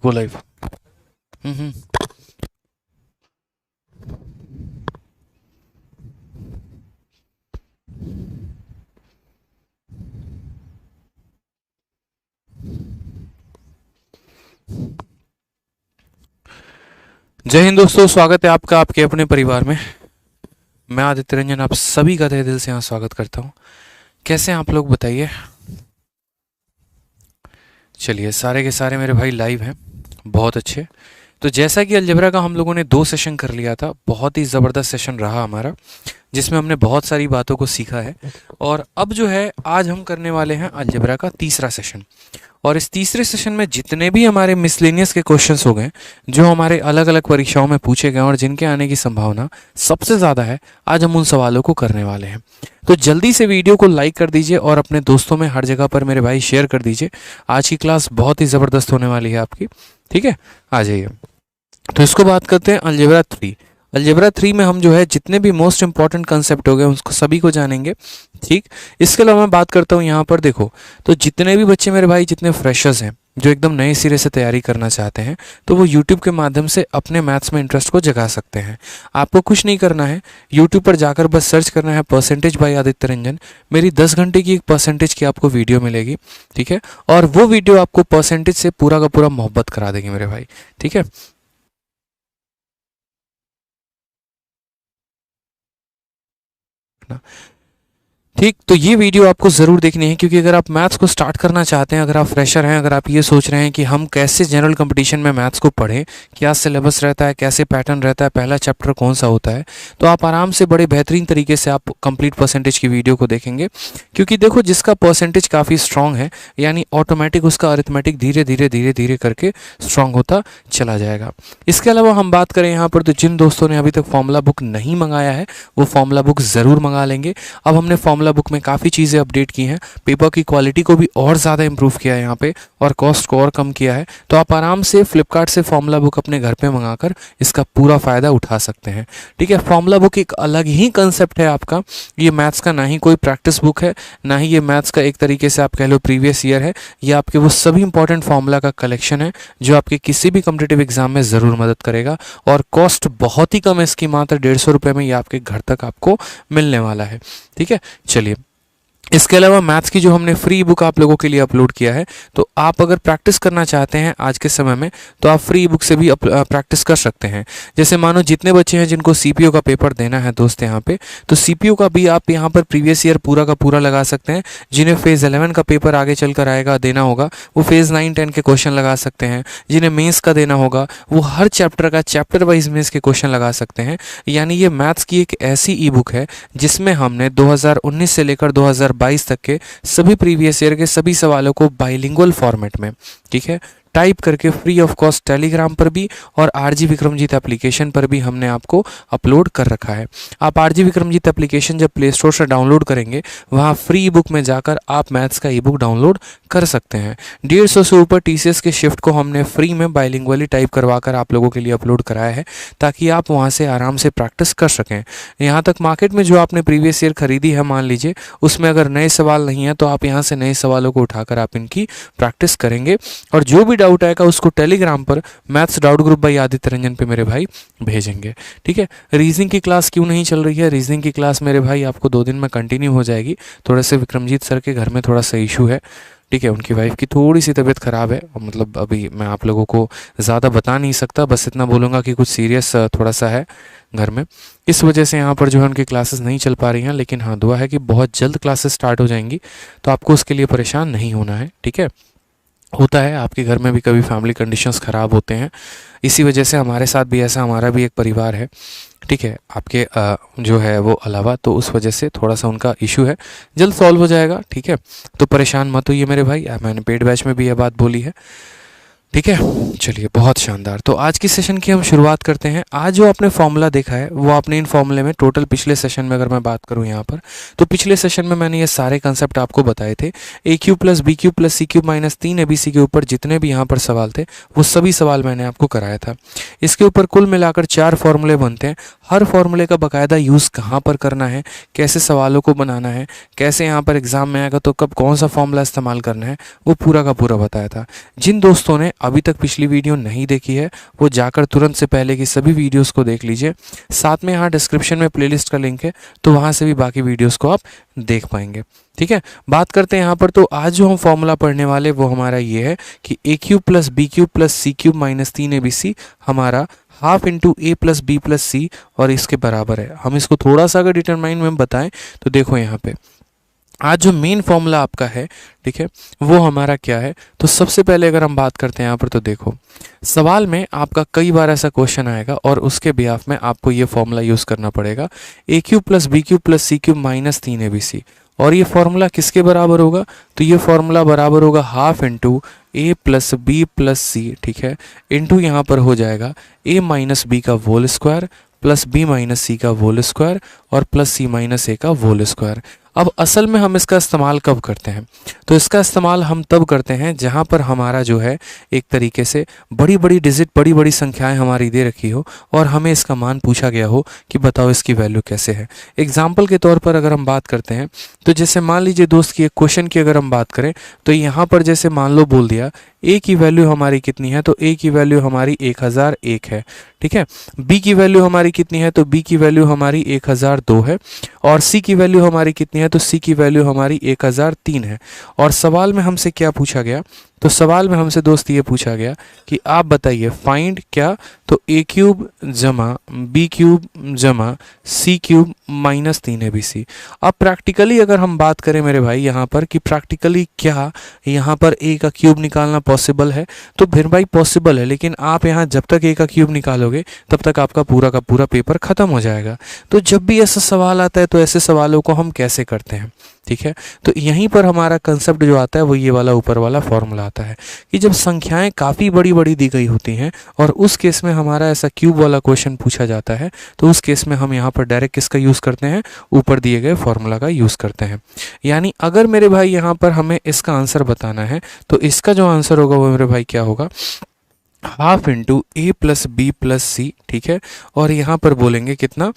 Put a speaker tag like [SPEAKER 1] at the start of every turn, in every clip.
[SPEAKER 1] Go live. हम्म। जय हिंद दोस्तों, स्वागत है आपका आपके अपने परिवार में। मैं आदित्य रंजन आप सभी का तहे दिल से यहाँ स्वागत करता हूँ। कैसे हैं आप लोग बताइए। चलिए, सारे के सारे मेरे भाई लाइव हैं, बहुत अच्छे। तो जैसा कि अलजेब्रा का हम लोगों ने 2 सेशन कर लिया था, बहुत ही ज़बरदस्त सेशन रहा हमारा, जिसमें हमने बहुत सारी बातों को सीखा है। और अब जो है आज हम करने वाले हैं अलजेब्रा का तीसरा सेशन। और इस तीसरे सेशन में जितने भी हमारे मिसलेनियस के क्वेश्चंस हो गए, जो हमारे अलग अलग परीक्षाओं में पूछे गए और जिनके आने की संभावना सबसे ज़्यादा है, आज हम उन सवालों को करने वाले हैं। तो जल्दी से वीडियो को लाइक कर दीजिए और अपने दोस्तों में हर जगह पर मेरे भाई शेयर कर दीजिए। आज की क्लास बहुत ही ज़बरदस्त होने वाली है आपकी, ठीक है। आ जाइए। तो इसको बात करते हैं अलजेब्रा 3। अलजेब्रा 3 में हम जो है जितने भी मोस्ट इंपॉर्टेंट कंसेप्ट हो गए उसको सभी को जानेंगे, ठीक। इसके अलावा मैं बात करता हूँ यहाँ पर, देखो, तो जितने भी बच्चे मेरे भाई, जितने फ्रेशर्स हैं जो एकदम नए सिरे से तैयारी करना चाहते हैं, तो वो यूट्यूब के माध्यम से अपने मैथ्स में इंटरेस्ट को जगा सकते हैं। आपको कुछ नहीं करना है, यूट्यूब पर जाकर बस सर्च करना है परसेंटेज बाय आदित्य रंजन। मेरी 10 घंटे की एक परसेंटेज की आपको वीडियो मिलेगी, ठीक है। और वो वीडियो आपको परसेंटेज से पूरा का पूरा मोहब्बत करा देगी मेरे भाई, ठीक है। ठीक, तो ये वीडियो आपको ज़रूर देखनी है, क्योंकि अगर आप मैथ्स को स्टार्ट करना चाहते हैं, अगर आप फ्रेशर हैं, अगर आप ये सोच रहे हैं कि हम कैसे जनरल कंपटीशन में मैथ्स को पढ़ें, क्या सिलेबस रहता है, कैसे पैटर्न रहता है, पहला चैप्टर कौन सा होता है, तो आप आराम से बड़े बेहतरीन तरीके से आप कंप्लीट परसेंटेज की वीडियो को देखेंगे। क्योंकि देखो, जिसका परसेंटेज काफ़ी स्ट्रॉन्ग है, यानी ऑटोमेटिक उसका अरिथमेटिक धीरे धीरे धीरे धीरे करके स्ट्रॉन्ग होता चला जाएगा। इसके अलावा हम बात करें यहाँ पर, तो जिन दोस्तों ने अभी तक फॉर्मूला बुक नहीं मंगाया है, वो फॉर्मूला बुक ज़रूर मंगा लेंगे। अब हमने फॉर्मूला बुक में काफ़ी चीज़ें अपडेट की हैं, पेपर की क्वालिटी को भी और ज़्यादा इंप्रूव किया है यहाँ पे, और कॉस्ट को और कम किया है। तो आप आराम से फ्लिपकार्ट से फॉर्मूला बुक अपने घर पे मंगाकर इसका पूरा फ़ायदा उठा सकते हैं, ठीक है। फॉर्मूला बुक एक अलग ही कंसेप्ट है आपका। ये मैथ्स का ना ही कोई प्रैक्टिस बुक है, ना ही ये मैथ्स का एक तरीके से आप कह लो प्रीवियस ईयर है। ये आपके वो सभी इंपॉर्टेंट फॉर्मूला का कलेक्शन है जो आपके किसी भी कॉम्पिटिटिव एग्जाम में ज़रूर मदद करेगा। और कॉस्ट बहुत ही कम है इसकी, मात्र 150 रुपये में ये आपके घर तक आपको मिलने वाला है, ठीक है। चलिए, इसके अलावा मैथ्स की जो हमने फ्री बुक आप लोगों के लिए अपलोड किया है, तो आप अगर प्रैक्टिस करना चाहते हैं आज के समय में, तो आप फ्री बुक से भी प्रैक्टिस कर सकते हैं। जैसे मानो जितने बच्चे हैं जिनको सीपीओ का पेपर देना है दोस्त यहाँ पे, तो सीपीओ का भी आप यहाँ पर प्रीवियस ईयर पूरा का पूरा लगा सकते हैं। जिन्हें फेज़ 11 का पेपर आगे चल कर आएगा देना होगा, वो फेज़ 9, 10 के क्वेश्चन लगा सकते हैं। जिन्हें मेंस का देना होगा, वो हर चैप्टर का चैप्टर वाइज मेंस के क्वेश्चन लगा सकते हैं। यानी ये मैथ्स की एक ऐसी ई बुक है जिसमें हमने 2019 से लेकर 2022 तक के सभी प्रीवियस ईयर के सभी सवालों को बाइलिंगुअल फॉर्मेट में, ठीक है, टाइप करके फ्री ऑफ कॉस्ट टेलीग्राम पर भी और आरजी विक्रमजीत एप्लीकेशन पर भी हमने आपको अपलोड कर रखा है। आप आरजी विक्रमजीत एप्लीकेशन जब प्ले स्टोर से डाउनलोड करेंगे, वहाँ फ्री बुक में जाकर आप मैथ्स का ई बुक डाउनलोड कर सकते हैं। 150 से ऊपर टीसीएस के शिफ्ट को हमने फ्री में बाइलिंगुअली टाइप करवाकर आप लोगों के लिए अपलोड कराया है, ताकि आप वहाँ से आराम से प्रैक्टिस कर सकें। यहाँ तक मार्केट में जो आपने प्रीवियस ईयर खरीदी है, मान लीजिए उसमें अगर नए सवाल नहीं है, तो आप यहाँ से नए सवालों को उठाकर आप इनकी प्रैक्टिस करेंगे। और जो भी डाउट आएगा उसको टेलीग्राम पर maths doubt group by Aditya Ranjan पे मेरे भाई भेजेंगे, ठीक है। रीजनिंग की क्लास क्यों नहीं चल रही है? रीजनिंग की क्लास मेरे भाई आपको 2 दिन में कंटिन्यू हो जाएगी। थोड़े से विक्रमजीत सर के घर में थोड़ा सा इशू है, ठीक है। उनकी वाइफ की थोड़ी सी तबीयत ख़राब है, मतलब अभी मैं आप लोगों को ज़्यादा बता नहीं सकता, बस इतना बोलूँगा कि कुछ सीरियस थोड़ा सा है घर में। इस वजह से यहाँ पर जो है उनकी क्लासेस नहीं चल पा रही हैं, लेकिन हाँ, दुआ है कि बहुत जल्द क्लासेस स्टार्ट हो जाएंगी, तो आपको उसके लिए परेशान नहीं होना है, ठीक है। होता है आपके घर में भी कभी फैमिली कंडीशंस ख़राब होते हैं, इसी वजह से हमारे साथ भी ऐसा, हमारा भी एक परिवार है, ठीक है, आपके जो है वो अलावा, तो उस वजह से थोड़ा सा उनका इशू है, जल्द सॉल्व हो जाएगा, ठीक है। तो परेशान मत होइए मेरे भाई, मैंने पेड बैच में भी ये बात बोली है, ठीक है। चलिए, बहुत शानदार। तो आज की सेशन की हम शुरुआत करते हैं। आज जो आपने फॉर्मूला देखा है, वो आपने इन फॉर्मूले में टोटल पिछले सेशन में अगर मैं बात करूं यहाँ पर, तो पिछले सेशन में मैंने ये सारे कंसेप्ट आपको बताए थे। A cube plus B cube plus C cube minus 3 ABC के ऊपर जितने भी यहाँ पर सवाल थे, वो सभी सवाल मैंने आपको कराया था। इसके ऊपर कुल मिलाकर 4 फॉर्मूले बनते हैं। हर फॉर्मूले का बाकायदा यूज़ कहाँ पर करना है, कैसे सवालों को बनाना है, कैसे यहाँ पर एग्ज़ाम में आएगा तो कब कौन सा फॉर्मूला इस्तेमाल करना है, वो पूरा का पूरा बताया था। जिन दोस्तों ने अभी तक पिछली वीडियो नहीं देखी है वो जाकर तुरंत से पहले की सभी वीडियोस को देख लीजिए। साथ में यहाँ डिस्क्रिप्शन में प्लेलिस्ट का लिंक है, तो वहाँ से भी बाकी वीडियोस को आप देख पाएंगे। ठीक है, बात करते हैं यहाँ पर। तो आज जो हम फॉर्मूला पढ़ने वाले वो हमारा ये है कि A cube plus B cube plus C cube minus 3abc हमारा half into A plus B plus C और इसके बराबर है। हम इसको थोड़ा सा अगर डिटरमाइन में बताएं तो देखो यहाँ पे आज जो मेन फॉर्मूला आपका है, ठीक है, वो हमारा क्या है। तो सबसे पहले अगर हम बात करते हैं यहाँ पर तो देखो सवाल में आपका कई बार ऐसा क्वेश्चन आएगा और उसके बिहाफ में आपको ये फॉर्मूला यूज़ करना पड़ेगा, A cube plus B cube plus C cube minus 3abc। और ये फॉर्मूला किसके बराबर होगा, तो ये फॉर्मूला बराबर होगा half into A plus B plus C, ठीक है, इंटू यहाँ पर हो जाएगा ए माइनस बी का whole square plus B minus C का होल स्क्वायर और प्लस सी माइनस ए का होल स्क्वायर। अब असल में हम इसका इस्तेमाल कब करते हैं, तो इसका इस्तेमाल हम तब करते हैं जहाँ पर हमारा जो है एक तरीके से बड़ी बड़ी डिजिट, बड़ी बड़ी संख्याएं हमारी दे रखी हो और हमें इसका मान पूछा गया हो कि बताओ इसकी वैल्यू कैसे है। एग्जाम्पल के तौर पर अगर हम बात करते हैं तो जैसे मान लीजिए दोस्त की एक क्वेश्चन की अगर हम बात करें तो यहाँ पर जैसे मान लो बोल दिया ए की वैल्यू हमारी कितनी है, तो ए की वैल्यू हमारी 1001 है, ठीक है। बी की वैल्यू हमारी कितनी है, तो बी की वैल्यू हमारी 1002 है। और सी की वैल्यू हमारी कितनी है, तो सी की वैल्यू हमारी 1003 है। और सवाल में हमसे क्या पूछा गया, तो सवाल में हमसे दोस्त ये पूछा गया कि आप बताइए फाइंड क्या, तो ए क्यूब जमा बी क्यूब जमा सी क्यूब माइनस 3abc। अब प्रैक्टिकली अगर हम बात करें मेरे भाई यहाँ पर कि प्रैक्टिकली क्या यहाँ पर ए का क्यूब निकालना पॉसिबल है, तो फिर भाई पॉसिबल है, लेकिन आप यहाँ जब तक ए का क्यूब निकालोगे तब तक आपका पूरा का पूरा पेपर खत्म हो जाएगा। तो जब भी ऐसा सवाल आता है तो ऐसे सवालों को हम कैसे करते हैं, ठीक है। तो यहीं पर हमारा कंसेप्ट जो आता है वो ये वाला ऊपर वाला फॉर्मूला आता है कि जब संख्याएं काफ़ी बड़ी बड़ी दी गई होती हैं और उस केस में हमारा ऐसा क्यूब वाला क्वेश्चन पूछा जाता है तो उस केस में हम यहाँ पर डायरेक्ट किसका यूज़ करते हैं, ऊपर दिए गए फॉर्मूला का यूज़ करते हैं। यानी अगर मेरे भाई यहाँ पर हमें इसका आंसर बताना है तो इसका जो आंसर होगा वो मेरे भाई क्या होगा, half into A plus B plus C, ठीक है। और यहाँ पर बोलेंगे कितना,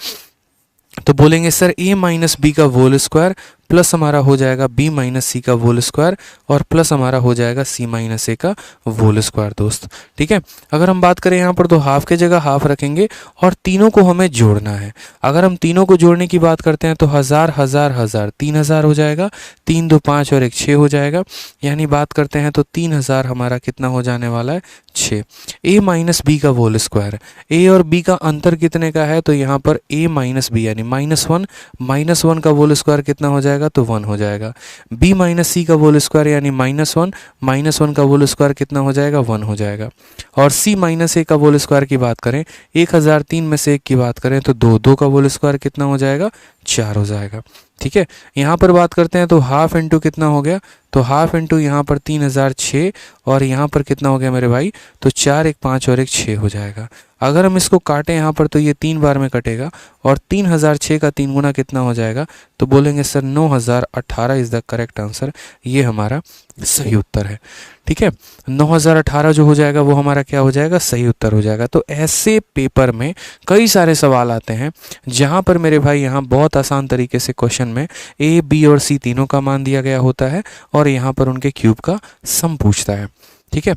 [SPEAKER 1] तो बोलेंगे सर ए माइनस बी का होल स्क्वायर प्लस हमारा हो जाएगा बी माइनस सी का होल स्क्वायर और प्लस हमारा हो जाएगा सी माइनस ए का होल स्क्वायर दोस्त, ठीक है। अगर हम बात करें यहाँ पर तो हाफ के जगह हाफ रखेंगे और तीनों को हमें जोड़ना है। अगर हम तीनों को जोड़ने की बात करते हैं तो 1000 1000 1000 3000 हो जाएगा, 3 2 5 और 1 6 हो जाएगा। यानी बात करते हैं तो 3000 हमारा कितना हो जाने वाला है, 6। ए माइनस बी का होल स्क्वायर, ए और बी का अंतर कितने का है, तो यहाँ पर ए माइनस बी यानी -1 का होल स्क्वायर कितना हो जाएगा, तो 1 हो जाएगा। बी माइनस सी का होल स्क्वायर यानी -1 का होल स्क्वायर कितना हो जाएगा, 1 हो जाएगा। और सी माइनस ए का होल स्क्वायर की बात करें, 1003 में से 1 की बात करें तो 2 का होल स्क्वायर कितना हो जाएगा, 4 हो जाएगा, ठीक है। यहाँ पर बात करते हैं तो हाफ इंटू कितना हो गया, तो हाफ इंटू यहाँ पर 3006 और यहाँ पर कितना हो गया मेरे भाई, तो 4 1 5 और 1 6 हो जाएगा। अगर हम इसको काटें यहाँ पर तो ये 3 बार में कटेगा और 3006 का 3 गुना कितना हो जाएगा, तो बोलेंगे sir 9018 is the correct answer. ये हमारा सही उत्तर है, ठीक है। 9018 जो हो जाएगा वो हमारा क्या हो जाएगा, सही उत्तर हो जाएगा। तो ऐसे पेपर में कई सारे सवाल आते हैं जहाँ पर मेरे भाई यहाँ बहुत आसान तरीके से क्वेश्चन में ए बी और सी तीनों का मान दिया गया होता है और यहाँ पर उनके क्यूब का सम पूछता है, ठीक है।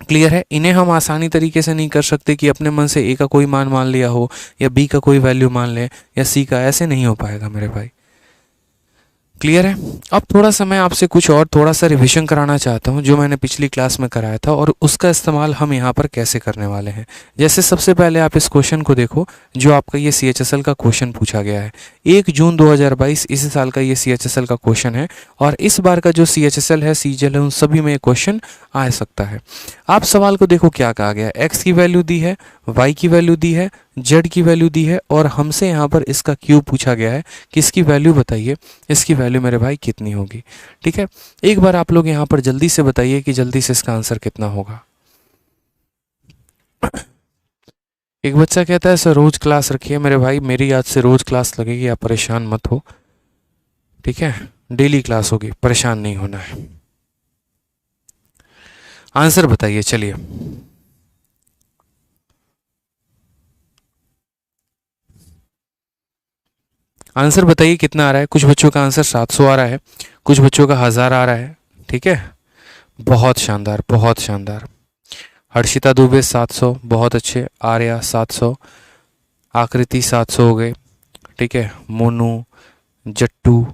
[SPEAKER 1] क्लियर है। इन्हें हम आसानी तरीके से नहीं कर सकते कि अपने मन से ए का कोई मान लिया हो या बी का कोई वैल्यू मान ले या सी का, ऐसे नहीं हो पाएगा मेरे भाई। क्लियर है। अब थोड़ा सा मैं आपसे कुछ और थोड़ा सा रिवीजन कराना चाहता हूं जो मैंने पिछली क्लास में कराया था और उसका इस्तेमाल हम यहाँ पर कैसे करने वाले हैं। जैसे सबसे पहले आप इस क्वेश्चन को देखो जो आपका ये CHSL का क्वेश्चन पूछा गया है। 1 जून 2022 इसी साल का ये CHSL का क्वेश्चन है और इस बार का जो CHSL है, CGL है, उन सभी में क्वेश्चन आ सकता है। आप सवाल को देखो क्या कहा गया, एक्स की वैल्यू दी है, वाई की वैल्यू दी है, जेड की वैल्यू दी है और हमसे यहाँ पर इसका क्यूब पूछा गया है कि इसकी वैल्यू बताइए, इसकी वैल्यू मेरे भाई कितनी होगी। ठीक है, एक बार आप लोग यहाँ पर जल्दी से बताइए कि जल्दी से इसका आंसर कितना होगा। एक बच्चा कहता है सर रोज क्लास रखिए। मेरे भाई मेरी याद से रोज क्लास लगेगी, आप परेशान मत हो, ठीक है, डेली क्लास होगी, परेशान नहीं होना है। आंसर बताइए चलिए। आंसर बताइए कितना आ रहा है। कुछ बच्चों का आंसर 700 आ रहा है, कुछ बच्चों का 1000 आ रहा है। ठीक है, बहुत शानदार, बहुत शानदार। हर्षिता दुबे 700, बहुत अच्छे। आर्या 700, आकृति 700 हो गए। ठीक है, मोनू, जट्टू,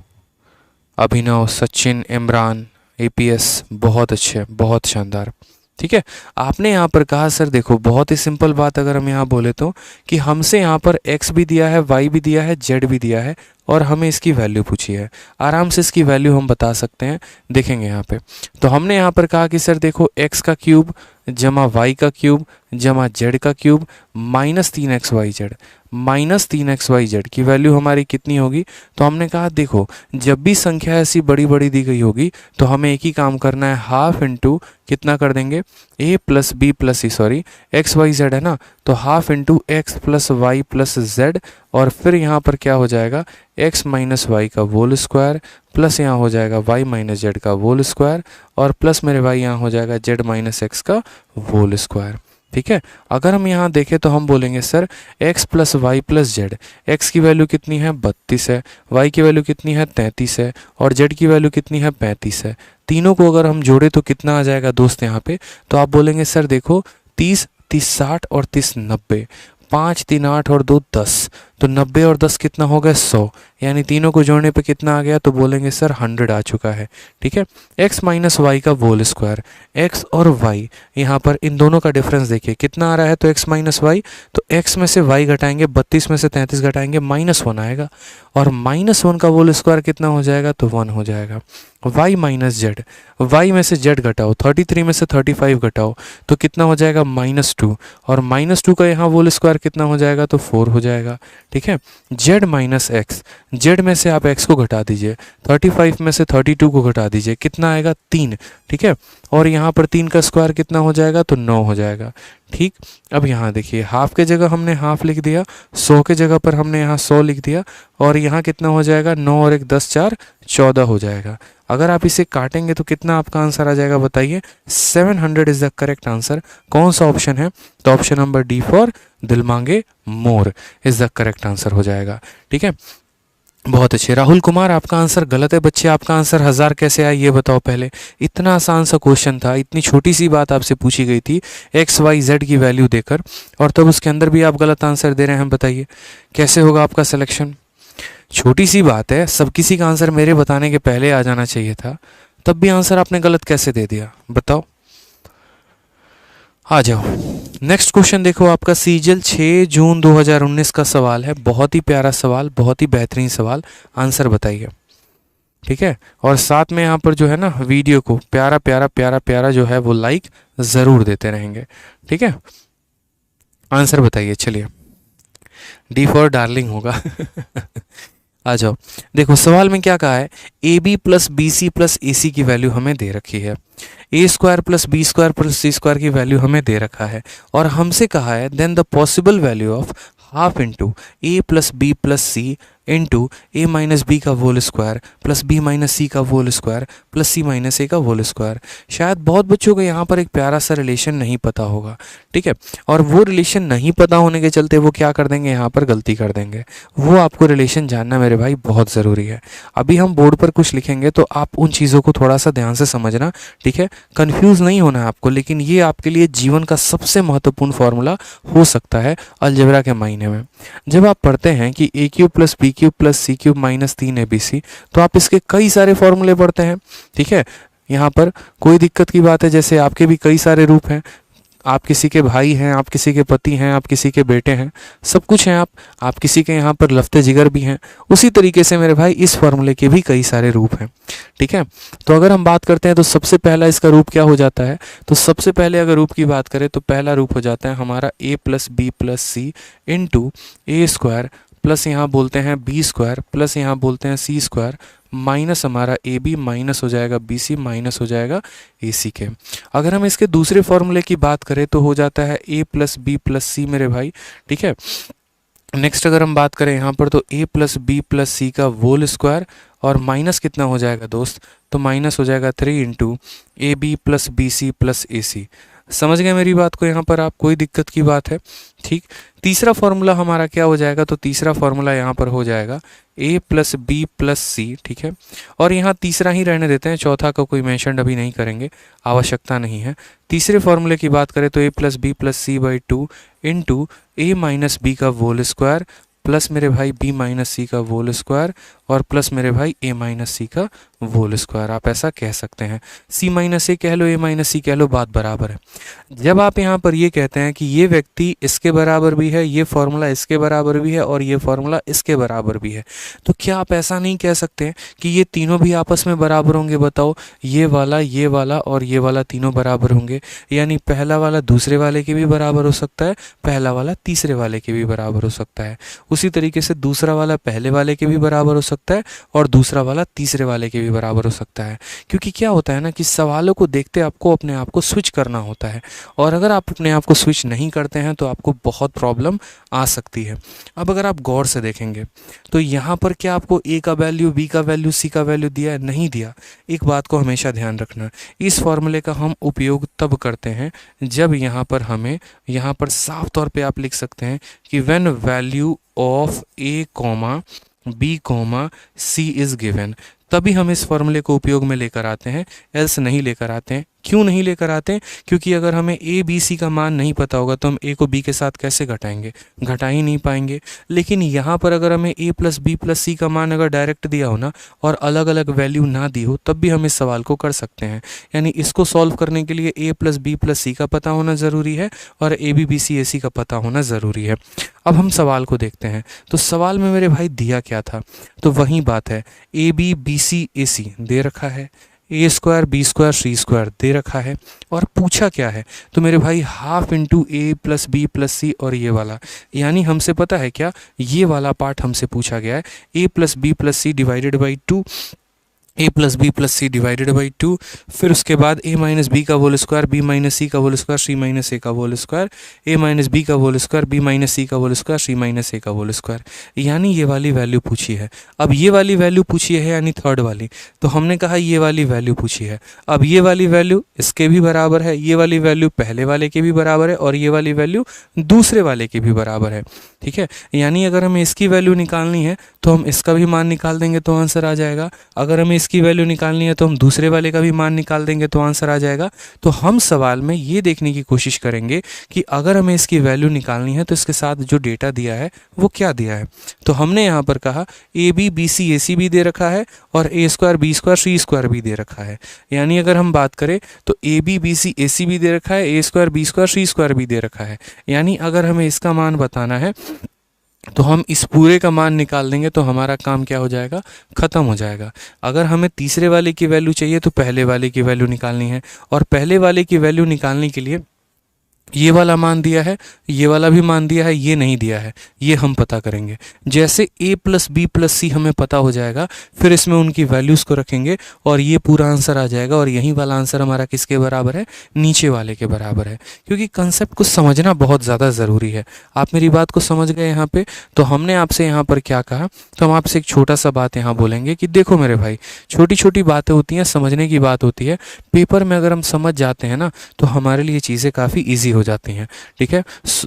[SPEAKER 1] अभिनव, सचिन, इमरान, एपीएस, बहुत अच्छे, बहुत शानदार। ठीक है, आपने यहाँ पर कहा सर देखो बहुत ही सिंपल बात अगर हम यहाँ बोले तो कि हमसे यहाँ पर x भी दिया है, y भी दिया है, z भी दिया है और हमें इसकी वैल्यू पूछी है। आराम से इसकी वैल्यू हम बता सकते हैं, देखेंगे यहाँ पे। तो हमने यहाँ पर कहा कि सर देखो x का क्यूब जमा y का क्यूब जमा z का cube minus 3xyz, minus 3xyz की वैल्यू हमारी कितनी होगी। तो हमने कहा देखो जब भी संख्या ऐसी बड़ी बड़ी दी गई होगी तो हमें एक ही काम करना है, हाफ इंटू कितना कर देंगे, a plus B plus C, sorry X Y Z है ना, तो half into X plus Y plus Z और फिर यहाँ पर क्या हो जाएगा, x माइनस वाई का होल स्क्वायर प्लस यहाँ हो जाएगा y माइनस जेड का होल स्क्वायर और प्लस मेरे भाई यहाँ हो जाएगा z माइनस एक्स का होल स्क्वायर। ठीक है, अगर हम यहाँ देखें तो हम बोलेंगे sir x plus Y plus Z, x की वैल्यू कितनी है 32 है, y की वैल्यू कितनी है 33 है और z की वैल्यू कितनी है 35 है। तीनों को अगर हम जोड़े तो कितना आ जाएगा दोस्त यहाँ पे, तो आप बोलेंगे सर देखो 30 30 60 और 30 90, 5 3 8 और 2 10, तो 90 और 10 कितना हो गया 100, यानी तीनों को जोड़ने पे कितना आ गया, तो बोलेंगे सर 100 आ चुका है। ठीक है, x माइनस वाई का होल स्क्वायर, x और y यहाँ पर इन दोनों का डिफरेंस देखिए कितना आ रहा है, तो x माइनस वाई, तो x में से y घटाएंगे, 32 में से 33 घटाएंगे -1 आएगा और -1 का होल स्क्वायर कितना हो जाएगा, तो 1 हो जाएगा। y माइनस जेड, y में से z घटाओ, 33 में से 35 घटाओ तो कितना हो जाएगा -2 और -2 का यहाँ होल स्क्वायर कितना हो जाएगा, तो 4 हो जाएगा। ठीक है, z माइनस एक्स, z में से आप x को घटा दीजिए, 35 में से 32 को घटा दीजिए, कितना आएगा 3। ठीक है, और यहाँ पर 3 का स्क्वायर कितना हो जाएगा, तो 9 हो जाएगा। ठीक, अब यहाँ देखिए हाफ के जगह हमने हाफ लिख दिया, 100 के जगह पर हमने यहाँ 100 लिख दिया और यहाँ कितना हो जाएगा 9 और 1 10 4 14 हो जाएगा। अगर आप इसे काटेंगे तो कितना आपका आंसर आ जाएगा बताइए, 700 इज द करेक्ट आंसर। कौन सा ऑप्शन है, तो ऑप्शन नंबर डी फॉर दिल मांगे more is the correct answer हो जाएगा। ठीक है, बहुत अच्छे। राहुल कुमार आपका आंसर गलत है बच्चे, आपका आंसर 1000 कैसे आया ये बताओ पहले। इतना आसान सा क्वेश्चन था, इतनी छोटी सी बात आपसे पूछी गई थी एक्स वाई जेड की वैल्यू देकर और तब उसके अंदर भी आप गलत आंसर दे रहे हैं, बताइए कैसे होगा आपका सिलेक्शन। छोटी सी बात है, सब किसी का आंसर मेरे बताने के पहले आ जाना चाहिए था, तब भी आंसर आपने गलत कैसे दे दिया बताओ। आ जाओ नेक्स्ट क्वेश्चन देखो, आपका सीजल 6 जून 2019 का सवाल है। बहुत ही प्यारा सवाल, बहुत ही बेहतरीन सवाल, आंसर बताइए। ठीक है, और साथ में यहाँ पर जो है ना वीडियो को प्यारा प्यारा प्यारा प्यारा जो है वो लाइक ज़रूर देते रहेंगे। ठीक है, आंसर बताइए। चलिए डी फॉर डार्लिंग होगा आ जाओ, देखो सवाल में क्या कहा है, A B plus B C plus A C की वैल्यू हमें दे रखी है, A square plus B square plus C square की वैल्यू हमें दे रखा है और हमसे कहा है then the possible value of half into A plus B plus C into A minus B का whole square plus B minus C का whole square plus C minus A का होल स्क्वायर। शायद बहुत बच्चों को यहाँ पर एक प्यारा सा रिलेशन नहीं पता होगा। ठीक है, और वो रिलेशन नहीं पता होने के चलते वो क्या कर देंगे, यहाँ पर गलती कर देंगे। वो आपको रिलेशन जानना मेरे भाई बहुत ज़रूरी है। अभी हम बोर्ड पर कुछ लिखेंगे तो आप उन चीज़ों को थोड़ा सा ध्यान से समझना। ठीक है, कन्फ्यूज़ नहीं होना है आपको, लेकिन ये आपके लिए जीवन का सबसे महत्वपूर्ण फॉर्मूला हो सकता है अलजेब्रा के मायने में। जब आप पढ़ते हैं कि A cube plus B cube plus C cube minus 3abc, तो आप इसके कई सारे फॉर्मूले पढ़ते हैं। ठीक है, यहाँ पर कोई दिक्कत की बात है, जैसे आपके भी कई सारे रूप हैं, आप किसी के भाई हैं, आप किसी के पति हैं, आप किसी के बेटे हैं, सब कुछ हैं आप किसी के यहाँ पर लफ्ते जिगर भी हैं। उसी तरीके से मेरे भाई इस फॉर्मूले के भी कई सारे रूप हैं। ठीक है, तो अगर हम बात करते हैं तो सबसे पहला इसका रूप क्या हो जाता है, तो सबसे पहले अगर रूप की बात करें तो पहला रूप हो जाता है हमारा a plus B plus C into A square plus यहाँ बोलते हैं बी स्क्वायर प्लस यहाँ बोलते हैं सी स्क्वायर माइनस हमारा ए बी माइनस हो जाएगा बी सी माइनस हो जाएगा ए सी के। अगर हम इसके दूसरे फॉर्मूले की बात करें तो हो जाता है ए प्लस बी प्लस सी मेरे भाई। ठीक है, नेक्स्ट अगर हम बात करें यहाँ पर तो a प्लस बी प्लस सी का होल स्क्वायर और माइनस कितना हो जाएगा दोस्त, तो माइनस हो जाएगा 3 into A B plus B C plus A C. समझ गए मेरी बात को यहाँ पर आप? कोई दिक्कत की बात है? ठीक। तीसरा फॉर्मूला हमारा क्या हो जाएगा? तो तीसरा फॉर्मूला यहाँ पर हो जाएगा a plus B plus C, ठीक है। और यहाँ तीसरा ही रहने देते हैं, चौथा का कोई मेंशन अभी नहीं करेंगे, आवश्यकता नहीं है। तीसरे फॉर्मूले की बात करें तो a plus B plus C by 2 into A minus B का होल स्क्वायर प्लस मेरे भाई b माइनस सी का होल स्क्वायर और प्लस मेरे भाई a माइनस सी का होल स्क्वायर, आप ऐसा कह सकते हैं। c माइनस ए कह लो, a माइनस सी कह लो, बात बराबर है। जब आप यहाँ पर ये कहते हैं कि ये व्यक्ति इसके बराबर भी है, ये फॉर्मूला इसके बराबर भी है और ये फॉर्मूला इसके बराबर भी है, तो क्या आप ऐसा नहीं कह सकते हैं कि ये तीनों भी आपस में बराबर होंगे? बताओ, ये वाला और ये वाला तीनों बराबर होंगे, यानी पहला वाला दूसरे वाले के भी बराबर हो सकता है, पहला वाला तीसरे वाले के भी बराबर हो सकता है। उसी तरीके से दूसरा वाला पहले वाले के भी बराबर हो सकता है और दूसरा वाला तीसरे वाले के भी बराबर हो सकता है। क्योंकि क्या होता है ना कि सवालों को देखते आपको अपने आप को स्विच करना होता है, और अगर आप अपने आप को स्विच नहीं करते हैं तो आपको बहुत प्रॉब्लम आ सकती है। अब अगर आप गौर से देखेंगे तो यहाँ पर क्या आपको a का वैल्यू, b का वैल्यू, c का वैल्यू दिया है? नहीं दिया। एक बात को हमेशा ध्यान रखना, इस फॉर्मूले का हम उपयोग तब करते हैं जब यहाँ पर हमें, यहाँ पर साफ तौर पे आप लिख सकते हैं कि when value of a comma b comma c is given, तभी हम इस फॉर्मूले को उपयोग में लेकर आते हैं, एल्स नहीं लेकर आते हैं। क्यों नहीं लेकर आते हैं? क्योंकि अगर हमें a b c का मान नहीं पता होगा तो हम a को b के साथ कैसे घटाएंगे? घटा ही नहीं पाएंगे। लेकिन यहाँ पर अगर हमें a प्लस बी प्लस सी का मान अगर डायरेक्ट दिया हो ना और अलग अलग वैल्यू ना दी हो, तब भी हम इस सवाल को कर सकते हैं। यानी इसको सॉल्व करने के लिए a प्लस बी प्लस सी का पता होना ज़रूरी है और a b b c a c का पता होना ज़रूरी है। अब हम सवाल को देखते हैं। तो सवाल में मेरे भाई दिया क्या था? तो वही बात है, ए बी बी सी ए सी दे रखा है, A square B square C square दे रखा है, और पूछा क्या है? तो मेरे भाई half into A plus B plus C और ये वाला, यानी हमसे पता है क्या, ये वाला पार्ट हमसे पूछा गया है, A plus B plus C divided by 2, A plus B plus C divided by 2, फिर उसके बाद ए माइनस बी का whole square, B minus C का whole square, C minus A का whole square, A minus B का whole square, B minus C का whole square, C minus A का whole square, यानी ये वाली वैल्यू पूछी है। अब ये वाली वैल्यू पूछी है यानी थर्ड वाली, तो हमने कहा ये वाली वैल्यू पूछी है। अब ये वाली वैल्यू इसके भी बराबर है, ये वाली वैल्यू पहले वाले के भी बराबर है और ये वाली वैल्यू दूसरे वाले के भी बराबर है, ठीक है। यानी अगर हमें इसकी वैल्यू निकालनी है तो हम इसका भी मान निकाल देंगे तो आंसर आ जाएगा। अगर हमें इसकी वैल्यू निकालनी है तो हम दूसरे वाले का भी मान निकाल देंगे तो आंसर आ जाएगा। तो हम सवाल में ये देखने की कोशिश करेंगे कि अगर हमें इसकी वैल्यू निकालनी है तो इसके साथ जो डेटा दिया है वो क्या दिया है। तो हमने यहाँ पर कहा ए बी बी सी ए सी भी दे रखा है और ए square B square C square भी दे रखा है। यानी अगर हम बात करें तो ए बी बी सी ए सी भी दे रखा है, A square B square C square भी दे रखा है। यानी अगर हमें इसका मान बताना है तो हम इस पूरे का मान निकाल देंगे तो हमारा काम क्या हो जाएगा, ख़त्म हो जाएगा। अगर हमें तीसरे वाले की वैल्यू चाहिए तो पहले वाले की वैल्यू निकालनी है, और पहले वाले की वैल्यू निकालने के लिए ये वाला मान दिया है, ये वाला भी मान दिया है, ये नहीं दिया है, ये हम पता करेंगे। जैसे a प्लस बी प्लस सी हमें पता हो जाएगा, फिर इसमें उनकी वैल्यूज़ को रखेंगे और ये पूरा आंसर आ जाएगा। और यही वाला आंसर हमारा किसके बराबर है, नीचे वाले के बराबर है। क्योंकि कंसेप्ट को समझना बहुत ज़्यादा ज़रूरी है। आप मेरी बात को समझ गए यहाँ पे? तो हमने आपसे यहाँ पर क्या कहा, तो हम आपसे एक छोटा सा बात यहाँ बोलेंगे कि देखो मेरे भाई, छोटी छोटी बातें होती हैं, समझने की बात होती है। पेपर में अगर हम समझ जाते हैं ना तो हमारे लिए चीज़ें काफ़ी ईजी हो जाती हैं, ठीक है।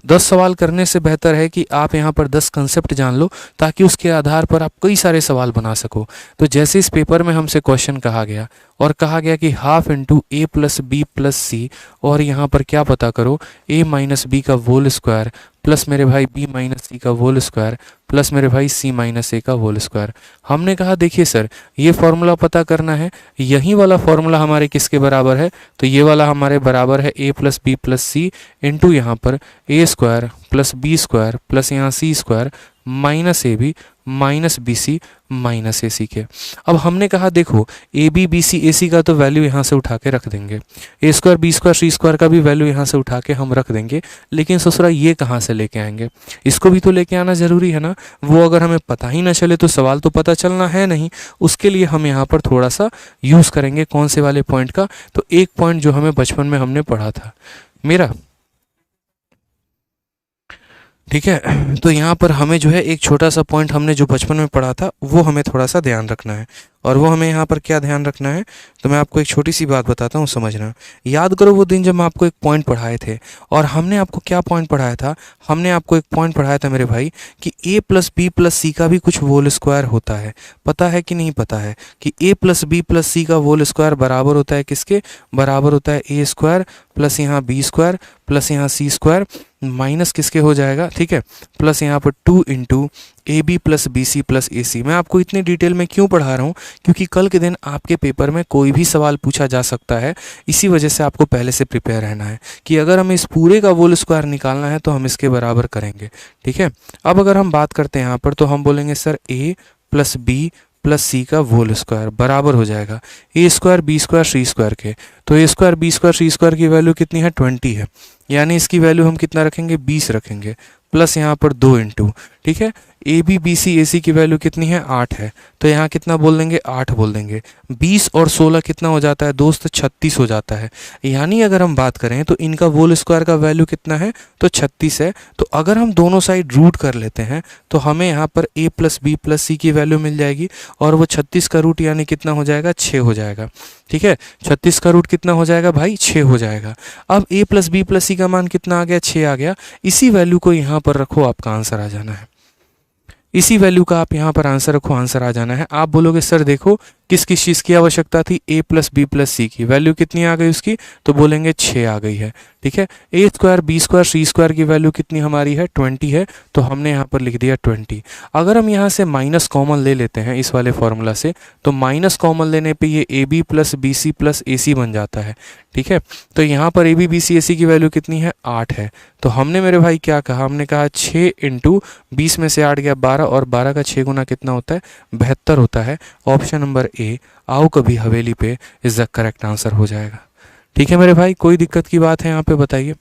[SPEAKER 1] 10 सवाल करने से बेहतर है कि आप यहाँ पर 10 कंसेप्ट जान लो ताकि उसके आधार पर आप कई सारे सवाल बना सको। तो जैसे इस पेपर में हमसे क्वेश्चन कहा गया और कहा गया कि half into A plus B plus C, और यहाँ पर क्या पता करो, ए माइनस बी का होल स्क्वायर प्लस मेरे भाई बी माइनस सी का होल स्क्वायर प्लस मेरे भाई सी माइनस ए का होल स्क्वायर। हमने कहा देखिए सर, ये फॉर्मूला पता करना है, यही वाला फॉर्मूला हमारे किसके बराबर है, तो ये वाला हमारे बराबर है A plus B plus C into यहाँ पर A square plus B square plus यहाँ C square minus A B minus B C minus A C के। अब हमने कहा देखो, ए बी बी सी ए सी का तो वैल्यू यहाँ से उठा के रख देंगे, ए square B square C square का भी वैल्यू यहाँ से उठा के हम रख देंगे, लेकिन ससुरा ये कहाँ से लेके आएंगे, इसको भी तो लेके आना ज़रूरी है ना। वो अगर हमें पता ही ना चले तो सवाल तो पता चलना है नहीं। उसके लिए हम यहाँ पर थोड़ा सा यूज़ करेंगे कौन से वाले पॉइंट का, तो एक पॉइंट जो हमें बचपन में हमने पढ़ा था मेरा, ठीक है। तो यहाँ पर हमें जो है एक छोटा सा पॉइंट हमने जो बचपन में पढ़ा था वो हमें थोड़ा सा ध्यान रखना है। और वो हमें यहाँ पर क्या ध्यान रखना है, तो मैं आपको एक छोटी सी बात बताता हूँ, समझना। याद करो वो दिन जब मैं आपको एक पॉइंट पढ़ाए थे, और हमने आपको क्या पॉइंट पढ़ाया था, हमने आपको एक पॉइंट पढ़ाया था मेरे भाई कि a प्लस बी प्लस सी का भी कुछ होल स्क्वायर होता है। पता है कि नहीं पता है कि a प्लस बी प्लस सी का होल स्क्वायर बराबर होता है किसके, बराबर होता है a स्क्वायर प्लस यहाँ बी स्क्वायर प्लस यहाँ सी स्क्वायर माइनस किसके हो जाएगा, ठीक है, प्लस यहाँ पर 2 into A B plus B C plus A C. मैं आपको इतनी डिटेल में क्यों पढ़ा रहा हूँ, क्योंकि कल के दिन आपके पेपर में कोई भी सवाल पूछा जा सकता है। इसी वजह से आपको पहले से प्रिपेयर रहना है कि अगर हमें इस पूरे का होल स्क्वायर निकालना है तो हम इसके बराबर करेंगे, ठीक है। अब अगर हम बात करते हैं यहाँ पर, तो हम बोलेंगे सर ए प्लस बी प्लस सी का होल स्क्वायर बराबर हो जाएगा ए square B square C square के। तो A square B square C square की वैल्यू कितनी है, 20 है, यानी इसकी वैल्यू हम कितना रखेंगे, 20 रखेंगे, प्लस यहाँ पर 2 इंटू, ठीक है, A B B C A C की वैल्यू कितनी है, 8 है, तो यहाँ कितना बोल देंगे, 8 बोल देंगे। 20 और 16 कितना हो जाता है दोस्त, 36 हो जाता है। यानी अगर हम बात करें तो इनका होल स्क्वायर का वैल्यू कितना है, तो 36 है। तो अगर हम दोनों साइड रूट कर लेते हैं तो हमें यहाँ पर a प्लस बी प्लस सी की वैल्यू मिल जाएगी, और वो 36 का रूट यानी कितना हो जाएगा, 6 हो जाएगा, ठीक है। 36 का रूट कितना हो जाएगा भाई, 6 हो जाएगा। अब a प्लस बी प्लस सी का मान कितना आ गया, 6 आ गया। इसी वैल्यू को यहाँ पर रखो, आपका आंसर आ जाना है। इसी वैल्यू का आप यहाँ पर आंसर रखो, आंसर आ जाना है। आप बोलोगे सर देखो किस किस चीज़ की आवश्यकता थी, a प्लस बी प्लस सी की वैल्यू कितनी आ गई उसकी, तो बोलेंगे 6 आ गई है, ठीक है। A square B square C square की वैल्यू कितनी हमारी है, 20 है, तो हमने यहाँ पर लिख दिया 20। अगर हम यहाँ से माइनस कॉमन ले लेते हैं इस वाले फॉर्मूला से, तो माइनस कॉमन लेने पे ये A B plus B C plus A C बन जाता है, ठीक है। तो यहाँ पर A B B C A C की वैल्यू कितनी है, 8 है। तो हमने मेरे भाई क्या कहा, हमने कहा 6 इंटू 20 में से 8 गया 12, और 12 का 6 गुना कितना होता है, 72 होता है। ऑप्शन नंबर ए, आओ कभी हवेली पे, इज द करेक्ट आंसर हो जाएगा। ठीक है मेरे भाई, कोई दिक्कत की बात है यहाँ पे बताइए।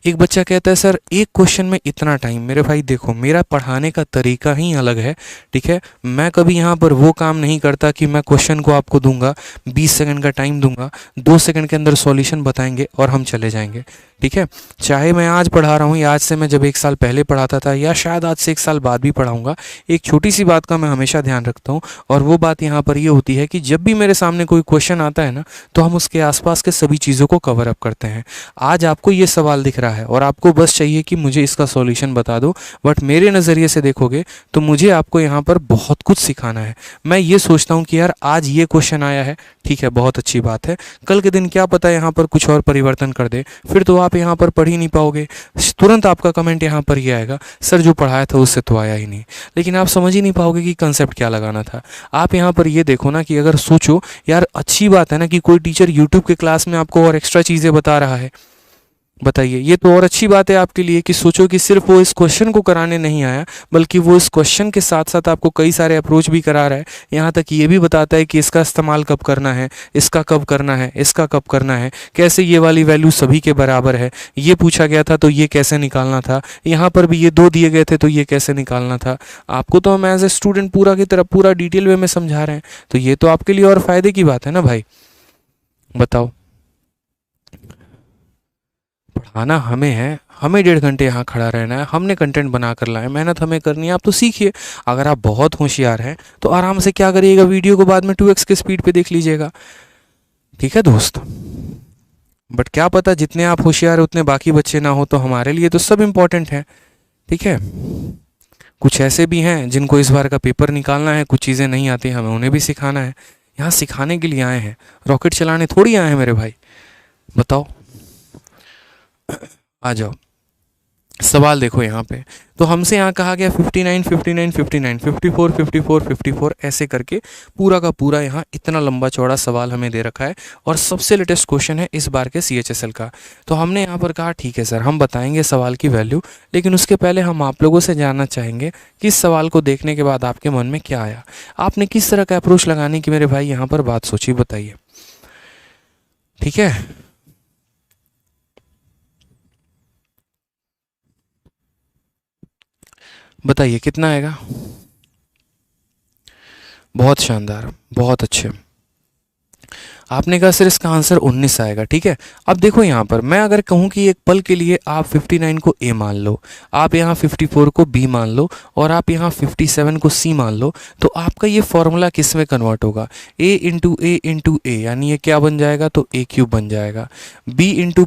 [SPEAKER 1] एक बच्चा कहता है सर एक क्वेश्चन में इतना टाइम। मेरे भाई देखो, मेरा पढ़ाने का तरीका ही अलग है, ठीक है। मैं कभी यहाँ पर वो काम नहीं करता कि मैं क्वेश्चन को आपको दूंगा, 20 सेकंड का टाइम दूंगा, 2 सेकंड के अंदर सॉल्यूशन बताएंगे और हम चले जाएंगे, ठीक है। चाहे मैं आज पढ़ा रहा हूँ या आज से मैं जब 1 साल पहले पढ़ाता था, या शायद आज से 1 साल बाद भी पढ़ाऊँगा, एक छोटी सी बात का मैं हमेशा ध्यान रखता हूँ, और वो बात यहाँ पर ये होती है कि जब भी मेरे सामने कोई क्वेश्चन आता है ना, तो हम उसके आसपास के सभी चीज़ों को कवर अप करते हैं। आज आपको ये सवाल दिख रहा है और आपको बस चाहिए कि मुझे इसका सॉल्यूशन बता दो, बट मेरे नज़रिए से देखोगे तो मुझे आपको यहाँ पर बहुत कुछ सिखाना है। मैं ये सोचता हूँ कि यार आज ये क्वेश्चन आया है, ठीक है, बहुत अच्छी बात है, कल के दिन क्या पता यहाँ पर कुछ और परिवर्तन कर दे, फिर तो आप यहाँ पर पढ़ ही नहीं पाओगे। तुरंत आपका कमेंट यहाँ पर ये आएगा, सर जो पढ़ाया था उससे तो आया ही नहीं, लेकिन आप समझ ही नहीं पाओगे कि कंसेप्ट क्या लगाना था। आप यहाँ पर ये देखो ना कि अगर सोचो यार, अच्छी बात है ना कि कोई टीचर यूट्यूब के क्लास में आपको और एक्स्ट्रा चीज़ें बता रहा है, बताइए, ये तो और अच्छी बात है आपके लिए कि सोचो कि सिर्फ वो इस क्वेश्चन को कराने नहीं आया, बल्कि वो इस क्वेश्चन के साथ साथ आपको कई सारे अप्रोच भी करा रहा है। यहाँ तक ये भी बताता है कि इसका इस्तेमाल कब करना है, इसका कब करना है, इसका कब करना है, कैसे ये वाली वैल्यू सभी के बराबर है, ये पूछा गया था तो ये कैसे निकालना था, यहाँ पर भी ये 2 दिए गए थे तो ये कैसे निकालना था। आपको तो हम एज ए स्टूडेंट पूरा की तरह पूरा डिटेल वे में समझा रहे हैं, तो ये तो आपके लिए और फायदे की बात है ना भाई, बताओ। पढ़ाना हमें है, हमें 1.5 घंटे यहाँ खड़ा रहना है, हमने कंटेंट बना कर लाए, मेहनत हमें करनी है। आप तो सीखिए। अगर आप बहुत होशियार हैं तो आराम से क्या करिएगा, वीडियो को बाद में 2x के स्पीड पे देख लीजिएगा, ठीक है दोस्त। बट क्या पता जितने आप होशियार उतने बाकी बच्चे ना हो, तो हमारे लिए तो सब इम्पोर्टेंट है, ठीक है। कुछ ऐसे भी हैं जिनको इस बार का पेपर निकालना है, कुछ चीज़ें नहीं आती, हमें उन्हें भी सिखाना है। यहाँ सिखाने के लिए आए हैं, रॉकेट चलाने थोड़ी आए हैं मेरे भाई, बताओ। आ जाओ, सवाल देखो यहाँ पे। तो हमसे यहाँ कहा गया 59 59 59 54 54 54 ऐसे करके पूरा का पूरा यहाँ इतना लंबा चौड़ा सवाल हमें दे रखा है, और सबसे लेटेस्ट क्वेश्चन है इस बार के CHSL का। तो हमने यहाँ पर कहा ठीक है सर, हम बताएंगे सवाल की वैल्यू, लेकिन उसके पहले हम आप लोगों से जानना चाहेंगे कि इस सवाल को देखने के बाद आपके मन में क्या आया, आपने किस तरह का अप्रोच लगाने की मेरे भाई यहाँ पर बात सोची, बताइए, ठीक है। बताइए कितना आएगा। बहुत शानदार, बहुत अच्छे। आपने कहा सर इसका आंसर 19 आएगा, ठीक है। अब देखो यहाँ पर मैं अगर कहूँ कि एक पल के लिए आप 59 को ए मान लो, आप यहाँ 54 को बी मान लो और आप यहाँ 57 को सी मान लो, तो आपका ये फॉर्मूला किस में कन्वर्ट होगा, ए इंटू ए यानी ये क्या बन जाएगा, तो ए क्यूब बन जाएगा। बी इंटू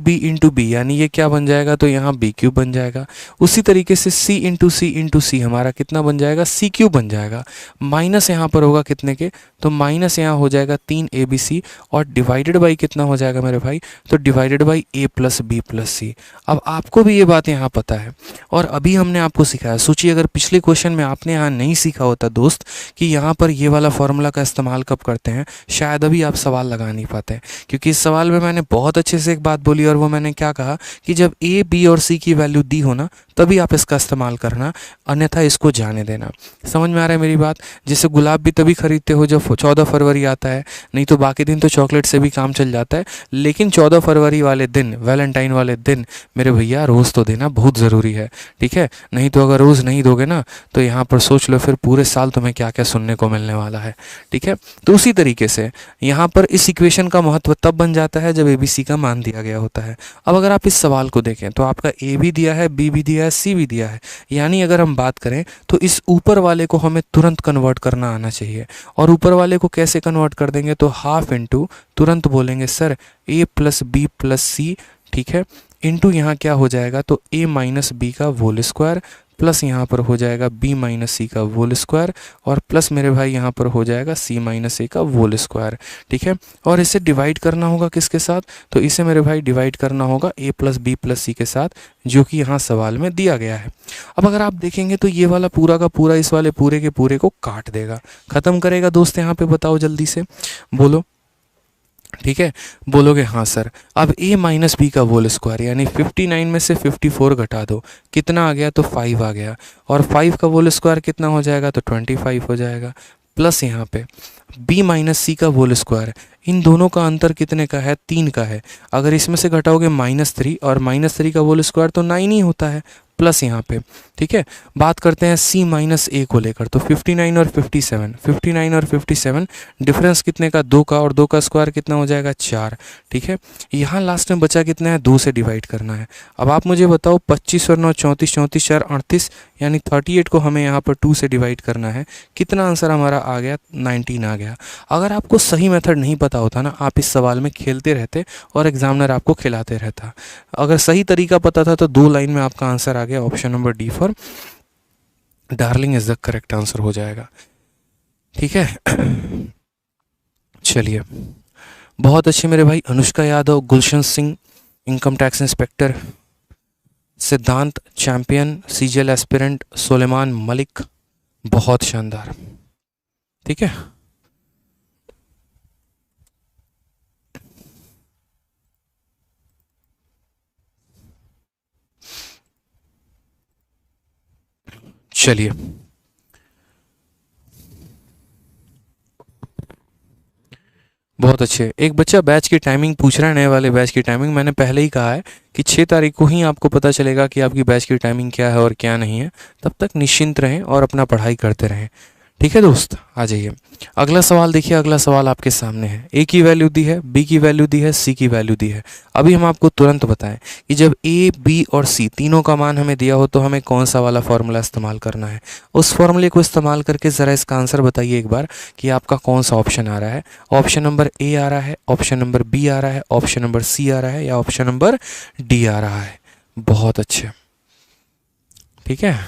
[SPEAKER 1] बी यानी ये क्या बन जाएगा, तो यहाँ बी क्यूब बन जाएगा। उसी तरीके से सी इंटू सी हमारा कितना बन जाएगा, सी क्यूब बन जाएगा। माइनस यहाँ पर होगा कितने के, तो माइनस यहाँ हो जाएगा 3 ए बी सी और डिवाइडेड बाई कितना हो जाएगा मेरे भाई, तो divided by A plus B plus C. अब आपको भी ये बात यहाँ पता है और अभी हमने आपको सिखाया। सोचिए अगर पिछले क्वेश्चन में आपने यहाँ नहीं सीखा होता दोस्त कि यहाँ पर ये वाला फॉर्मूला का इस्तेमाल कब करते हैं, शायद अभी आप सवाल लगा नहीं पाते। क्योंकि इस सवाल में मैंने बहुत अच्छे से एक बात बोली और वो मैंने क्या कहा कि जब ए बी और सी की वैल्यू दी हो ना तभी आप इसका इस्तेमाल करना, अन्यथा इसको जाने देना। समझ में आ रहा है मेरी बात। जैसे गुलाब भी तभी खरीदते हो जब 14 फरवरी आता है, नहीं तो बाकी दिन तो चॉकलेट से भी काम चल जाता है, लेकिन 14 फरवरी वाले दिन, वैलेंटाइन वाले दिन मेरे भैया रोज़ तो देना बहुत ज़रूरी है, ठीक है। नहीं तो अगर रोज़ नहीं दोगे ना तो यहाँ पर सोच लो फिर पूरे साल तुम्हें क्या क्या सुनने को मिलने वाला है, ठीक है। तो उसी तरीके से यहाँ पर इस इक्वेशन का महत्व तब बन जाता है जब ए बी सी का मान दिया गया होता है। अब अगर आप इस सवाल को देखें तो आपका ए भी दिया है, बी भी दिया है, सी भी दिया है, यानी अगर हम बात करें तो इस ऊपर वाले को हमें तुरंत कन्वर्ट करना आना चाहिए। और ऊपर वाले को कैसे कन्वर्ट कर देंगे, तो हाफ इंटू, तुरंत बोलेंगे सर ए प्लस बी प्लस सी, ठीक है, इंटू यहाँ क्या हो जाएगा, तो ए माइनस बी का होल स्क्वायर प्लस यहाँ पर हो जाएगा बी माइनस सी का होल स्क्वायर और प्लस मेरे भाई यहाँ पर हो जाएगा सी माइनस ए का होल स्क्वायर, ठीक है। और इसे डिवाइड करना होगा किसके साथ, तो इसे मेरे भाई डिवाइड करना होगा ए प्लस बी प्लस सी के साथ, जो कि यहाँ सवाल में दिया गया है। अब अगर आप देखेंगे तो ये वाला पूरा का पूरा इस वाले पूरे के पूरे को काट देगा, ख़त्म करेगा दोस्त। यहाँ पे बताओ जल्दी से बोलो, ठीक है। बोलोगे हाँ सर। अब a माइनस बी का होल स्क्वायर यानी 59 में से 54 घटा दो, कितना आ गया, तो 5 आ गया। और 5 का होल स्क्वायर कितना हो जाएगा, तो 25 हो जाएगा। प्लस यहाँ पे b माइनस सी का होल स्क्वायर, इन दोनों का अंतर कितने का है, 3 का है। अगर इसमें से घटाओगे -3 और -3 का होल स्क्वायर तो 9 ही होता है, प्लस यहाँ पे, ठीक है। बात करते हैं c माइनस ए को लेकर, तो 59 और 57 डिफरेंस कितने का, 2 का, और 2 का स्क्वायर कितना हो जाएगा, 4, ठीक है। यहाँ लास्ट में बचा कितना है, 2 से डिवाइड करना है। अब आप मुझे बताओ 25 और 9 34, 34 4 38 यानी 38 को हमें यहाँ पर 2 से डिवाइड करना है। कितना आंसर हमारा आ गया, 19 आ गया। अगर आपको सही मेथड नहीं पता होता ना, आप इस सवाल में खेलते रहते और एग्जामिनर आपको खिलाते रहता। अगर सही तरीका पता था तो 2 लाइन में आपका आंसर आ गया। Option number D for darling is the correct answer हो जाएगा, ठीक है। चलिए, बहुत अच्छे मेरे भाई। Anushka Yadav, Gulshan Singh income tax inspector, Siddhant champion CGL aspirant, Suleman Malik, बहुत शानदार, ठीक है। चलिए, बहुत अच्छे। एक बच्चा बैच की टाइमिंग पूछ रहा है, नए वाले बैच की टाइमिंग। मैंने पहले ही कहा है कि 6 तारीख को ही आपको पता चलेगा कि आपकी बैच की टाइमिंग क्या है और क्या नहीं है। तब तक निश्चिंत रहें और अपना पढ़ाई करते रहें, ठीक है दोस्त। आ जाइए, अगला सवाल देखिए। अगला सवाल आपके सामने है। ए की वैल्यू दी है, बी की वैल्यू दी है, सी की वैल्यू दी है। अभी हम आपको तुरंत बताएं कि जब ए, बी और सी तीनों का मान हमें दिया हो तो हमें कौन सा वाला फॉर्मूला इस्तेमाल करना है। उस फॉर्मूले को इस्तेमाल करके ज़रा इसका आंसर बताइए एक बार कि आपका कौन सा ऑप्शन आ रहा है। ऑप्शन नंबर ए आ रहा है, ऑप्शन नंबर बी आ रहा है, ऑप्शन नंबर सी आ रहा है, या ऑप्शन नंबर डी आ रहा है। बहुत अच्छे, ठीक है।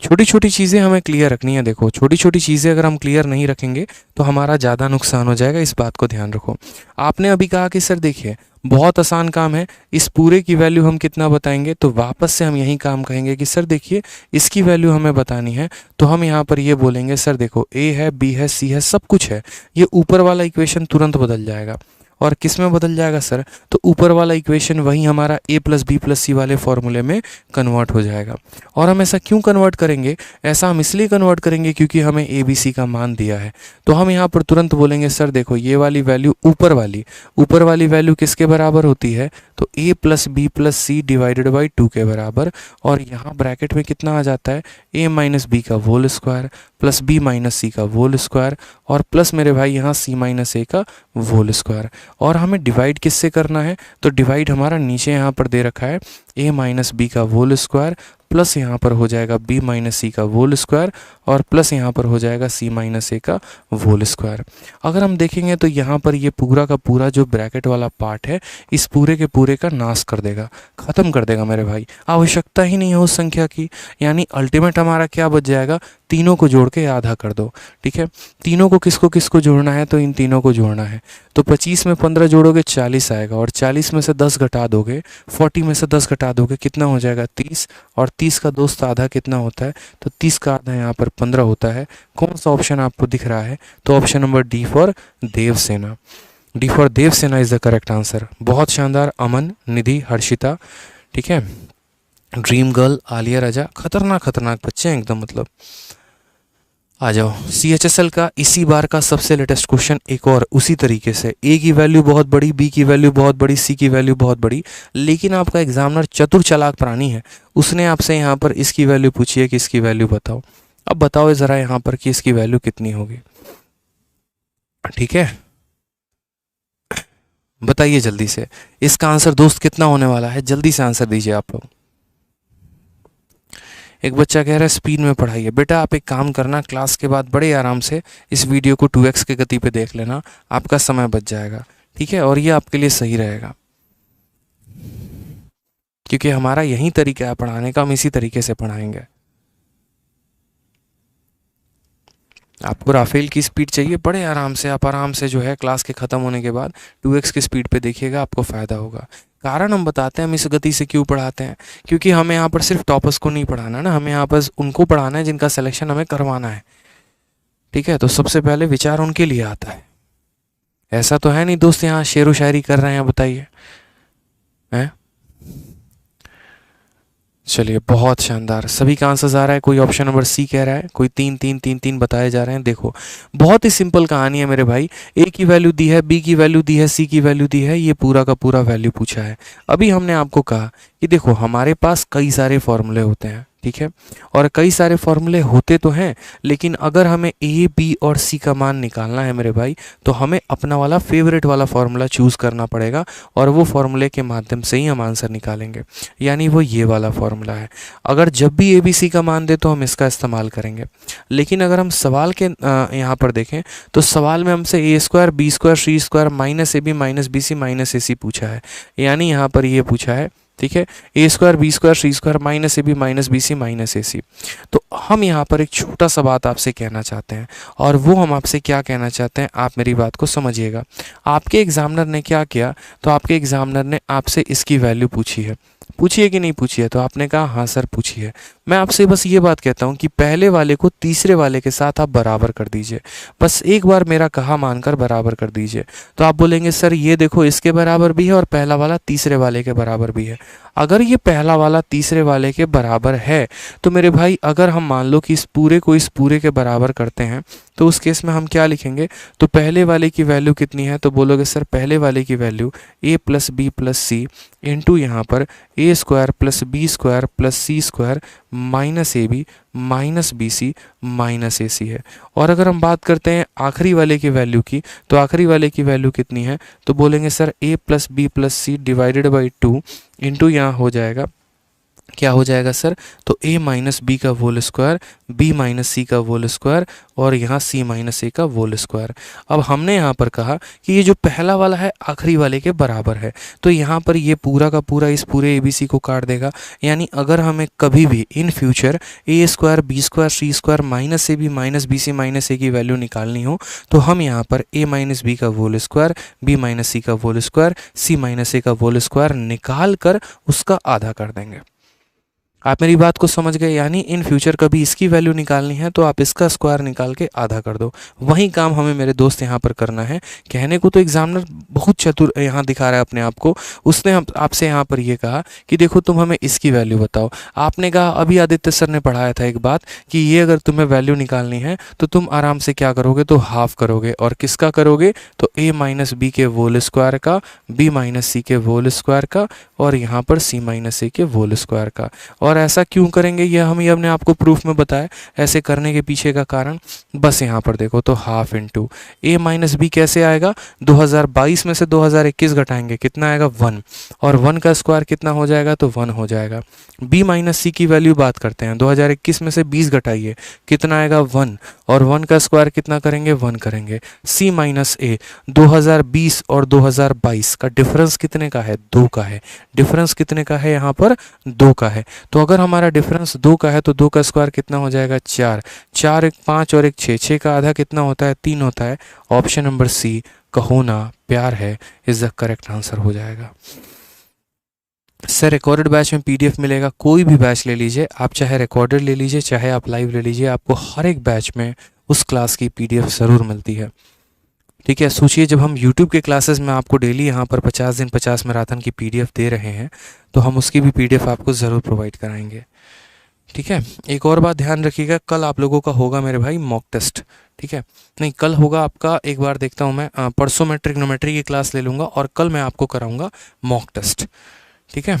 [SPEAKER 1] छोटी छोटी चीज़ें हमें क्लियर रखनी है। देखो, छोटी छोटी चीज़ें अगर हम क्लियर नहीं रखेंगे तो हमारा ज़्यादा नुकसान हो जाएगा, इस बात को ध्यान रखो। आपने अभी कहा कि सर देखिए बहुत आसान काम है, इस पूरे की वैल्यू हम कितना बताएंगे, तो वापस से हम यही काम कहेंगे कि सर देखिए इसकी वैल्यू हमें बतानी है। तो हम यहाँ पर ये बोलेंगे सर देखो ए है, बी है, सी है, सब कुछ है, ये ऊपर वाला इक्वेशन तुरंत बदल जाएगा। और किस में बदल जाएगा सर, तो ऊपर वाला इक्वेशन वही हमारा a प्लस बी प्लस सी वाले फॉर्मूले में कन्वर्ट हो जाएगा। और हम ऐसा क्यों कन्वर्ट करेंगे, ऐसा हम इसलिए कन्वर्ट करेंगे क्योंकि हमें ए बी सी का मान दिया है। तो हम यहाँ पर तुरंत बोलेंगे सर देखो ये वाली वैल्यू ऊपर वाली वैल्यू किसके बराबर होती है, तो a plus B plus C divided by 2 के बराबर, और यहाँ ब्रैकेट में कितना आ जाता है, a माइनस बी का whole square plus b minus C का होल स्क्वायर और प्लस मेरे भाई यहाँ c माइनस ए का होल स्क्वायर। और हमें डिवाइड किससे करना है, तो डिवाइड हमारा नीचे यहाँ पर दे रखा है a माइनस बी का होल स्क्वायर प्लस यहाँ पर हो जाएगा b माइनस सी का होल स्क्वायर और प्लस यहाँ पर हो जाएगा c माइनस ए का होल स्क्वायर। अगर हम देखेंगे तो यहाँ पर ये पूरा का पूरा जो ब्रैकेट वाला पार्ट है इस पूरे के पूरे का नाश कर देगा, ख़त्म कर देगा मेरे भाई, आवश्यकता ही नहीं है उस संख्या की। यानी अल्टीमेट हमारा क्या बच जाएगा, तीनों को जोड़ के आधा कर दो। ठीक है, तीनों को किसको किसको जोड़ना है, तो इन तीनों को जोड़ना है। तो 25 में 15 जोड़ोगे 40 आएगा और 40 में से 10 घटा दोगे, 40 में से 10 घटा दोगे कितना हो जाएगा 30, और 30 का दोस्त आधा कितना होता है, तो 30 का आधा यहाँ पर 15 होता है। कौन सा ऑप्शन आपको दिख रहा है, तो option number D for Devsena, D for Devsena is the correct answer. बहुत शानदार, अमन, निधि, हर्षिता, ठीक है, ड्रीम गर्ल, आलिया राजा, खतरनाक बच्चे हैं एकदम, मतलब आ जाओ। CHSL का इसी बार का सबसे लेटेस्ट क्वेश्चन एक और उसी तरीके से, A की वैल्यू बहुत बड़ी, B की वैल्यू बहुत बड़ी, C की वैल्यू बहुत बड़ी, लेकिन आपका एग्जामिनर चतुर चालाक प्राणी है, उसने आपसे यहाँ पर इसकी वैल्यू पूछी है कि इसकी वैल्यू बताओ। अब बताओ ज़रा यहाँ पर कि इसकी वैल्यू कितनी होगी। ठीक है, बताइए जल्दी से, इसका आंसर दोस्त कितना होने वाला है, जल्दी से आंसर दीजिए आप लोग। एक बच्चा कह रहा है स्पीड में पढ़ाइए। बेटा आप एक काम करना, क्लास के बाद बड़े आराम से इस वीडियो को 2x की गति पे देख लेना, आपका समय बच जाएगा। ठीक है, और ये आपके लिए सही रहेगा क्योंकि हमारा यही तरीका है पढ़ाने का, हम इसी तरीके से पढ़ाएंगे। आपको राफेल की स्पीड चाहिए, बड़े आराम से आप आराम से जो है क्लास के ख़त्म होने के बाद 2x की स्पीड पे देखिएगा, आपको फ़ायदा होगा। कारण हम बताते हैं हम इस गति से क्यों पढ़ाते हैं, क्योंकि हमें यहाँ पर सिर्फ टॉपर्स को नहीं पढ़ाना ना, हमें यहाँ पर उनको पढ़ाना है जिनका सिलेक्शन हमें करवाना है। ठीक है, तो सबसे पहले विचार उनके लिए आता है। ऐसा तो है नहीं दोस्त यहाँ शेर व शायरी कर रहे हैं, बताइए हैं। चलिए बहुत शानदार, सभी का आंसर आ रहा है। कोई ऑप्शन नंबर सी कह रहा है, कोई तीन बताए जा रहे हैं। देखो बहुत ही सिंपल कहानी है मेरे भाई, ए की वैल्यू दी है, बी की वैल्यू दी है, सी की वैल्यू दी है, ये पूरा का पूरा वैल्यू पूछा है। अभी हमने आपको कहा कि देखो हमारे पास कई सारे फॉर्मूले होते हैं, ठीक है, और कई सारे फॉर्मूले होते तो हैं, लेकिन अगर हमें ए बी और सी का मान निकालना है मेरे भाई, तो हमें अपना वाला फेवरेट वाला फॉर्मूला चूज़ करना पड़ेगा, और वो फॉर्मूले के माध्यम से ही हम आंसर निकालेंगे। यानी वो ये वाला फॉर्मूला है। अगर जब भी ए बी सी का मान दे तो हम इसका इस्तेमाल करेंगे। लेकिन अगर हम सवाल के यहाँ पर देखें तो सवाल में हमसे A square B square C square minus A B minus B C minus A C पूछा है। यानी यहाँ पर ये पूछा है, ठीक है, A square B square C square minus A B minus B C minus A C. तो हम यहाँ पर एक छोटा सा बात आपसे कहना चाहते हैं, और वो हम आपसे क्या कहना चाहते हैं, आप मेरी बात को समझिएगा। आपके एग्जामिनर ने क्या किया, तो आपके एग्जामिनर ने आपसे इसकी वैल्यू पूछी है कि नहीं पूछी है, तो आपने कहा हाँ सर पूछी है। मैं आपसे बस ये बात कहता हूँ कि पहले वाले को तीसरे वाले के साथ आप बराबर कर दीजिए, बस एक बार मेरा कहा मानकर बराबर कर दीजिए। तो आप बोलेंगे सर ये देखो इसके बराबर भी है और पहला वाला तीसरे वाले के बराबर भी है। अगर ये पहला वाला तीसरे वाले के बराबर है तो मेरे भाई अगर हम मान लो कि इस पूरे को इस पूरे के बराबर करते हैं तो उस केस में हम क्या लिखेंगे, तो पहले वाले की वैल्यू कितनी है, तो बोलोगे सर पहले वाले की value a plus B plus C into यहाँ पर A square plus B square plus C square minus A B minus B C minus A C है। और अगर हम बात करते हैं आखिरी वाले की वैल्यू की, तो आखिरी वाले की वैल्यू कितनी है, तो बोलेंगे sir a plus B plus C divided by 2 into यहाँ हो जाएगा, क्या हो जाएगा सर, तो a माइनस बी का whole square, b minus C का होल स्क्वायर और यहाँ c माइनस ए का होल स्क्वायर। अब हमने यहाँ पर कहा कि ये जो पहला वाला है आखिरी वाले के बराबर है, तो यहाँ पर ये पूरा का पूरा इस पूरे ABC को काट देगा। यानी अगर हमें कभी भी in future a square B square C square minus A B minus B C minus A की वैल्यू निकालनी हो, तो हम यहाँ पर a माइनस बी का whole square, b minus C का whole square, c minus A का होल स्क्वायर निकाल कर उसका आधा कर देंगे। आप मेरी बात को समझ गए? यानी इन फ्यूचर कभी इसकी वैल्यू निकालनी है तो आप इसका स्क्वायर निकाल के आधा कर दो। वही काम हमें मेरे दोस्त यहाँ पर करना है। कहने को तो एग्जामिनर बहुत चतुर यहाँ दिखा रहा है अपने आप को। उसने हम आपसे यहाँ पर ये कहा कि देखो तुम हमें इसकी वैल्यू बताओ। आपने कहा अभी आदित्य सर ने पढ़ाया था एक बात कि ये अगर तुम्हें वैल्यू निकालनी है तो तुम आराम से क्या करोगे, तो हाफ करोगे। और किसका करोगे, तो a माइनस बी के होल स्क्वायर का, b माइनस सी के होल स्क्वायर का, और यहाँ पर c माइनस ए के होल स्क्वायर का। और ऐसा क्यों करेंगे ये हम हमने आपको प्रूफ में बताया। ऐसे करने के पीछे का कारण बस यहाँ पर देखो, तो half into a minus B कैसे आएगा, 2022 में से 2021 घटाएंगे, कितना आएगा 1, और 1 का स्क्वायर कितना हो जाएगा, तो 1 हो जाएगा। b माइनस सी की वैल्यू बात करते हैं, 2021 में से 20 घटाइए, कितना आएगा 1, और 1 का स्क्वायर कितना करेंगे, 1 करेंगे। c माइनस ए, 2020 और 2022 का डिफरेंस कितने का है, 2 का है। डिफरेंस कितने का है, यहाँ पर 2 का है। तो अगर हमारा डिफरेंस 2 का है तो 2 का स्क्वायर कितना हो जाएगा, 4, 4 एक 5 और एक 6, 6 का आधा कितना होता है, 3 होता है। ऑप्शन नंबर सी का होना प्यार है इज द करेक्ट आंसर हो जाएगा। सर रिकॉर्डेड बैच में पीडीएफ मिलेगा, कोई भी बैच ले लीजिए आप, चाहे रिकॉर्डेड ले लीजिए चाहे आप लाइव ले लीजिए, आपको हर एक बैच में उस क्लास की पीडीएफ ज़रूर मिलती है। ठीक है, सोचिए जब हम YouTube के क्लासेस में आपको डेली यहाँ पर 50 दिन 50 मैराथन की पीडीएफ दे रहे हैं तो हम उसकी भी पीडीएफ आपको ज़रूर प्रोवाइड कराएंगे। ठीक है, एक और बात ध्यान रखिएगा, कल आप लोगों का होगा मेरे भाई मॉक टेस्ट। ठीक है, नहीं कल होगा आपका, एक बार देखता हूँ मैं, परसों मैं ट्रिग्नोमेट्री की क्लास ले लूँगा और कल मैं आपको कराऊँगा मॉक टेस्ट। ठीक है,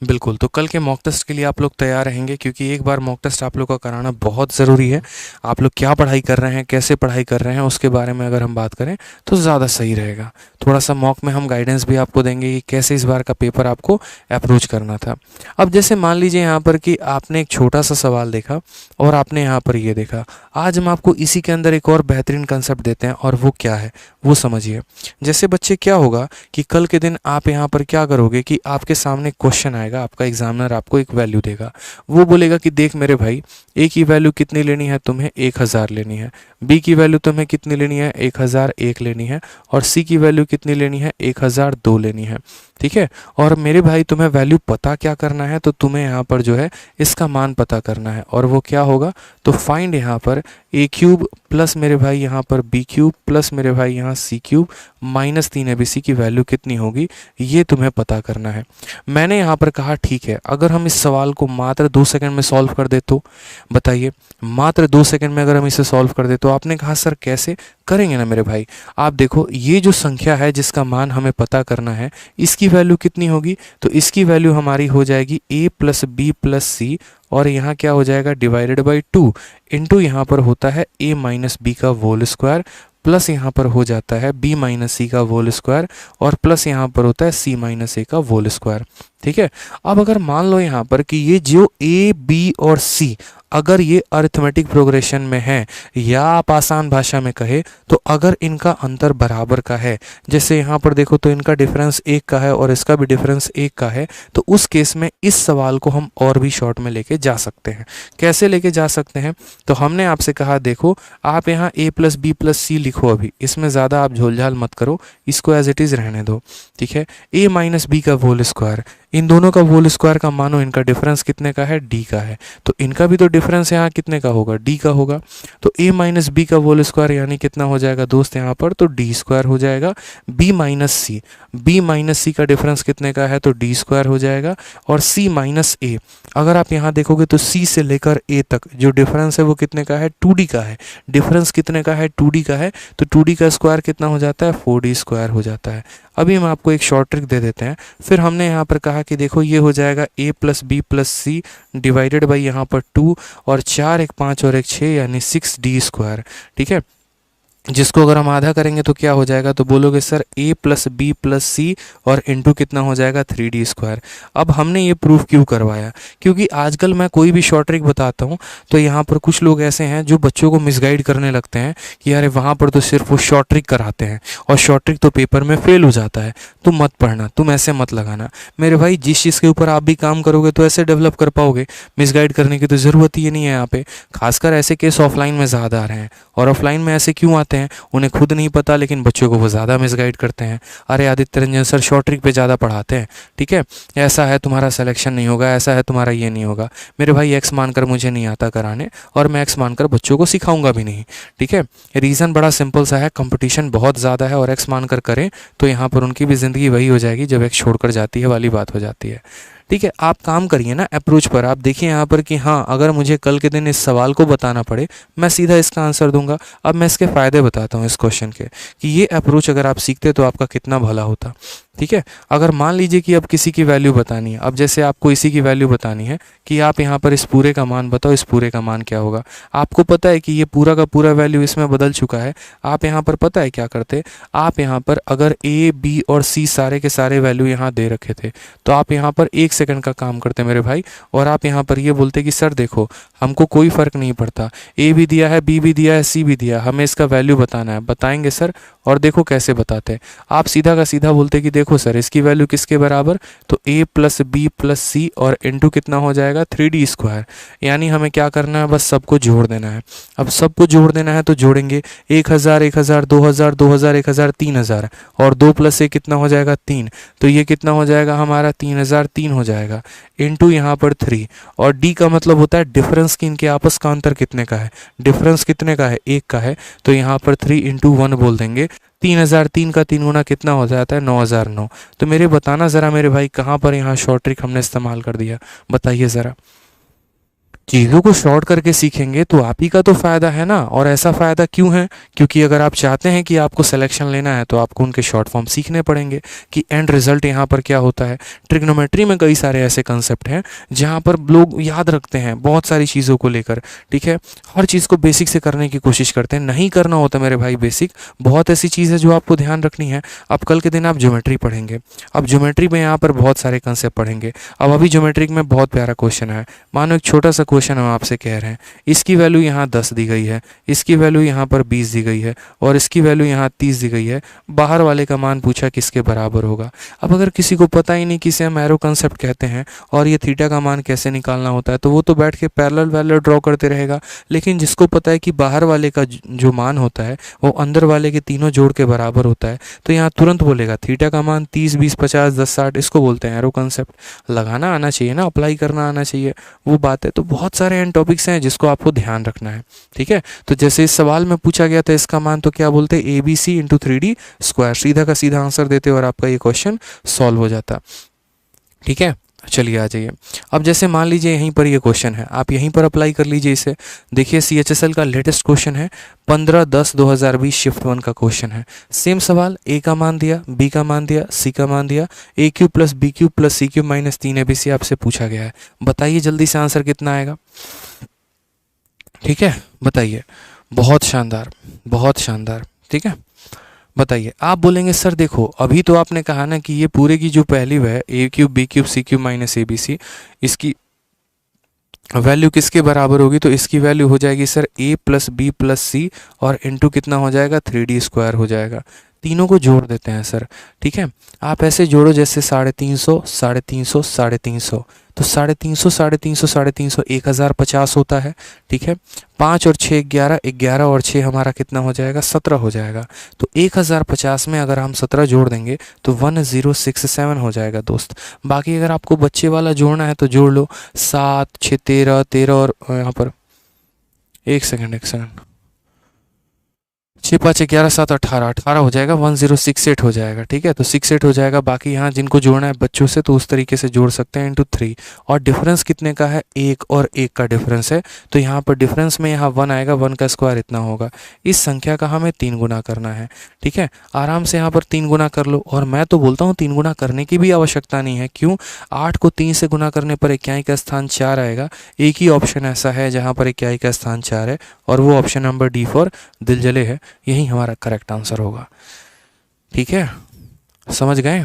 [SPEAKER 1] बिल्कुल। तो कल के मॉक टेस्ट के लिए आप लोग तैयार रहेंगे, क्योंकि एक बार मॉक टेस्ट आप लोग का कराना बहुत ज़रूरी है। आप लोग क्या पढ़ाई कर रहे हैं, कैसे पढ़ाई कर रहे हैं, उसके बारे में अगर हम बात करें तो ज़्यादा सही रहेगा। थोड़ा सा मॉक में हम गाइडेंस भी आपको देंगे कि कैसे इस बार का पेपर आपको अप्रोच करना था। अब जैसे मान लीजिए यहाँ पर कि आपने एक छोटा सा सवाल देखा और आपने यहाँ पर ये देखा, आज हम आपको इसी के अंदर एक और बेहतरीन कंसेप्ट देते हैं, और वो क्या है वो समझिए। जैसे बच्चे क्या होगा कि कल के दिन आप यहाँ पर क्या करोगे कि आपके सामने क्वेश्चन आएगा, आपका एग्जामिनर आपको एक वैल्यू देगा, वो बोलेगा कि देख मेरे भाई ए की वैल्यू कितनी लेनी है, तुम्हें 1000 लेनी है, बी की वैल्यू तुम्हें कितनी लेनी है, 1001 लेनी है, और सी की वैल्यू कितनी लेनी है, 1002 लेनी है। ठीक है, और मेरे भाई तुम्हें वैल्यू पता क्या करना है, तो तुम्हें यहाँ पर जो है इसका मान पता करना है, और वो क्या होगा, तो फाइंड यहाँ पर ए क्यूब प्लस मेरे भाई यहाँ पर बी क्यूब प्लस मेरे भाई यहाँ सी क्यूब माइनस 3abc की वैल्यू कितनी होगी, ये तुम्हें पता करना है। मैंने यहाँ पर कहा ठीक है, अगर हम इस सवाल को मात्र 2 सेकंड में सॉल्व कर दे तो बताइए, मात्र 2 सेकंड में अगर हम इसे सॉल्व कर दे तो आपने कहा सर कैसे करेंगे ना मेरे भाई। आप देखो ये जो संख्या है जिसका मान हमें पता करना है, इसकी वैल्यू कितनी होगी, तो इसकी वैल्यू हमारी हो जाएगी a plus B plus C, और यहाँ क्या हो जाएगा डिवाइडेड बाई 2 इंटू यहाँ पर होता है a माइनस बी का होल स्क्वायर, प्लस यहाँ पर हो जाता है b माइनस सी का होल स्क्वायर, और प्लस यहाँ पर होता है c माइनस ए का होल स्क्वायर। ठीक है, अब अगर मान लो यहाँ पर कि ये जो a b और c अगर ये अरिथमेटिक प्रोग्रेशन में है, या आप आसान भाषा में कहे तो अगर इनका अंतर बराबर का है, जैसे यहाँ पर देखो तो इनका डिफरेंस 1 का है और इसका भी डिफरेंस 1 का है, तो उस केस में इस सवाल को हम और भी शॉर्ट में लेके जा सकते हैं। कैसे लेके जा सकते हैं, तो हमने आपसे कहा देखो आप यहाँ a प्लस बी प्लस सी लिखो, अभी इसमें ज़्यादा आप झोलझाल मत करो, इसको एज इट इज़ रहने दो। ठीक है, a माइनस बी का होल स्क्वायर, इन दोनों का होल स्क्वायर का मानो इनका डिफरेंस कितने का है, d का है, तो इनका भी तो डिफरेंस यहाँ कितने का होगा, d का होगा। तो a माइनस बी का होल स्क्वायर यानी कितना हो जाएगा दोस्त यहाँ पर, तो d स्क्वायर हो जाएगा। b माइनस सी का डिफरेंस कितने का है, तो d स्क्वायर हो जाएगा। और c माइनस ए, अगर आप यहाँ देखोगे तो c से लेकर a तक जो डिफरेंस है वो कितने का है, 2d का है। डिफरेंस कितने का है, 2d का है, तो 2d का स्क्वायर कितना हो जाता है, 4d स्क्वायर हो जाता है। अभी हम आपको एक शॉर्ट ट्रिक दे देते हैं। फिर हमने यहाँ पर कहा कि देखो ये हो जाएगा a plus B plus C divided by यहाँ पर 2, और 4 एक 5 और एक 6 यानी 6d स्क्वायर। ठीक है, जिसको अगर हम आधा करेंगे तो क्या हो जाएगा, तो बोलोगे sir a plus B plus C और इंटू कितना हो जाएगा, 3d स्क्वायर। अब हमने ये प्रूफ क्यों करवाया, क्योंकि आजकल मैं कोई भी शॉर्ट ट्रिक बताता हूँ तो यहाँ पर कुछ लोग ऐसे हैं जो बच्चों को मिसगाइड करने लगते हैं कि अरे वहाँ पर तो सिर्फ वो शॉर्ट ट्रिक कराते हैं और शॉर्ट ट्रिक तो पेपर में फेल हो जाता है, तुम मत पढ़ना, तुम ऐसे मत लगाना। मेरे भाई जिस चीज़ के ऊपर आप भी काम करोगे तो ऐसे डेवलप कर पाओगे, मिसगाइड करने की तो ज़रूरत ही नहीं है यहाँ पे। खासकर ऐसे केस ऑफलाइन में ज़्यादा आ रहे हैं, और ऑफलाइन में ऐसे क्यों आते पढ़ाते हैं, उन्हें खुद नहीं पता लेकिन बच्चों को वो ज़्यादा मिसगाइड करते हैं। अरे Aditya Ranjan sir short trick पे ज़्यादा पढ़ाते हैं, ठीक है, ऐसा है तुम्हारा सिलेक्शन नहीं होगा, ऐसा है तुम्हारा ये नहीं होगा। मेरे भाई एक्स मानकर मुझे नहीं आता कराने और मैं एक्स मानकर बच्चों को सिखाऊंगा भी नहीं, ठीक है। रीज़न बड़ा सिंपल सा है, कंपटीशन बहुत ज़्यादा है और एक्स मानकर करें तो यहाँ पर उनकी भी ज़िंदगी वही हो जाएगी जब एक्स छोड़कर जाती है वाली बात हो जाती है, ठीक है। आप काम करिए ना अप्रोच पर, आप देखिए यहाँ पर कि हाँ अगर मुझे कल के दिन इस सवाल को बताना पड़े मैं सीधा इसका आंसर दूंगा। अब मैं इसके फ़ायदे बताता हूँ इस क्वेश्चन के कि ये अप्रोच अगर आप सीखते तो आपका कितना भला होता, ठीक है। अगर मान लीजिए कि अब किसी की वैल्यू बतानी है, अब जैसे आपको इसी की वैल्यू बतानी है कि आप यहाँ पर इस पूरे का मान बताओ, इस पूरे का मान क्या होगा। आपको पता है कि ये पूरा का पूरा वैल्यू इसमें बदल चुका है। आप यहाँ पर पता है क्या करते, आप यहाँ पर अगर ए बी और सी सारे के सारे वैल्यू यहाँ दे रखे थे तो आप यहाँ पर 1 सेकंड का काम करते मेरे भाई, और आप यहाँ पर ये बोलते कि सर देखो हमको कोई फ़र्क नहीं पड़ता, ए भी दिया है, बी भी दिया है, सी भी दिया है, हमें इसका वैल्यू बताना है। बताएंगे सर, और देखो कैसे बताते हैं। आप सीधा का सीधा बोलते कि देखो सर इसकी वैल्यू किसके बराबर, तो a plus B plus C और इंटू कितना हो जाएगा 3d स्क्वायर। यानी हमें क्या करना है, बस सबको जोड़ देना है। अब सबको जोड़ देना है तो जोड़ेंगे 1000 1000 2000 2000 1000 3000 और 2 प्लस ए कितना हो जाएगा 3, तो ये कितना हो जाएगा हमारा 3003 हो जाएगा, इंटू यहाँ पर 3। और d का मतलब होता है डिफरेंस कि इनके आपस का अंतर कितने का है, डिफरेंस कितने का है 1 का है, तो यहाँ पर 3 इंटू 1 बोल देंगे। 3003 का 3 गुना कितना हो जाता है 9009। तो मेरे बताना ज़रा मेरे भाई कहाँ पर यहाँ शॉर्ट ट्रिक हमने इस्तेमाल कर दिया, बताइए ज़रा। चीज़ों को शॉर्ट करके सीखेंगे तो आप ही का तो फ़ायदा है ना। और ऐसा फ़ायदा क्यों है, क्योंकि अगर आप चाहते हैं कि आपको सिलेक्शन लेना है तो आपको उनके शॉर्ट फॉर्म सीखने पड़ेंगे कि एंड रिजल्ट यहाँ पर क्या होता है। ट्रिग्नोमेट्री में कई सारे ऐसे कंसेप्ट हैं जहाँ पर लोग याद रखते हैं बहुत सारी चीज़ों को लेकर, ठीक है, हर चीज़ को बेसिक से करने की कोशिश करते हैं। नहीं करना होता मेरे भाई बेसिक, बहुत ऐसी चीज़ है जो आपको ध्यान रखनी है। अब कल के दिन आप ज्योमेट्री पढ़ेंगे, अब ज्योमेट्री में यहाँ पर बहुत सारे कंसेप्ट पढ़ेंगे। अब अभी ज्योमेट्री में बहुत प्यारा क्वेश्चन है, मानो एक छोटा सा क्वेश्चन हम आपसे कह रहे हैं, इसकी वैल्यू यहाँ 10 दी गई है, इसकी वैल्यू यहाँ पर 20 दी गई है और इसकी वैल्यू यहाँ 30 दी गई है, बाहर वाले का मान पूछा किसके बराबर होगा। अब अगर किसी को पता ही नहीं किसे हम एरो कंसेप्ट कहते हैं और ये थीटा का मान कैसे निकालना होता है तो वो तो बैठ के पैरेलल वैल्यू ड्रॉ करते रहेगा। लेकिन जिसको पता है कि बाहर वाले का जो मान होता है वो अंदर वाले के तीनों जोड़ के बराबर होता है तो यहाँ तुरंत बोलेगा थीटा का मान 30 20 50 10 60, इसको बोलते हैं एरो कंसेप्ट। लगाना आना चाहिए ना, अप्लाई करना आना चाहिए, वो बात है। तो बहुत सारे एंड टॉपिक्स हैं जिसको आपको ध्यान रखना है, ठीक है। तो जैसे इस सवाल में पूछा गया था इसका मान, तो क्या बोलते हैं ABC इंटू 3D स्क्वायर, सीधा का सीधा आंसर देते और आपका ये क्वेश्चन सॉल्व हो जाता, ठीक है। चलिए आ जाइए। अब जैसे मान लीजिए यहीं पर ये क्वेश्चन है, आप यहीं पर अप्लाई कर लीजिए इसे। देखिए CHSL का लेटेस्ट क्वेश्चन है 15/10/2020 शिफ्ट 1 का क्वेश्चन है। सेम सवाल, ए का मान दिया, बी का मान दिया, सी का मान दिया, AQ plus BQ plus CQ minus 3 ABC आपसे पूछा गया है। बताइए जल्दी से आंसर कितना आएगा, ठीक है, बताइए। बहुत शानदार, बहुत शानदार, ठीक है। बताइए, आप बोलेंगे सर देखो अभी तो आपने कहा ना कि ये पूरे की जो पहली है A³ B³ CQ minus ABC, इसकी वैल्यू किसके बराबर होगी, तो इसकी वैल्यू हो जाएगी sir A plus B plus C और इंटू कितना हो जाएगा 3D स्क्वायर हो जाएगा। तीनों को जोड़ देते हैं सर, ठीक है। आप ऐसे जोड़ो जैसे 350 350 350, तो 350 350 350 1050 होता है, ठीक है। 5 और 6 11, 11 और 6 हमारा कितना हो जाएगा 17 हो जाएगा। तो 1050 में अगर हम 17 जोड़ देंगे तो 1067 हो जाएगा दोस्त। बाकी अगर आपको बच्चे वाला जोड़ना है तो जोड़ लो, 7 6 13 13 और यहाँ पर एक सेकंड 6 5 11 7 18 18 हो जाएगा, 1068 हो जाएगा, ठीक है। तो 68 हो जाएगा। बाकी यहाँ जिनको जोड़ना है बच्चों से तो उस तरीके से जोड़ सकते हैं इंटू 3। और डिफरेंस कितने का है, 1 और 1 का डिफरेंस है, तो यहाँ पर डिफरेंस में यहाँ 1 आएगा, 1 का स्क्वायर इतना होगा। इस संख्या का हमें 3 गुना करना है, ठीक है। आराम से यहाँ पर 3 गुना कर लो। और मैं तो बोलता हूँ 3 गुना करने की भी आवश्यकता नहीं है। क्यों, 8 को 3 से गुना करने पर इक्याई का स्थान 4 आएगा। एक ही ऑप्शन ऐसा है जहाँ पर इक्याई का स्थान 4 है और वो ऑप्शन नंबर D फॉर दिल जले है, यही हमारा करेक्ट आंसर होगा, ठीक है। समझ गए।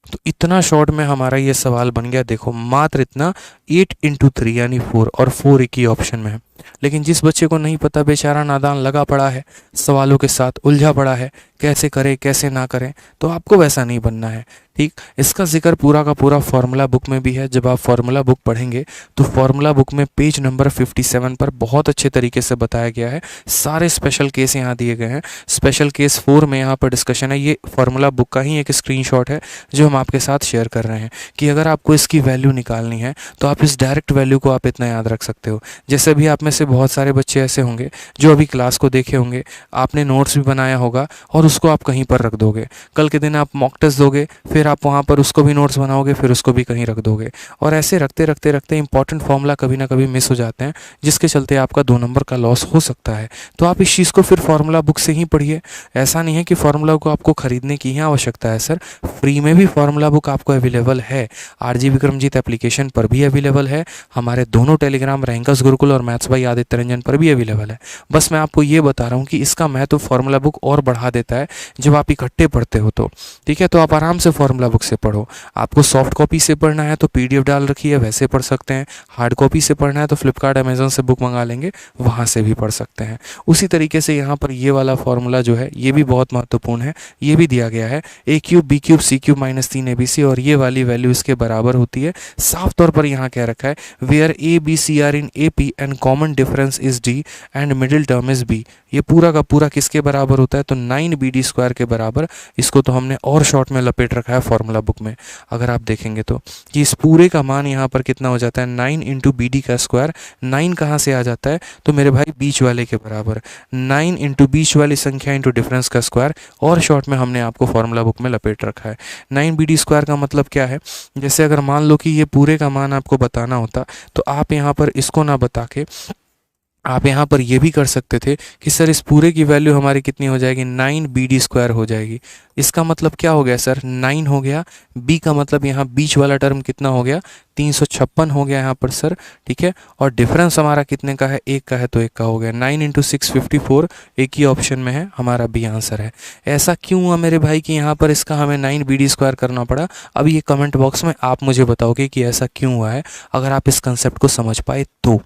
[SPEAKER 1] तो इतना शॉर्ट में हमारा ये सवाल बन गया। देखो मात्र इतना 8 इंटू 3 यानी 4 और 4 एक ही ऑप्शन में है। लेकिन जिस बच्चे को नहीं पता, बेचारा नादान लगा पड़ा है, सवालों के साथ उलझा पड़ा है, कैसे करे कैसे ना करें, तो आपको वैसा नहीं बनना है। ठीक, इसका जिक्र पूरा का पूरा फार्मूला बुक में भी है। जब आप फार्मूला बुक पढ़ेंगे तो फार्मूला बुक में पेज नंबर 57 पर बहुत अच्छे तरीके से बताया गया है। सारे स्पेशल केस यहाँ दिए गए हैं। स्पेशल केस 4 में यहाँ पर डिस्कशन है। ये फार्मूला बुक का ही एक स्क्रीनशॉट है जो हम आपके साथ शेयर कर रहे हैं कि अगर आपको इसकी वैल्यू निकालनी है तो आप इस डायरेक्ट वैल्यू को आप इतना याद रख सकते हो। जैसे भी आप में से बहुत सारे बच्चे ऐसे होंगे जो अभी क्लास को देखे होंगे, आपने नोट्स भी बनाया होगा और उसको आप कहीं पर रख दोगे। कल के दिन आप मॉक टेस्ट दोगे, फिर आप वहाँ पर उसको भी नोट्स बनाओगे, फिर उसको भी कहीं रख दोगे, और ऐसे रखते रखते रखते इंपॉर्टेंट फॉर्मूला कभी ना कभी मिस हो जाते हैं, जिसके चलते आपका 2 नंबर का लॉस हो सकता है। तो आप इस चीज़ को फिर फार्मूला बुक से ही पढ़िए। ऐसा नहीं है कि फार्मूला को आपको खरीदने की ही आवश्यकता है सर, फ्री में भी फार्मूला बुक आपको अवेलेबल है। आरजी विक्रमजीत एप्लीकेशन पर भी अवेलेबल है, हमारे दोनों टेलीग्राम रैंकर्स गुरुकुल और मैथ्स बाई आदित्य रंजन पर भी अवेलेबल है। बस मैं आपको ये बता रहा हूँ कि इसका महत्व फार्मूला बुक और बढ़ा देता है जब आप इकट्ठे पढ़ते हो तो। ठीक है, तो आप आराम से फार्मूला बुक से पढ़ो। आपको सॉफ्ट कॉपी से पढ़ना है तो पीडीएफ डाल रखी है, वैसे पढ़ सकते हैं। हार्ड कॉपी से पढ़ना है तो फ्लिपकार्ट अमेजोन से बुक मंगा लेंगे, वहाँ से भी पढ़ सकते हैं। उसी तरीके से यहाँ पर ये वाला फार्मूला जो है ये भी बहुत महत्वपूर्ण है। ये भी दिया गया है a cube b cube c cube minus 3 abc, और ये वाली वैल्यू इसके बराबर होती है। साफ तौर पर यहाँ क्या रखा है, where a b c are in AP and common difference is d and middle term is b। ये पूरा का पूरा किसके बराबर होता है, तो 9bd स्क्वायर के बराबर। इसको तो हमने और शॉर्ट में लपेट रखा है फार्मूला बुक में। अगर आप देखेंगे तो कि इस पूरे का मान यहाँ पर कितना हो जाता है, 9 इंटू बी डी का स्क्वायर। 9 कहाँ से आ जाता है, तो मेरे भाई बीच वाले के बराबर। 9 इंटू बीच वाली संख्या इंटू डिफरेंस का स्क्वायर, और शॉर्ट में हमने आपको फार्मूला बुक में लपेट रखा है। 9bd स्क्वायर का मतलब क्या है, जैसे अगर मान लो कि ये पूरे का मान आपको बताना होता तो आप यहाँ पर इसको ना बता के आप यहाँ पर ये भी कर सकते थे कि सर इस पूरे की वैल्यू हमारी कितनी हो जाएगी, 9bd स्क्वायर हो जाएगी। इसका मतलब क्या हो गया सर, 9 हो गया। b का मतलब यहाँ बीच वाला टर्म कितना हो गया, 356 हो गया यहाँ पर सर। ठीक है, और डिफरेंस हमारा कितने का है, 1 का है, तो 1 का हो गया। 9 इंटू 6 54, एक ही ऑप्शन में है, हमारा बी आंसर है। ऐसा क्यों हुआ मेरे भाई कि यहाँ पर इसका हमें 9bd स्क्वायर करना पड़ा। अब ये कमेंट बॉक्स में आप मुझे बताओगे कि ऐसा क्यों हुआ है, अगर आप इस कंसेप्ट को समझ पाए तो।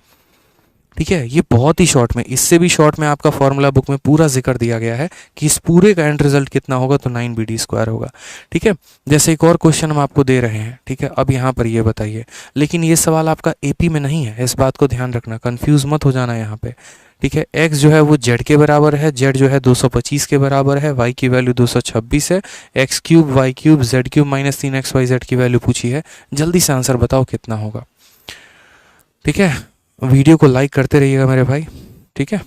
[SPEAKER 1] ठीक है, ये बहुत ही शॉर्ट में, इससे भी शॉर्ट में आपका फार्मूला बुक में पूरा जिक्र दिया गया है कि इस पूरे का एंड रिजल्ट कितना होगा, तो 9bd स्क्वायर होगा। ठीक है, जैसे एक और क्वेश्चन हम आपको दे रहे हैं। ठीक है, अब यहाँ पर ये बताइए, लेकिन ये सवाल आपका एपी में नहीं है, इस बात को ध्यान रखना, कंफ्यूज मत हो जाना यहाँ पे। ठीक है, x जो है वो z के बराबर है, z जो है 225 के बराबर है, y की वैल्यू 226 है, x cube y cube z cube minus 3xyz की वैल्यू पूछी है। जल्दी से आंसर बताओ कितना होगा। ठीक है, वीडियो को लाइक करते रहिएगा मेरे भाई। ठीक है,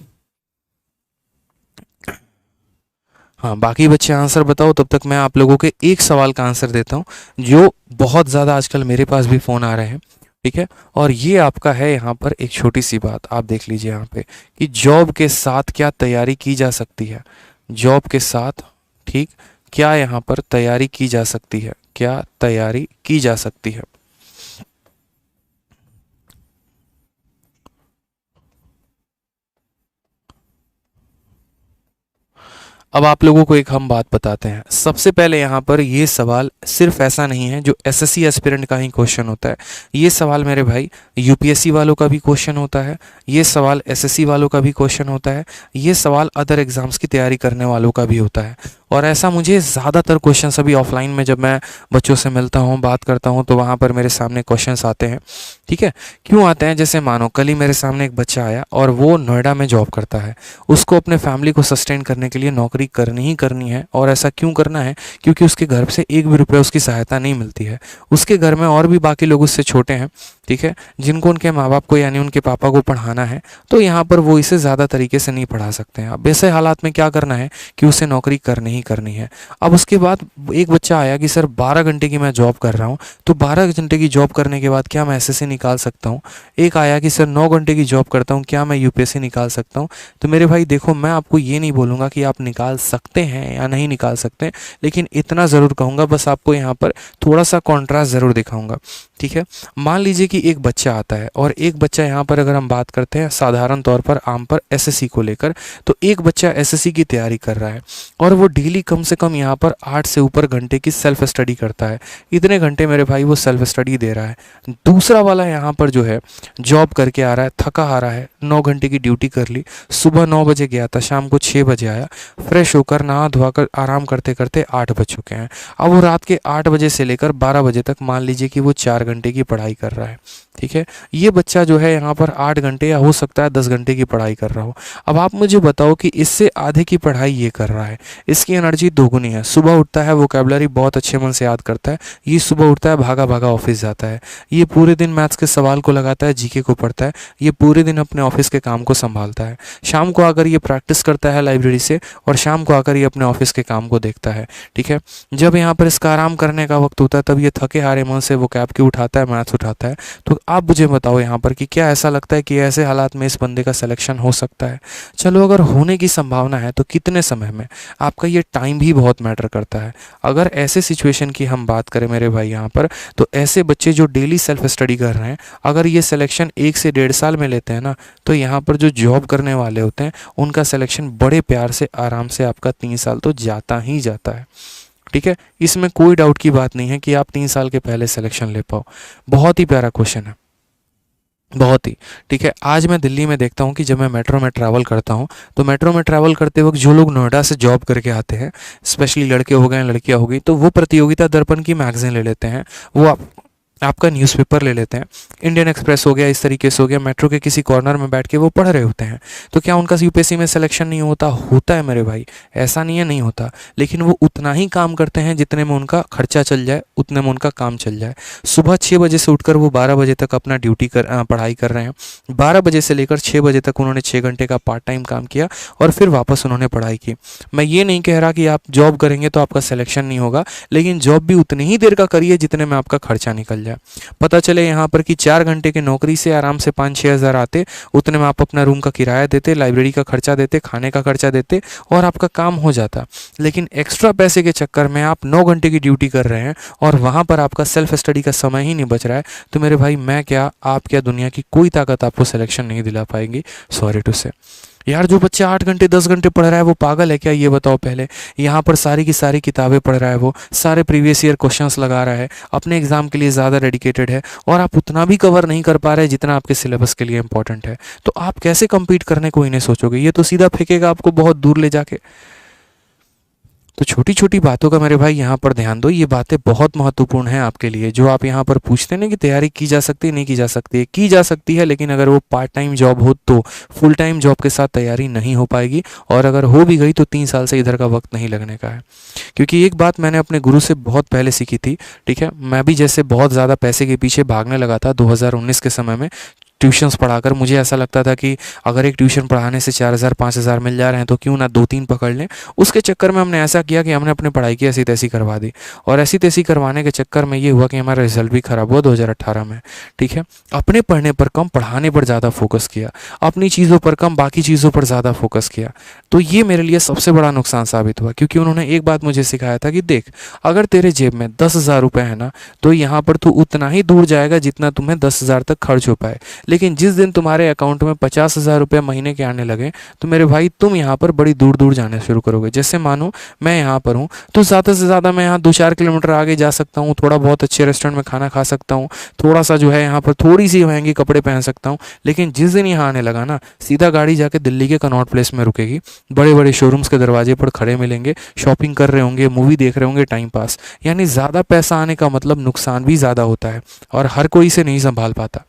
[SPEAKER 1] हाँ, बाकी बच्चे आंसर बताओ, तब तक मैं आप लोगों के एक सवाल का आंसर देता हूँ जो बहुत ज़्यादा आजकल मेरे पास भी फ़ोन आ रहे हैं। ठीक है, और ये आपका है यहाँ पर एक छोटी सी बात, आप देख लीजिए यहाँ पे कि जॉब के साथ क्या तैयारी की जा सकती है। जॉब के साथ, ठीक, क्या यहाँ पर तैयारी की जा सकती है, क्या तैयारी की जा सकती है। अब आप लोगों को एक हम बात बताते हैं। सबसे पहले यहाँ पर ये सवाल सिर्फ ऐसा नहीं है जो एसएससी एस्पिरेंट का ही क्वेश्चन होता है। ये सवाल मेरे भाई यूपीएससी वालों का भी क्वेश्चन होता है, ये सवाल एसएससी वालों का भी क्वेश्चन होता है, ये सवाल अदर एग्जाम्स की तैयारी करने वालों का भी होता है। और ऐसा मुझे ज़्यादातर क्वेश्चन अभी ऑफलाइन में जब मैं बच्चों से मिलता हूँ, बात करता हूँ, तो वहाँ पर मेरे सामने क्वेश्चंस आते हैं। ठीक है, क्यों आते हैं, जैसे मानो कल ही मेरे सामने एक बच्चा आया और वो नोएडा में जॉब करता है, उसको अपने फैमिली को सस्टेन करने के लिए नौकरी करनी ही करनी है। और ऐसा क्यों करना है, क्योंकि उसके घर से एक भी रुपया उसकी सहायता नहीं मिलती है। उसके घर में और भी बाकी लोग उससे छोटे हैं, ठीक है, जिनको उनके माँ बाप को यानी उनके पापा को पढ़ाना है, तो यहाँ पर वो इसे ज़्यादा तरीके से नहीं पढ़ा सकते हैं। अब ऐसे हालात में क्या करना है कि उसे नौकरी करनी ही करनी है। अब उसके बाद एक बच्चा आया कि सर 12 घंटे की मैं जॉब कर रहा हूँ, तो 12 घंटे की जॉब करने के बाद क्या मैं एसएससी निकाल सकता हूँ। एक आया कि सर 9 घंटे की जॉब करता हूँ, क्या मैं यूपीएससी निकाल सकता हूँ। तो मेरे भाई देखो, मैं आपको ये नहीं बोलूँगा कि आप निकाल सकते हैं या नहीं निकाल सकते, लेकिन इतना ज़रूर कहूँगा, बस आपको यहाँ पर थोड़ा सा कॉन्ट्रास्ट ज़रूर दिखाऊँगा। ठीक है, मान लीजिए कि कि एक बच्चा आता है और एक बच्चा यहाँ पर अगर हम बात करते हैं साधारण तौर पर आम पर एसएससी को लेकर, तो एक बच्चा एसएससी की तैयारी कर रहा है और वो डेली कम से कम यहाँ पर 8 से ऊपर घंटे की सेल्फ स्टडी करता है। इतने घंटे मेरे भाई वो सेल्फ स्टडी दे रहा है। दूसरा वाला यहाँ पर जो है जॉब करके आ रहा है, थका आ रहा है, 9 घंटे की ड्यूटी कर ली, सुबह 9 बजे गया था, शाम को 6 बजे आया, फ्रेश होकर नहा धोकर आराम करते करते 8 बज चुके हैं। अब वो रात के 8 बजे से लेकर 12 बजे तक मान लीजिए कि वो 4 घंटे की पढ़ाई कर रहा है। ठीक है, ये बच्चा जो है यहाँ पर 8 घंटे या हो सकता है 10 घंटे की पढ़ाई कर रहा हो। अब आप मुझे बताओ कि इससे आधे की पढ़ाई ये कर रहा है, इसकी एनर्जी दोगुनी है। सुबह उठता है, वोकैबुलरी बहुत अच्छे मन से याद करता है, ये सुबह उठता है भागा भागा ऑफिस जाता है, ये पूरे दिन मैथ्स के सवाल को लगाता है, जीके को पढ़ता है, ये पूरे दिन अपने ऑफिस के काम को संभालता है। शाम को आकर ये प्रैक्टिस करता है लाइब्रेरी से और शाम को आकर ये अपने ऑफिस के काम को देखता है। ठीक है, जब यहाँ पर इसका आराम करने का वक्त होता है तब ये थके हारे मन से वोकैब की उठाता है, मैथ्स उठाता है। तो आप मुझे बताओ यहाँ पर कि क्या ऐसा लगता है कि ऐसे हालात में इस बंदे का सिलेक्शन हो सकता है? चलो अगर होने की संभावना है तो कितने समय में? आपका ये टाइम भी बहुत मैटर करता है। अगर ऐसे सिचुएशन की हम बात करें मेरे भाई यहाँ पर, तो ऐसे बच्चे जो डेली सेल्फ स्टडी कर रहे हैं, अगर ये सिलेक्शन 1 से 1.5 साल में लेते हैं ना, तो यहाँ पर जो जॉब करने वाले होते हैं उनका सिलेक्शन बड़े प्यार से आराम से आपका 3 साल तो जाता ही जाता है। ठीक है, इसमें कोई डाउट की बात नहीं है कि आप 3 साल के पहले सिलेक्शन ले पाओ। बहुत ही प्यारा क्वेश्चन है, बहुत ही। ठीक है, आज मैं दिल्ली में देखता हूँ कि जब मैं मेट्रो में ट्रैवल करता हूँ तो मेट्रो में ट्रैवल करते वक्त जो लोग नोएडा से जॉब करके आते हैं, स्पेशली लड़के हो गए लड़कियाँ हो गई, तो वो प्रतियोगिता दर्पण की मैगजीन ले लेते हैं, वो आपका न्यूज़पेपर ले लेते हैं, इंडियन एक्सप्रेस हो गया, इस तरीके से हो गया, मेट्रो के किसी कॉर्नर में बैठ के वो पढ़ रहे होते हैं। तो क्या उनका यूपीएससी में सिलेक्शन नहीं होता? होता है मेरे भाई, ऐसा नहीं है नहीं होता, लेकिन वो उतना ही काम करते हैं जितने में उनका खर्चा चल जाए, उतने में उनका काम चल जाए। सुबह 6 बजे से उठकर वो 12 बजे तक अपना पढ़ाई कर रहे हैं। 12 बजे से लेकर 6 बजे तक उन्होंने 6 घंटे का पार्ट टाइम काम किया और फिर वापस उन्होंने पढ़ाई की। मैं ये नहीं कह रहा कि आप जॉब करेंगे तो आपका सिलेक्शन नहीं होगा, लेकिन जॉब भी उतनी ही देर का करिए जितने में आपका खर्चा निकल जाए। पता चले यहाँ पर कि 4 घंटे की नौकरी से आराम से 5-6 हज़ार आते, उतने में आप अपना रूम का किराया देते, लाइब्रेरी का खर्चा देते, खाने का खर्चा देते और आपका काम हो जाता। लेकिन एक्स्ट्रा पैसे के चक्कर में आप 9 घंटे की ड्यूटी कर रहे हैं और वहाँ पर आपका सेल्फ स्टडी का समय ही नहीं बच रहा है। तो मेरे भाई मैं क्या, आप क्या, दुनिया की कोई ताकत आपको सिलेक्शन नहीं दिला पाएंगी। सॉरी टू से। यार जो बच्चा 8 घंटे 10 घंटे पढ़ रहा है वो पागल है क्या? ये बताओ पहले। यहाँ पर सारी की सारी किताबें पढ़ रहा है, वो सारे प्रीवियस ईयर क्वेश्चंस लगा रहा है, अपने एग्जाम के लिए ज़्यादा डेडिकेटेड है और आप उतना भी कवर नहीं कर पा रहे जितना आपके सिलेबस के लिए इंपॉर्टेंट है। तो आप कैसे कम्पीट करने को इन्हें सोचोगे? ये तो सीधा फेंकेगा आपको बहुत दूर ले जाके। तो छोटी छोटी बातों का मेरे भाई यहाँ पर ध्यान दो, ये बातें बहुत महत्वपूर्ण हैं आपके लिए। जो आप यहाँ पर पूछते हैं ना कि तैयारी की जा सकती है, नहीं की जा सकती है, लेकिन अगर वो पार्ट टाइम जॉब हो तो फुल टाइम जॉब के साथ तैयारी नहीं हो पाएगी, और अगर हो भी गई तो 3 साल से इधर का वक्त नहीं लगने का है। क्योंकि एक बात मैंने अपने गुरु से बहुत पहले सीखी थी। ठीक है, मैं भी जैसे बहुत ज़्यादा पैसे के पीछे भागने लगा था 2019 के समय में, ट्यूशन्स पढ़ाकर मुझे ऐसा लगता था कि अगर एक ट्यूशन पढ़ाने से 4,000 5,000 मिल जा रहे हैं तो क्यों ना 2-3 पकड़ लें। उसके चक्कर में हमने ऐसा किया कि हमने अपनी पढ़ाई की ऐसी तैसी करवा दी, और ऐसी तैसी करवाने के चक्कर में ये हुआ कि हमारा रिजल्ट भी ख़राब हुआ 2018 में। ठीक है, अपने पढ़ने पर कम, पढ़ाने पर ज़्यादा फोकस किया, अपनी चीज़ों पर कम, बाकी चीज़ों पर ज़्यादा फोकस किया। तो ये मेरे लिए सबसे बड़ा नुकसान साबित हुआ, क्योंकि उन्होंने एक बात मुझे सिखाया था कि देख, अगर तेरे जेब में 10,000 रुपये है ना, तो यहाँ पर तू उतना ही दूर जाएगा जितना तुम्हें 10,000 तक खर्च हो पाए। लेकिन जिस दिन तुम्हारे अकाउंट में 50,000 रुपये महीने के आने लगे तो मेरे भाई तुम यहाँ पर बड़ी दूर दूर जाने शुरू करोगे। जैसे मानो मैं यहाँ पर हूँ तो ज़्यादा से ज़्यादा मैं यहाँ 2-4 किलोमीटर आगे जा सकता हूँ, थोड़ा बहुत अच्छे रेस्टोरेंट में खाना खा सकता हूँ, थोड़ा सा जो है यहाँ पर थोड़ी सी महंगी कपड़े पहन सकता हूँ। लेकिन जिस दिन यहाँ आने लगा ना, सीधा गाड़ी जाके दिल्ली के कनॉट प्लेस में रुकेगी, बड़े बड़े शोरूम्स के दरवाजे पर खड़े मिलेंगे, शॉपिंग कर रहे होंगे, मूवी देख रहे होंगे, टाइम पास। यानी ज़्यादा पैसा आने का मतलब नुकसान भी ज़्यादा होता है, और हर कोई इसे नहीं संभाल पाता।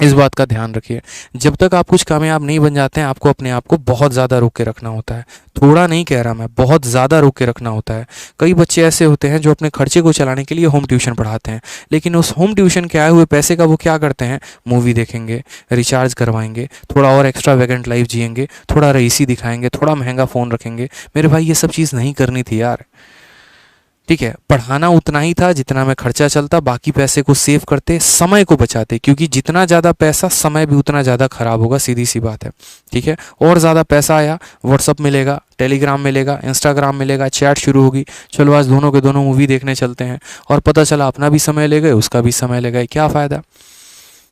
[SPEAKER 1] इस बात का ध्यान रखिए। जब तक आप कुछ कामयाब नहीं बन जाते हैं, आपको अपने आप को बहुत ज़्यादा रोक के रखना होता है। थोड़ा नहीं कह रहा मैं, बहुत ज़्यादा रोक के रखना होता है। कई बच्चे ऐसे होते हैं जो अपने खर्चे को चलाने के लिए होम ट्यूशन पढ़ाते हैं, लेकिन उस होम ट्यूशन के आए हुए पैसे का वो क्या करते हैं? मूवी देखेंगे, रिचार्ज करवाएंगे, थोड़ा और एक्स्ट्रा वैकेंट लाइफ जिएंगे, थोड़ा रईसी दिखाएंगे, थोड़ा महंगा फ़ोन रखेंगे। मेरे भाई ये सब चीज़ नहीं करनी थी यार। ठीक है, पढ़ाना उतना ही था जितना में खर्चा चलता, बाकी पैसे को सेव करते, समय को बचाते, क्योंकि जितना ज़्यादा पैसा, समय भी उतना ज़्यादा खराब होगा, सीधी सी बात है। ठीक है, और ज़्यादा पैसा आया, व्हाट्सअप मिलेगा, टेलीग्राम मिलेगा, इंस्टाग्राम मिलेगा, चैट शुरू होगी, चलो आज दोनों के दोनों मूवी देखने चलते हैं, और पता चला अपना भी समय ले गए, उसका भी समय ले गए, क्या फ़ायदा?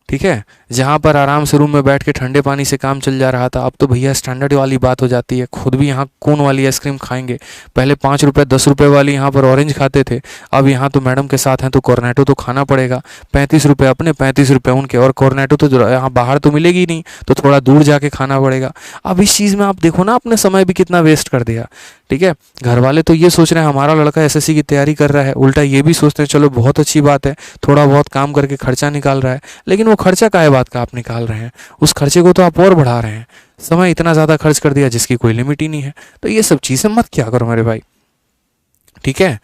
[SPEAKER 1] ठीक है, जहाँ पर आराम से रूम में बैठ के ठंडे पानी से काम चल जा रहा था, अब तो भैया स्टैंडर्ड वाली बात हो जाती है। खुद भी यहाँ कोन वाली आइसक्रीम खाएंगे, पहले 5 रुपये 10 रुपये वाली यहाँ पर ऑरेंज खाते थे, अब यहाँ तो मैडम के साथ हैं तो कॉर्नेटो तो खाना पड़ेगा। 35 रुपये अपने, 35 रुपये उनके, और कॉर्नेटो तो यहाँ बाहर तो मिलेगी नहीं, तो थोड़ा दूर जाके खाना पड़ेगा। अब इस चीज़ में आप देखो ना, अपने समय भी कितना वेस्ट कर दिया। ठीक है, घर वाले तो ये सोच रहे हैं हमारा लड़का एसएससी की तैयारी कर रहा है, उल्टा ये भी सोचते हैं चलो बहुत अच्छी बात है, थोड़ा बहुत काम करके खर्चा निकाल रहा है। लेकिन वो खर्चा काहे बात का आप निकाल रहे हैं, उस खर्चे को तो आप और बढ़ा रहे हैं। समय इतना ज़्यादा खर्च कर दिया जिसकी कोई लिमिट ही नहीं है। तो ये सब चीज़ें मत क्या करो मेरे भाई। ठीक है,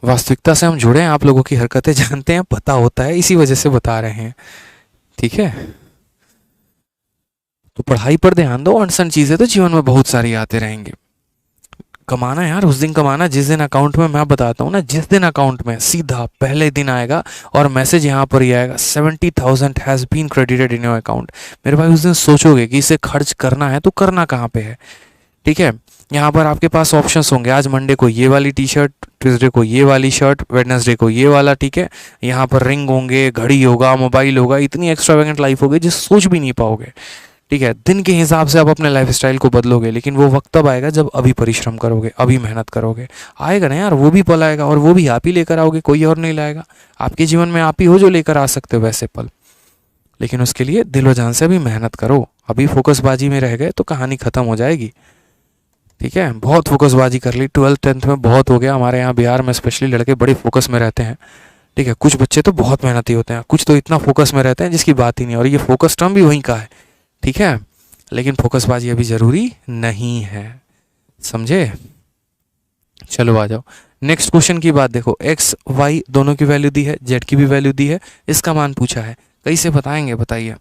[SPEAKER 1] वास्तविकता से हम जुड़े हैं, आप लोगों की हरकतें जानते हैं, पता होता है, इसी वजह से बता रहे हैं। ठीक है, तो पढ़ाई पर ध्यान दो, अनसन चीज़ें तो जीवन में बहुत सारी आते रहेंगे। कमाना यार उस दिन कमाना जिस दिन अकाउंट में, मैं बताता हूँ ना, जिस दिन अकाउंट में सीधा पहले दिन आएगा और मैसेज यहाँ पर ही आएगा 70,000 has been credited in your account, मेरे भाई उस दिन सोचोगे कि इसे खर्च करना है तो करना कहाँ पे है। ठीक है, यहाँ पर आपके पास ऑप्शंस होंगे, आज मंडे को ये वाली टी शर्ट, ट्यूसडे को ये वाली शर्ट, वेडनेसडे को ये वाला। ठीक है, यहाँ पर रिंग होंगे, घड़ी होगा, मोबाइल होगा, इतनी एक्स्ट्रावेगेंट लाइफ होगी जिस सोच भी नहीं पाओगे। ठीक है, दिन के हिसाब से आप अपने लाइफस्टाइल को बदलोगे, लेकिन वो वक्त तब आएगा जब अभी परिश्रम करोगे, अभी मेहनत करोगे। आएगा ना यार, वो भी पल आएगा, और वो भी आप ही लेकर आओगे, कोई और नहीं लाएगा। आपके जीवन में आप ही हो जो लेकर आ सकते हो वैसे पल, लेकिन उसके लिए दिल व जान से अभी मेहनत करो। अभी फोकसबाजी में रह गए तो कहानी खत्म हो जाएगी। ठीक है, बहुत फोकसबाजी कर ली, 12th 10th में बहुत हो गया। हमारे यहाँ बिहार में स्पेशली लड़के बड़े फोकस में रहते हैं। ठीक है, कुछ बच्चे तो बहुत मेहनती होते हैं, कुछ तो इतना फोकस में रहते हैं जिसकी बात ही नहीं, और ये फोकस टर्म भी वहीं का है। ठीक है, लेकिन फोकसबाजी अभी ज़रूरी नहीं है, समझे। चलो आ जाओ नेक्स्ट क्वेश्चन की बात देखो। एक्स वाई दोनों की वैल्यू दी है, जेड की भी वैल्यू दी है, इसका मान पूछा है, कैसे बताएंगे बताइए।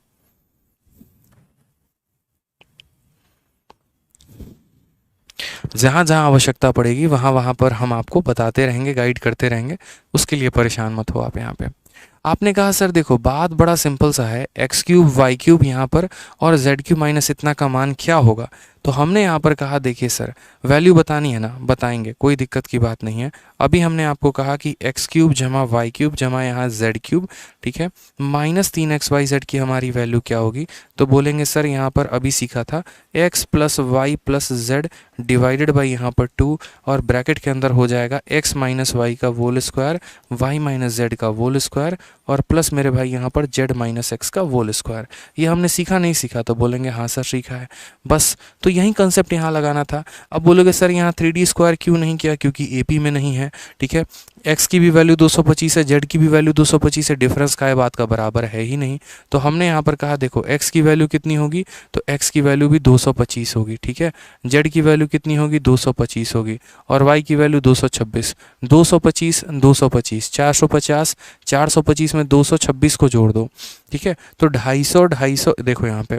[SPEAKER 1] जहाँ जहाँ आवश्यकता पड़ेगी वहाँ वहाँ पर हम आपको बताते रहेंगे, गाइड करते रहेंगे, उसके लिए परेशान मत हो आप। यहाँ पे आपने कहा सर देखो बात बड़ा सिंपल सा है, एक्स क्यूब वाई क्यूब यहाँ पर और जेड क्यूब माइनस इतना का मान क्या होगा। तो हमने यहाँ पर कहा देखिए सर वैल्यू बतानी है ना, बताएंगे, कोई दिक्कत की बात नहीं है। अभी हमने आपको कहा कि एक्स क्यूब जमा वाई क्यूब जमा यहाँ जेड क्यूब, ठीक है, माइनस 3xyz की हमारी वैल्यू क्या होगी। तो बोलेंगे सर यहाँ पर अभी सीखा था x plus Y plus Z divided by यहाँ पर 2, और ब्रैकेट के अंदर हो जाएगा x माइनस वाई का whole square, y minus Z का होल स्क्वायर, और प्लस मेरे भाई यहाँ पर z माइनस एक्स का होल स्क्वायर। ये हमने सीखा नहीं सीखा, तो बोलेंगे हाँ सर सीखा है, बस। तो यही कंसेप्ट यहाँ लगाना था। अब बोलोगे सर यहाँ 3D स्क्वायर क्यों नहीं किया, क्योंकि AP में नहीं है। ठीक है, x की भी वैल्यू 225 है, z की भी वैल्यू 225 है, डिफरेंस का है बात का बराबर है ही नहीं। तो हमने यहाँ पर कहा देखो x की वैल्यू कितनी होगी, तो x की वैल्यू भी 225 होगी। ठीक है, z की वैल्यू कितनी होगी, 225 होगी, और y की वैल्यू 226। 225 225 450, 425 में 226 को जोड़ दो। ठीक है, तो 250 देखो यहाँ पे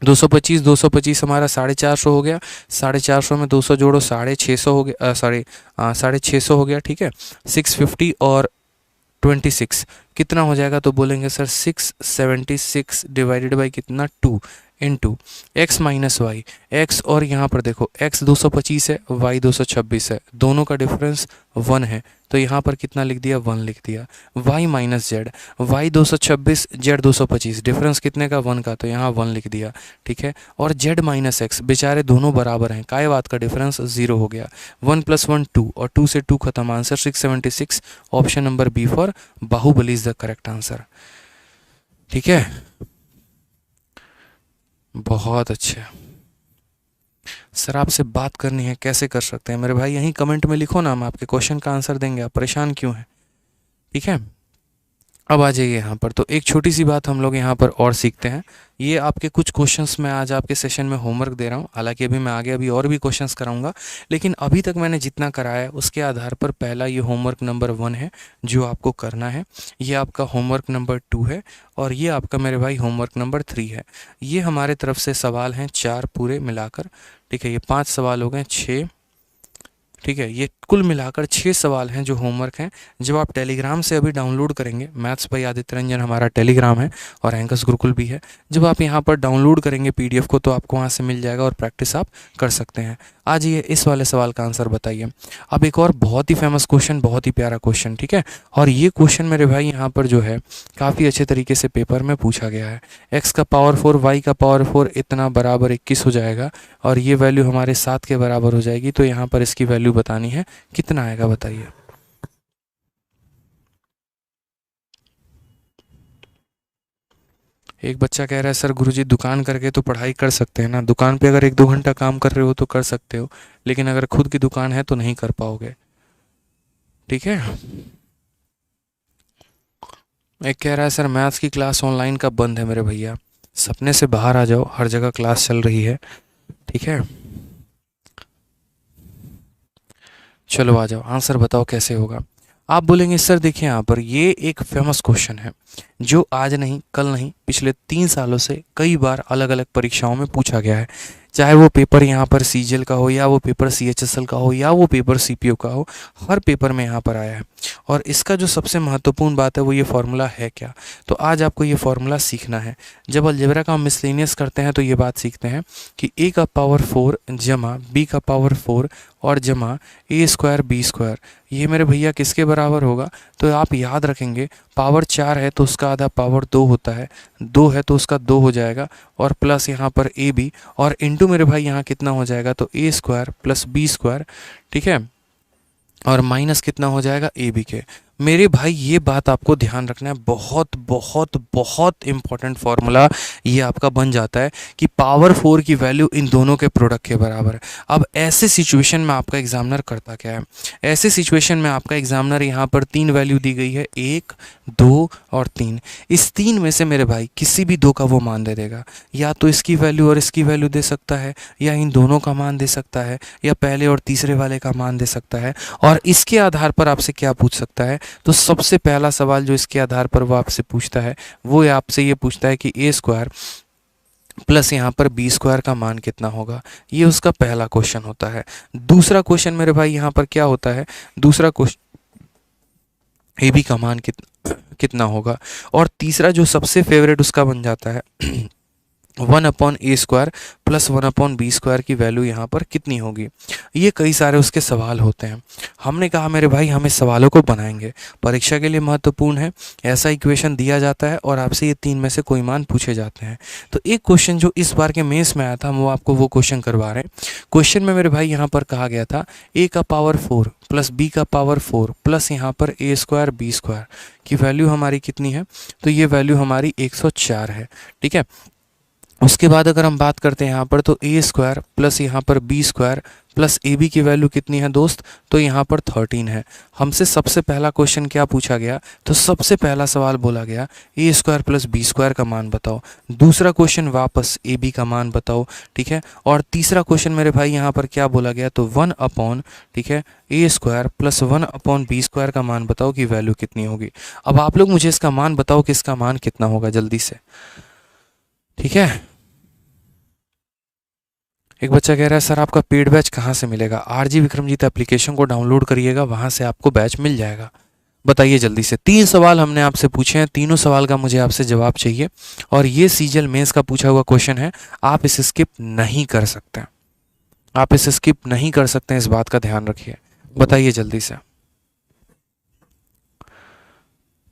[SPEAKER 1] 225 225 हमारा 450 हो गया, 450 में 200 जोड़ो 650 हो गया, 650 हो गया। ठीक है, 650 और 26 कितना हो जाएगा, तो बोलेंगे सर 676 डिवाइडेड बाई कितना 2 into X minus Y. X और यहाँ पर देखो x 225 है, y 226 है, दोनों का डिफरेंस 1 है, तो यहाँ पर कितना लिख दिया 1 लिख दिया। y minus Z, y 226 z 225, difference कितने का 1 का, तो यहाँ 1 लिख दिया। ठीक है, और z माइनस एक्स बेचारे दोनों बराबर हैं, काय बात का डिफरेंस 0 हो गया। 1 + 1 2, और 2 से 2 खत्म, answer 676। Option number B for Baahubali is the correct answer. ठीक है, बहुत अच्छे। सर आपसे बात करनी है, कैसे कर सकते हैं मेरे भाई, यहीं कमेंट में लिखो ना, हम आपके क्वेश्चन का आंसर देंगे, आप परेशान क्यों हैं। ठीक है, अब आ जाइए यहाँ पर। तो एक छोटी सी बात हम लोग यहाँ पर और सीखते हैं। ये आपके कुछ क्वेश्चंस मैं आज आपके सेशन में होमवर्क दे रहा हूँ, हालांकि अभी मैं आगे अभी और भी क्वेश्चंस कराऊंगा, लेकिन अभी तक मैंने जितना कराया है उसके आधार पर पहला ये होमवर्क नंबर 1 है जो आपको करना है, ये आपका होमवर्क नंबर 2 है, और ये आपका मेरे भाई होमवर्क नंबर 3 है। ये हमारे तरफ से सवाल हैं 4 पूरे मिलाकर। ठीक है, ये 5 सवाल हो गए, 6। ठीक है, ये कुल मिलाकर 6 सवाल हैं जो होमवर्क हैं। जब आप टेलीग्राम से अभी डाउनलोड करेंगे, मैथ्स बाय आदित्य रंजन हमारा टेलीग्राम है और एंकर्स गुरुकुल भी है, जब आप यहाँ पर डाउनलोड करेंगे PDF को तो आपको वहाँ से मिल जाएगा और प्रैक्टिस आप कर सकते हैं। आज ये इस वाले सवाल का आंसर बताइए। अब एक और बहुत ही फेमस क्वेश्चन, बहुत ही प्यारा क्वेश्चन, ठीक है। और ये क्वेश्चन मेरे भाई यहाँ पर जो है काफ़ी अच्छे तरीके से पेपर में पूछा गया है। x का पावर 4 y का पावर 4 इतना बराबर 21 हो जाएगा और ये वैल्यू हमारे 7 के बराबर हो जाएगी। तो यहाँ पर इसकी वैल्यू बतानी है, कितना आएगा बताइए। एक बच्चा कह रहा है सर गुरुजी दुकान करके तो पढ़ाई कर सकते हैं ना। दुकान पे अगर 1-2 घंटा काम कर रहे हो तो कर सकते हो, लेकिन अगर खुद की दुकान है तो नहीं कर पाओगे, ठीक है। एक कह रहा है सर मैथ्स की क्लास ऑनलाइन कब बंद है मेरे भैया। सपने से बाहर आ जाओ, हर जगह क्लास चल रही है, ठीक है। चलो आ जाओ, आंसर बताओ कैसे होगा। आप बोलेंगे सर देखिए यहाँ पर ये एक फेमस क्वेश्चन है जो आज नहीं कल नहीं पिछले 3 सालों से कई बार अलग अलग परीक्षाओं में पूछा गया है। चाहे वो पेपर यहाँ पर सीजीएल का हो, या वो पेपर सीएचएसएल का हो, या वो पेपर सीपीओ का हो, हर पेपर में यहाँ पर आया है। और इसका जो सबसे महत्वपूर्ण बात है वो ये फॉर्मूला है क्या। तो आज आपको ये फॉर्मूला सीखना है। जब अलजेब्रा का हम मिसलेनियस करते हैं तो ये बात सीखते हैं कि a का पावर 4 जमा b का पावर 4 और जमा a स्क्वायर b स्क्वायर, ये मेरे भैया किसके बराबर होगा। तो आप याद रखेंगे पावर 4 है तो उसका आधा पावर 2 होता है, 2 है तो उसका 2 हो जाएगा, और प्लस यहाँ पर ए बी, और इनटू मेरे भाई यहाँ कितना हो जाएगा तो A square plus B square, ठीक है, और माइनस कितना हो जाएगा ए बी के। मेरे भाई ये बात आपको ध्यान रखना है, बहुत बहुत बहुत इंपॉर्टेंट फार्मूला ये आपका बन जाता है कि पावर 4 की वैल्यू इन दोनों के प्रोडक्ट के बराबर है। अब ऐसे सिचुएशन में आपका एग्जामिनर करता क्या है, ऐसे सिचुएशन में आपका एग्जामिनर यहाँ पर 3 वैल्यू दी गई है, 1 2 और 3। इस 3 में से मेरे भाई किसी भी 2 का वो मान दे देगा, या तो इसकी वैल्यू और इसकी वैल्यू दे सकता है, या इन दोनों का मान दे सकता है, या पहले और तीसरे वाले का मान दे सकता है। और इसके आधार पर आपसे क्या पूछ सकता है, तो सबसे पहला सवाल जो इसके आधार पर वो आपसे पूछता है वो आपसे ये पूछता है कि ए स्क्वायर प्लस यहाँ पर बी स्क्वायर का मान कितना होगा। ये उसका पहला क्वेश्चन होता है। दूसरा क्वेश्चन मेरे भाई यहाँ पर क्या होता है, दूसरा क्वेश्चन ए बी का मान कितना होगा। और तीसरा जो सबसे फेवरेट उसका बन जाता है 1/a square plus 1/b square की वैल्यू यहाँ पर कितनी होगी। ये कई सारे उसके सवाल होते हैं। हमने कहा मेरे भाई हम इस सवालों को बनाएंगे, परीक्षा के लिए महत्वपूर्ण है। ऐसा इक्वेशन दिया जाता है और आपसे ये 3 में से कोई मान पूछे जाते हैं। तो एक क्वेश्चन जो इस बार के मेंस में आया था वो आपको वो क्वेश्चन करवा रहे हैं। क्वेश्चन में मेरे भाई यहाँ पर कहा गया था a का पावर 4 प्लस b का पावर 4 प्लस यहाँ पर a स्क्वायर b स्क्वायर की वैल्यू हमारी कितनी है। तो ये वैल्यू हमारी 104 है, ठीक है। उसके बाद अगर हम बात करते हैं यहाँ पर तो ए स्क्वायर प्लस यहाँ पर B square plus A B की वैल्यू कितनी है दोस्त, तो यहाँ पर 13 है। हमसे सबसे पहला क्वेश्चन क्या पूछा गया, तो सबसे पहला सवाल बोला गया ए स्क्वायर प्लस बी स्क्वायर का मान बताओ। दूसरा क्वेश्चन वापस ए बी का मान बताओ, ठीक है। और तीसरा क्वेश्चन मेरे भाई यहाँ पर क्या बोला गया, तो 1/, ठीक है, A square plus 1/b square का मान बताओ कि वैल्यू कितनी होगी। अब आप लोग मुझे इसका मान बताओ कि इसका मान कितना होगा जल्दी से, ठीक है। एक बच्चा कह रहा है सर आपका पेड बैच कहाँ से मिलेगा। आरजी विक्रमजीत एप्लीकेशन को डाउनलोड करिएगा, वहाँ से आपको बैच मिल जाएगा। बताइए जल्दी से। 3 सवाल हमने आपसे पूछे हैं, तीनों सवाल का मुझे आपसे जवाब चाहिए। और ये सीजीएल मेंस का पूछा हुआ क्वेश्चन है, आप इसे स्किप नहीं कर सकते, आप इसे स्किप नहीं कर सकते, इस बात का ध्यान रखिए। बताइए जल्दी से।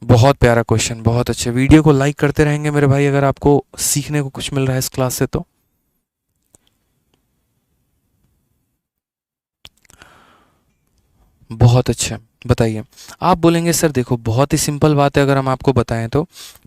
[SPEAKER 1] बहुत प्यारा क्वेश्चन, बहुत अच्छे। वीडियो को लाइक करते रहेंगे मेरे भाई अगर आपको सीखने को कुछ मिल रहा है इस क्लास से तो। बहुत अच्छा, बताइए। आप बोलेंगे सर देखो बहुत ही सिंपल बात है, अगर हम आपको बताएं तो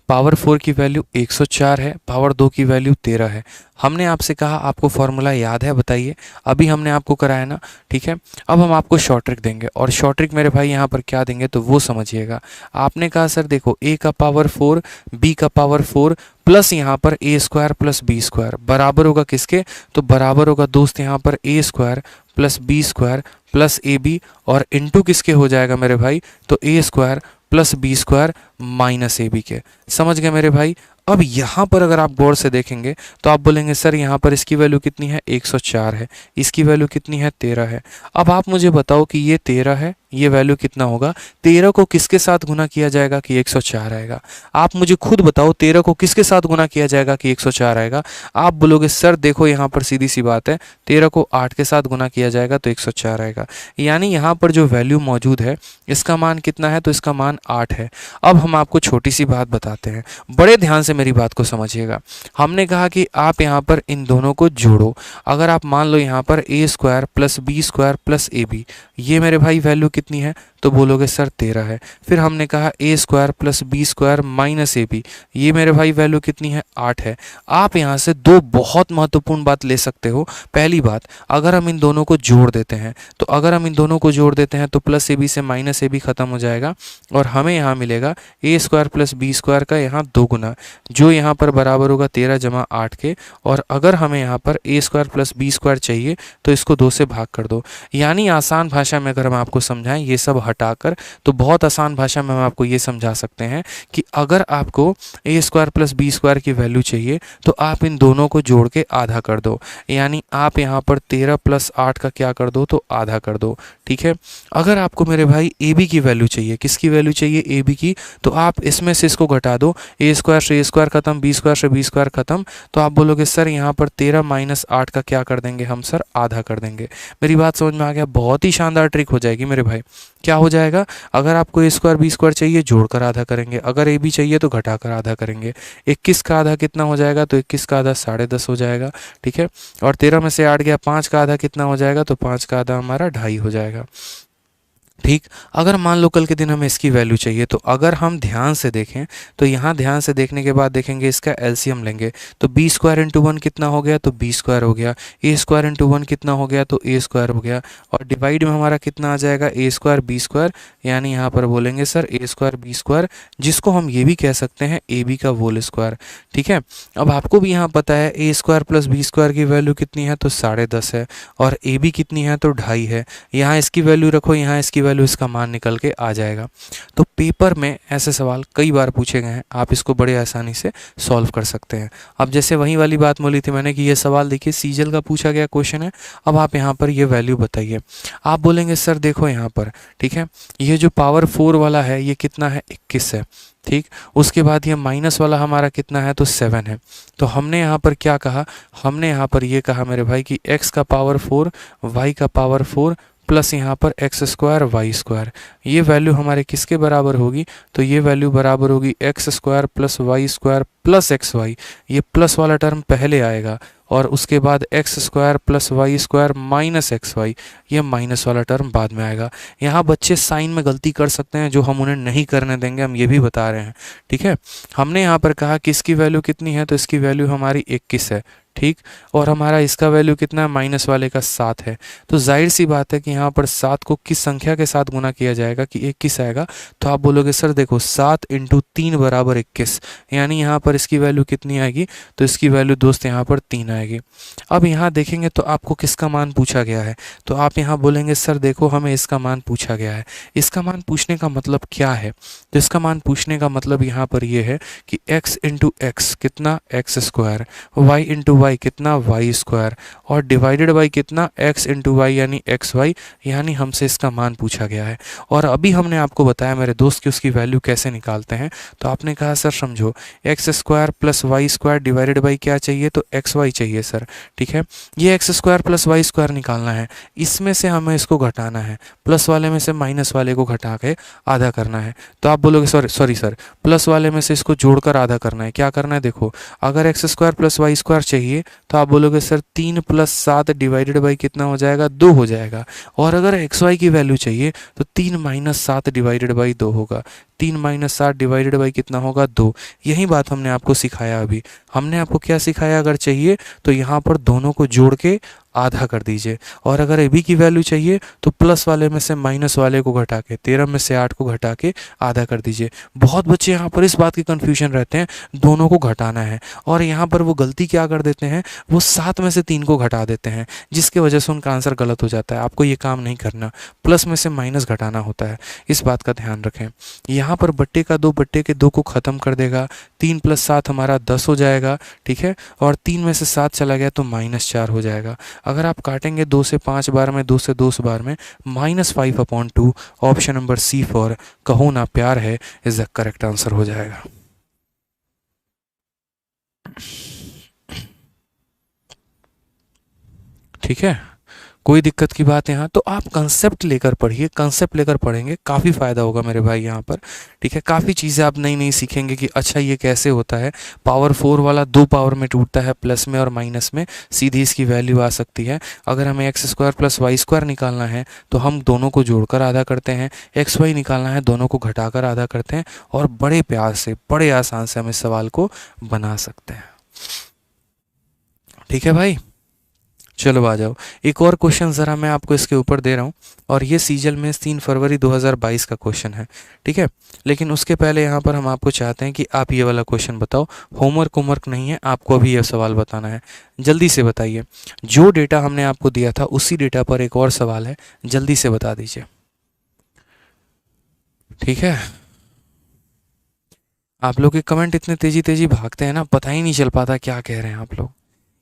[SPEAKER 1] पावर 4 की वैल्यू 104 है, पावर 2 की वैल्यू 13 है। हमने आपसे कहा आपको फॉर्मूला याद है, बताइए। अभी हमने आपको कराया ना, ठीक है। अब हम आपको शॉर्ट ट्रिक देंगे, और शॉर्ट ट्रिक मेरे भाई यहाँ पर क्या देंगे तो वो समझिएगा। आपने कहा सर देखो a का पावर 4 b का पावर 4 प्लस यहाँ पर a square plus B square बराबर होगा किसके, तो बराबर होगा दोस्त यहाँ पर a square plus B square plus A B, और इनटू किसके हो जाएगा मेरे भाई, तो A square plus B square minus A B के। समझ गए मेरे भाई। अब यहाँ पर अगर आप गौर से देखेंगे तो आप बोलेंगे सर यहाँ पर इसकी वैल्यू कितनी है, 104 है, इसकी वैल्यू कितनी है, 13 है। अब आप मुझे बताओ कि ये 13 है, ये वैल्यू कितना होगा? 13 को किसके साथ गुना किया जाएगा कि 104 आएगा? आप मुझे खुद बताओ 13 को किसके साथ गुना किया जाएगा कि 104 आएगा? आप बोलोगे सर देखो यहाँ पर सीधी सी बात है, 13 को 8 के साथ गुना किया जाएगा तो 104 आएगा। यानी यहाँ पर जो वैल्यू मौजूद है इसका मान कितना है? तो इसका मान 8 है। अब हम आपको छोटी सी बात बताते हैं, बड़े ध्यान से मेरी बात को समझिएगा। हमने कहा कि आप यहाँ पर इन दोनों को जोड़ो। अगर आप मान लो यहाँ पर A square plus B square plus A B, ये मेरे भाई वैल्यू कितनी है? तो बोलोगे सर 13 है। फिर हमने कहा A square plus B square minus A B, ये मेरे भाई वैल्यू कितनी है? 8 है। आप यहाँ से दो बहुत महत्वपूर्ण बात ले सकते हो। पहली बात, अगर हम इन दोनों को जोड़ देते हैं तो अगर हम इन दोनों को जोड़ देते हैं तो प्लस ए बी से माइनस ए बी खत्म हो जाएगा और हमें यहाँ मिलेगा ए स्क्वायर प्लस बी स्क्वायर का यहाँ 2 गुना, जो यहाँ पर बराबर होगा 13 जमा 8 के। और अगर हमें यहाँ पर A square plus B square चाहिए तो इसको 2 से भाग कर दो। यानी आसान भाषा में अगर हम आपको समझाएं ये सब हटाकर, तो बहुत आसान भाषा में हम आपको ये समझा सकते हैं कि अगर आपको ए स्क्वायर प्लस बी स्क्वायर की वैल्यू चाहिए तो आप इन दोनों को जोड़ के आधा कर दो। यानी आप यहाँ पर 13 प्लस 8 का क्या कर दो? तो आधा कर दो। ठीक है। अगर आपको मेरे भाई ए बी की वैल्यू चाहिए, किसकी वैल्यू चाहिए? ए बी की, तो आप इसमें से इसको घटा दो। ए स्क्वायर से ए स्क्वायर खत्म, बी स्क्वायर से बी स्क्वायर खत्म, तो आप बोलोगे सर यहाँ पर 13 माइनस 8 का क्या कर देंगे हम? सर आधा कर देंगे। मेरी बात समझ में आ गया? बहुत ही शानदार ट्रिक हो जाएगी मेरे भाई। क्या हो जाएगा? अगर आपको ए स्क्वायर बी स्क्वायर चाहिए जोड़कर आधा करेंगे, अगर ए बी चाहिए तो घटाकर आधा करेंगे। 21 का आधा कितना हो जाएगा? तो 21 का आधा 10.5 हो जाएगा। ठीक है। और 13 में से 8 गया, 5 का आधा कितना हो जाएगा? तो 5 का आधा हमारा 2.5 हो जाएगा। ठीक। अगर मान लो कल के दिन हमें इसकी वैल्यू चाहिए, तो अगर हम ध्यान से देखें तो यहाँ ध्यान से देखने के बाद देखेंगे इसका एलसीएम लेंगे तो बी स्क्वायर इंटू 1 कितना हो गया? तो बी स्क्वायर हो गया। ए स्क्वायर इंटू 1 कितना हो गया? तो ए स्क्वायर हो गया। और डिवाइड में हमारा कितना आ जाएगा? ए स्क्वायर बी स्क्वायर। यानी यहाँ पर बोलेंगे sir A square B square, जिसको हम ये भी कह सकते हैं ए बी का होल स्क्वायर। ठीक है। अब आपको भी यहाँ पता है A square plus B square की वैल्यू कितनी है? तो 10.5 है। और ए बी कितनी है? तो 2.5 है। यहाँ इसकी वैल्यू रखो, यहाँ इसकी वैल्यू, इसका मान निकल के आ जाएगा। तो पेपर में ऐसे सवाल कई बार पूछे गए हैं, आप इसको बड़े आसानी से सॉल्व कर सकते हैं। अब जैसे वही वाली बात बोली थी मैंने कि ये सवाल देखिए सीजल का पूछा गया क्वेश्चन है। अब आप यहाँ पर ये वैल्यू बताइए। आप बोलेंगे सर देखो यहाँ पर, ठीक है, ये जो पावर 4 वाला है ये कितना है? 21 है। ठीक। उसके बाद ये माइनस वाला हमारा कितना है? तो 7 है। तो हमने यहाँ पर क्या कहा? हमने यहाँ पर ये कहा मेरे भाई कि x का पावर 4, y का पावर 4 प्लस यहाँ पर एक्स स्क्वायर वाई स्क्वायर, ये वैल्यू हमारे किसके बराबर होगी? तो ये वैल्यू बराबर होगी X square plus Y square plus X Y. ये प्लस वाला टर्म पहले आएगा और उसके बाद X square plus Y square minus X Y, ये माइनस वाला टर्म बाद में आएगा। यहाँ बच्चे साइन में गलती कर सकते हैं जो हम उन्हें नहीं करने देंगे, हम ये भी बता रहे हैं। ठीक है। हमने यहाँ पर कहा कि इसकी वैल्यू कितनी है? तो इसकी वैल्यू हमारी 21 है। ठीक। और हमारा इसका वैल्यू कितना है? माइनस वाले का 7 है। तो जाहिर सी बात है कि यहाँ पर 7 को किस संख्या के साथ गुना किया जाएगा कि 21 आएगा? तो आप बोलोगे सर देखो 7 इंटू 3 बराबर 21, यानी यहाँ पर इसकी वैल्यू कितनी आएगी? तो इसकी वैल्यू दोस्त यहाँ पर 3 आएगी। अब यहाँ देखेंगे तो आपको किसका मान पूछा गया है? तो आप यहाँ बोलेंगे सर देखो हमें इसका मान पूछा गया है। इसका मान पूछने का मतलब क्या है? तो इसका मान पूछने का मतलब यहाँ पर ये है कि x इंटू एक्स कितना? X square, y into Y कितना? वाई स्क्वायर, और डिवाइडेड बाई कितना? x इंटू वाई यानी एक्स वाई, यानी हमसे इसका मान पूछा गया है। और अभी हमने आपको बताया मेरे दोस्त कि उसकी वैल्यू कैसे निकालते हैं। तो आपने कहा सर समझो X square plus Y square divided by क्या चाहिए? तो एक्स वाई चाहिए सर। ठीक है। ये X square plus Y square निकालना है, इसमें से हमें इसको घटाना है, प्लस वाले में से माइनस वाले को घटा के आधा करना है। तो आप बोलोगे सॉरी सर, प्लस वाले में से इसको जोड़कर आधा करना है। क्या करना है? देखो अगर X square plus Y square चाहिए तो आप बोलोगे सर 3 प्लस 7 डिवाइडेड बाई कितना हो जाएगा? 2 हो जाएगा। और अगर एक्स वाई की वैल्यू चाहिए तो 3 माइनस 7 डिवाइडेड बाई 2 होगा। 3 माइनस 7 डिवाइडेड बाई कितना होगा? 2। यही बात हमने आपको सिखाया। अभी हमने आपको क्या सिखाया? अगर चाहिए तो यहाँ पर दोनों को जोड़ के आधा कर दीजिए, और अगर ए बी की वैल्यू चाहिए तो प्लस वाले में से माइनस वाले को घटा के 13 में से 8 को घटा के आधा कर दीजिए। बहुत बच्चे यहाँ पर इस बात की कन्फ्यूजन रहते हैं, दोनों को घटाना है, और यहाँ पर वो गलती क्या कर देते हैं? वो 7 में से 3 को घटा देते हैं, जिसकी वजह से उनका आंसर गलत हो जाता है। आपको ये काम नहीं करना, प्लस में से माइनस घटाना होता है, इस बात का ध्यान रखें। यहाँ पर बट्टे का 2 बट्टे के 2 को ख़त्म कर देगा, 3 प्लस 7 हमारा 10 हो जाएगा। ठीक है। और 3 में से 7 चला गया तो -4 हो जाएगा। अगर आप काटेंगे 2 से 5 बार में, 2 से 2 बार में, -5/2, ऑप्शन नंबर सी फॉर कहो ना प्यार है इज द करेक्ट आंसर हो जाएगा। ठीक है, कोई दिक्कत की बात यहाँ तो आप कंसेप्ट लेकर पढ़िए, कंसेप्ट लेकर पढ़ेंगे काफ़ी फ़ायदा होगा मेरे भाई यहाँ पर। ठीक है, काफ़ी चीज़ें आप नई नई सीखेंगे कि अच्छा ये कैसे होता है, पावर 4 वाला 2 पावर में टूटता है, प्लस में और माइनस में, सीधी इसकी वैल्यू आ सकती है। अगर हमें x² + y² निकालना है तो हम दोनों को जोड़कर आधा करते हैं, xy निकालना है दोनों को घटाकर आधा करते हैं, और बड़े प्यार से बड़े आसान से हम इस सवाल को बना सकते हैं। ठीक है भाई, चलो आ जाओ, एक और क्वेश्चन ज़रा मैं आपको इसके ऊपर दे रहा हूँ, और ये सीजल में 3 फरवरी 2022 का क्वेश्चन है। ठीक है, लेकिन उसके पहले यहाँ पर हम आपको चाहते हैं कि आप ये वाला क्वेश्चन बताओ, होमवर्क नहीं है, आपको अभी ये सवाल बताना है, जल्दी से बताइए। जो डेटा हमने आपको दिया था उसी डेटा पर एक और सवाल है, जल्दी से बता दीजिए। ठीक है, आप लोग के कमेंट इतने तेजी तेजी भागते हैं ना, पता ही नहीं चल पाता क्या कह रहे हैं आप लोग।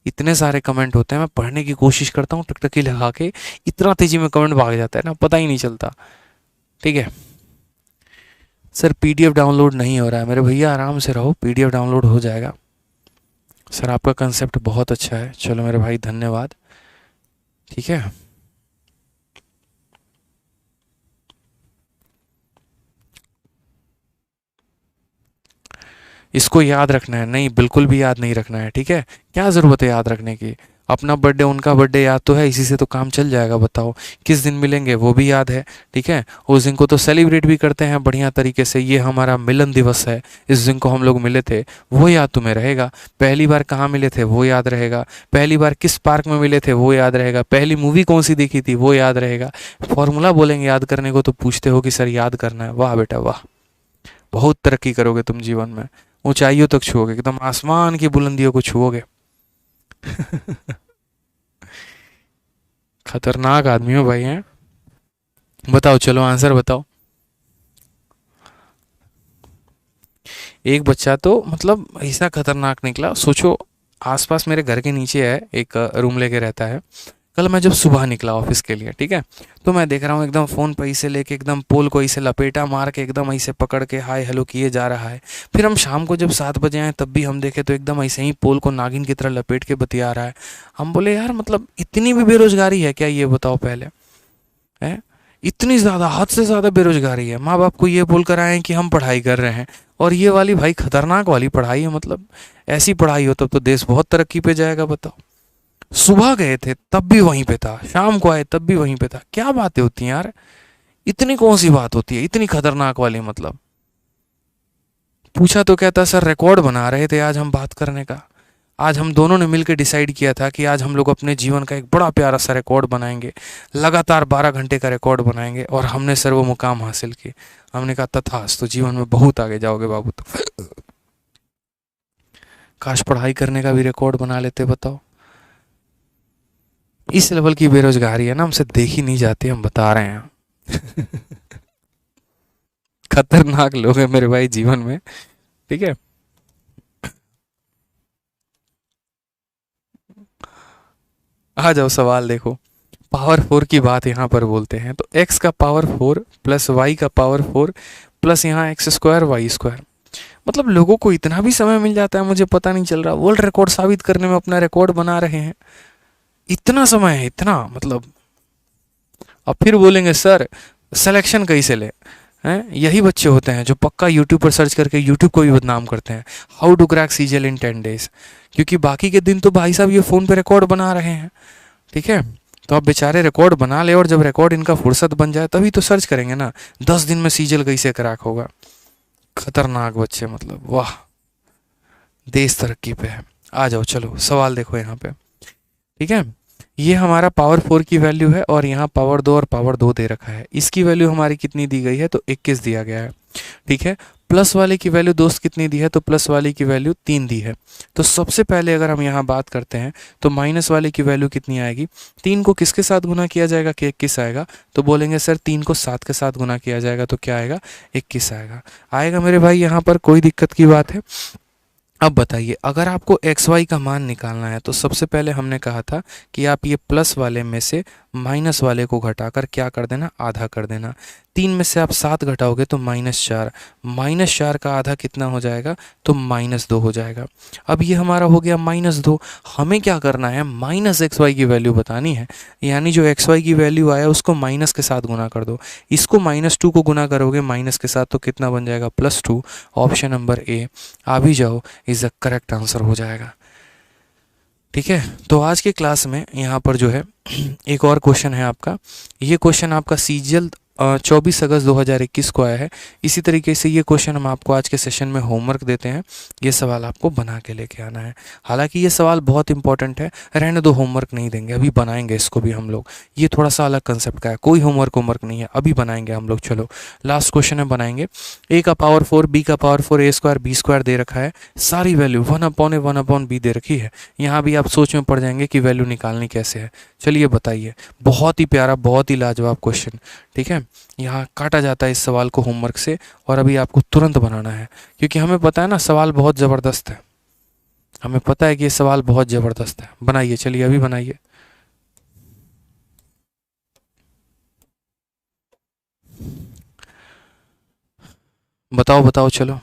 [SPEAKER 1] इतने सारे कमेंट होते हैं, मैं पढ़ने की कोशिश करता हूँ टकटकी लगा के, इतना तेजी में कमेंट भाग जाता है ना, पता ही नहीं चलता। ठीक है सर, पीडीएफ डाउनलोड नहीं हो रहा है मेरे भैया, आराम से रहो, पीडीएफ डाउनलोड हो जाएगा। सर आपका कंसेप्ट बहुत अच्छा है, चलो मेरे भाई धन्यवाद। ठीक है, इसको याद रखना है? नहीं, बिल्कुल भी याद नहीं रखना है। ठीक है, क्या ज़रूरत है याद रखने की, अपना बर्थडे उनका बर्थडे याद तो है, इसी से तो काम चल जाएगा। बताओ किस दिन मिलेंगे वो भी याद है। ठीक है, उस दिन को तो सेलिब्रेट भी करते हैं बढ़िया तरीके से, ये हमारा मिलन दिवस है, इस दिन को हम लोग मिले थे, वो याद तुम्हें रहेगा। पहली बार कहाँ मिले थे वो याद रहेगा, पहली बार किस पार्क में मिले थे वो याद रहेगा, पहली मूवी कौन सी देखी थी वो याद रहेगा। फॉर्मूला बोलेंगे याद करने को तो पूछते हो कि सर याद करना है। वाह बेटा वाह, बहुत तरक्की करोगे तुम जीवन में, ऊंचाइयों तक छुओगे, एकदम आसमान की बुलंदियों को छुओगे। खतरनाक आदमी हो भाई हैं। बताओ चलो आंसर बताओ। एक बच्चा तो मतलब ऐसा खतरनाक निकला, सोचो आसपास मेरे घर के नीचे है एक रूम लेके रहता है। कल मैं जब सुबह निकला ऑफिस के लिए, ठीक है, तो मैं देख रहा हूँ एकदम फ़ोन पे ऐसे लेके एकदम पोल को ऐसे लपेटा मार के एकदम ऐसे पकड़ के हाय हेलो किए जा रहा है। फिर हम शाम को जब 7 बजे आए तब भी हम देखे तो एकदम ऐसे ही पोल को नागिन की तरह लपेट के बतिया रहा है। हम बोले यार मतलब इतनी भी बेरोजगारी है क्या, ये बताओ पहले है, इतनी ज़्यादा हद से ज़्यादा बेरोजगारी है। माँ बाप को ये बोल कर आए हैं कि हम पढ़ाई कर रहे हैं, और ये वाली भाई खतरनाक वाली पढ़ाई है। मतलब ऐसी पढ़ाई हो तब तो देश बहुत तरक्की पे जाएगा। बताओ, सुबह गए थे तब भी वहीं पे था, शाम को आए तब भी वहीं पे था। क्या बातें होती हैं यार, इतनी कौन सी बात होती है इतनी खतरनाक वाली। मतलब पूछा तो कहता सर रिकॉर्ड बना रहे थे आज हम बात करने का। आज हम दोनों ने मिलकर डिसाइड किया था कि आज हम लोग अपने जीवन का एक बड़ा प्यारा सा रिकॉर्ड बनाएंगे, लगातार 12 घंटे का रिकॉर्ड बनाएंगे, और हमने सर वो मुकाम हासिल किए। हमने कहा तथास्तु, तो जीवन में बहुत आगे जाओगे बाबू। तो काश पढ़ाई करने का भी रिकॉर्ड बना लेते। बताओ, इस लेवल की बेरोजगारी है ना, हमसे देखी नहीं जाती, हम बता रहे हैं। खतरनाक लोग हैं मेरे भाई जीवन में। ठीक है, आ जाओ सवाल देखो। पावर 4 की बात यहाँ पर बोलते हैं तो x का पावर 4 प्लस y का पावर 4 प्लस यहाँ x² y²। मतलब लोगों को इतना भी समय मिल जाता है, मुझे पता नहीं चल रहा। वर्ल्ड रिकॉर्ड साबित करने में अपना रिकॉर्ड बना रहे हैं, इतना समय है, इतना मतलब। अब फिर बोलेंगे सर सिलेक्शन कैसे ले हैं, यही बच्चे होते हैं जो पक्का यूट्यूब पर सर्च करके यूट्यूब को भी बदनाम करते हैं, how to crack CGL in 10 days. क्योंकि बाकी के दिन तो भाई साहब ये फ़ोन पे रिकॉर्ड बना रहे हैं। ठीक है, तो अब बेचारे रिकॉर्ड बना ले, और जब रिकॉर्ड इनका फुर्सत बन जाए तभी तो सर्च करेंगे ना, 10 दिन में सीजीएल कैसे क्रैक होगा। खतरनाक बच्चे, मतलब वाह, देश तरक्की पे है। आ जाओ चलो सवाल देखो यहाँ पे। ठीक है, ये हमारा पावर 4 की वैल्यू है, और यहाँ पावर 2 और पावर 2 दे रखा है। इसकी वैल्यू हमारी कितनी दी गई है, तो 21 दिया गया है। ठीक है, प्लस वाले की वैल्यू दोस्त कितनी दी है, तो प्लस वाले की वैल्यू 3 दी है। तो सबसे पहले अगर हम यहाँ बात करते हैं तो माइनस वाले की वैल्यू कितनी आएगी, 3 को किसके साथ गुना किया जाएगा कि 21 आएगा। तो बोलेंगे सर 3 को 7 के साथ गुना किया जाएगा तो क्या आएगा, 21 आएगा। आएगा मेरे भाई, यहाँ पर कोई दिक्कत की बात है। अब बताइए, अगर आपको एक्स वाई का मान निकालना है तो सबसे पहले हमने कहा था कि आप ये प्लस वाले में से माइनस वाले को घटाकर क्या कर देना, आधा कर देना। 3 में से आप 7 घटाओगे तो -4, -4 का आधा कितना हो जाएगा, तो -2 हो जाएगा। अब ये हमारा हो गया -2। हमें क्या करना है, माइनस एक्स वाई की वैल्यू बतानी है, यानी जो एक्स वाई की वैल्यू आया उसको माइनस के साथ गुना कर दो। इसको -2 को गुना करोगे माइनस के साथ तो कितना बन जाएगा, +2। ऑप्शन नंबर ए, आ भी जाओ, इज़ द करेक्ट आंसर हो जाएगा। ठीक है, तो आज के क्लास में यहाँ पर जो है एक और क्वेश्चन है आपका। ये क्वेश्चन आपका सीजीएल 24 अगस्त 2021 को आया है। इसी तरीके से ये क्वेश्चन हम आपको आज के सेशन में होमवर्क देते हैं। ये सवाल आपको बना के लेके आना है। हालांकि ये सवाल बहुत इंपॉर्टेंट है, रहने दो, होमवर्क नहीं देंगे, अभी बनाएंगे इसको भी हम लोग। ये थोड़ा सा अलग कंसेप्ट का है, कोई होमवर्क नहीं है, अभी बनाएंगे हम लोग। चलो लास्ट क्वेश्चन है, बनाएंगे। ए का पावर 4, बी का पावर 4, ए स्क्वायर बी स्क्वायर दे रखा है। सारी वैल्यू 1/a 1/b दे रखी है। यहाँ भी आप सोच में पड़ जाएंगे कि वैल्यू निकालनी कैसे है। चलिए बताइए, बहुत ही प्यारा, बहुत ही लाजवाब क्वेश्चन। ठीक है, यहाँ काटा जाता है इस सवाल को होमवर्क से, और अभी आपको तुरंत बनाना है, क्योंकि हमें पता है ना सवाल बहुत ज़बरदस्त है। हमें पता है कि ये सवाल बहुत ज़बरदस्त है। बनाइए, चलिए अभी बनाइए। बताओ बताओ, चलो।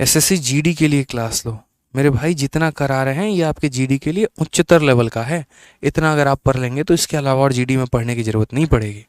[SPEAKER 1] एसएससी जीडी के लिए क्लास लो मेरे भाई, जितना करा रहे हैं ये आपके जीडी के लिए उच्चतर लेवल का है। इतना अगर आप पढ़ लेंगे तो इसके अलावा और जीडी में पढ़ने की ज़रूरत नहीं पड़ेगी।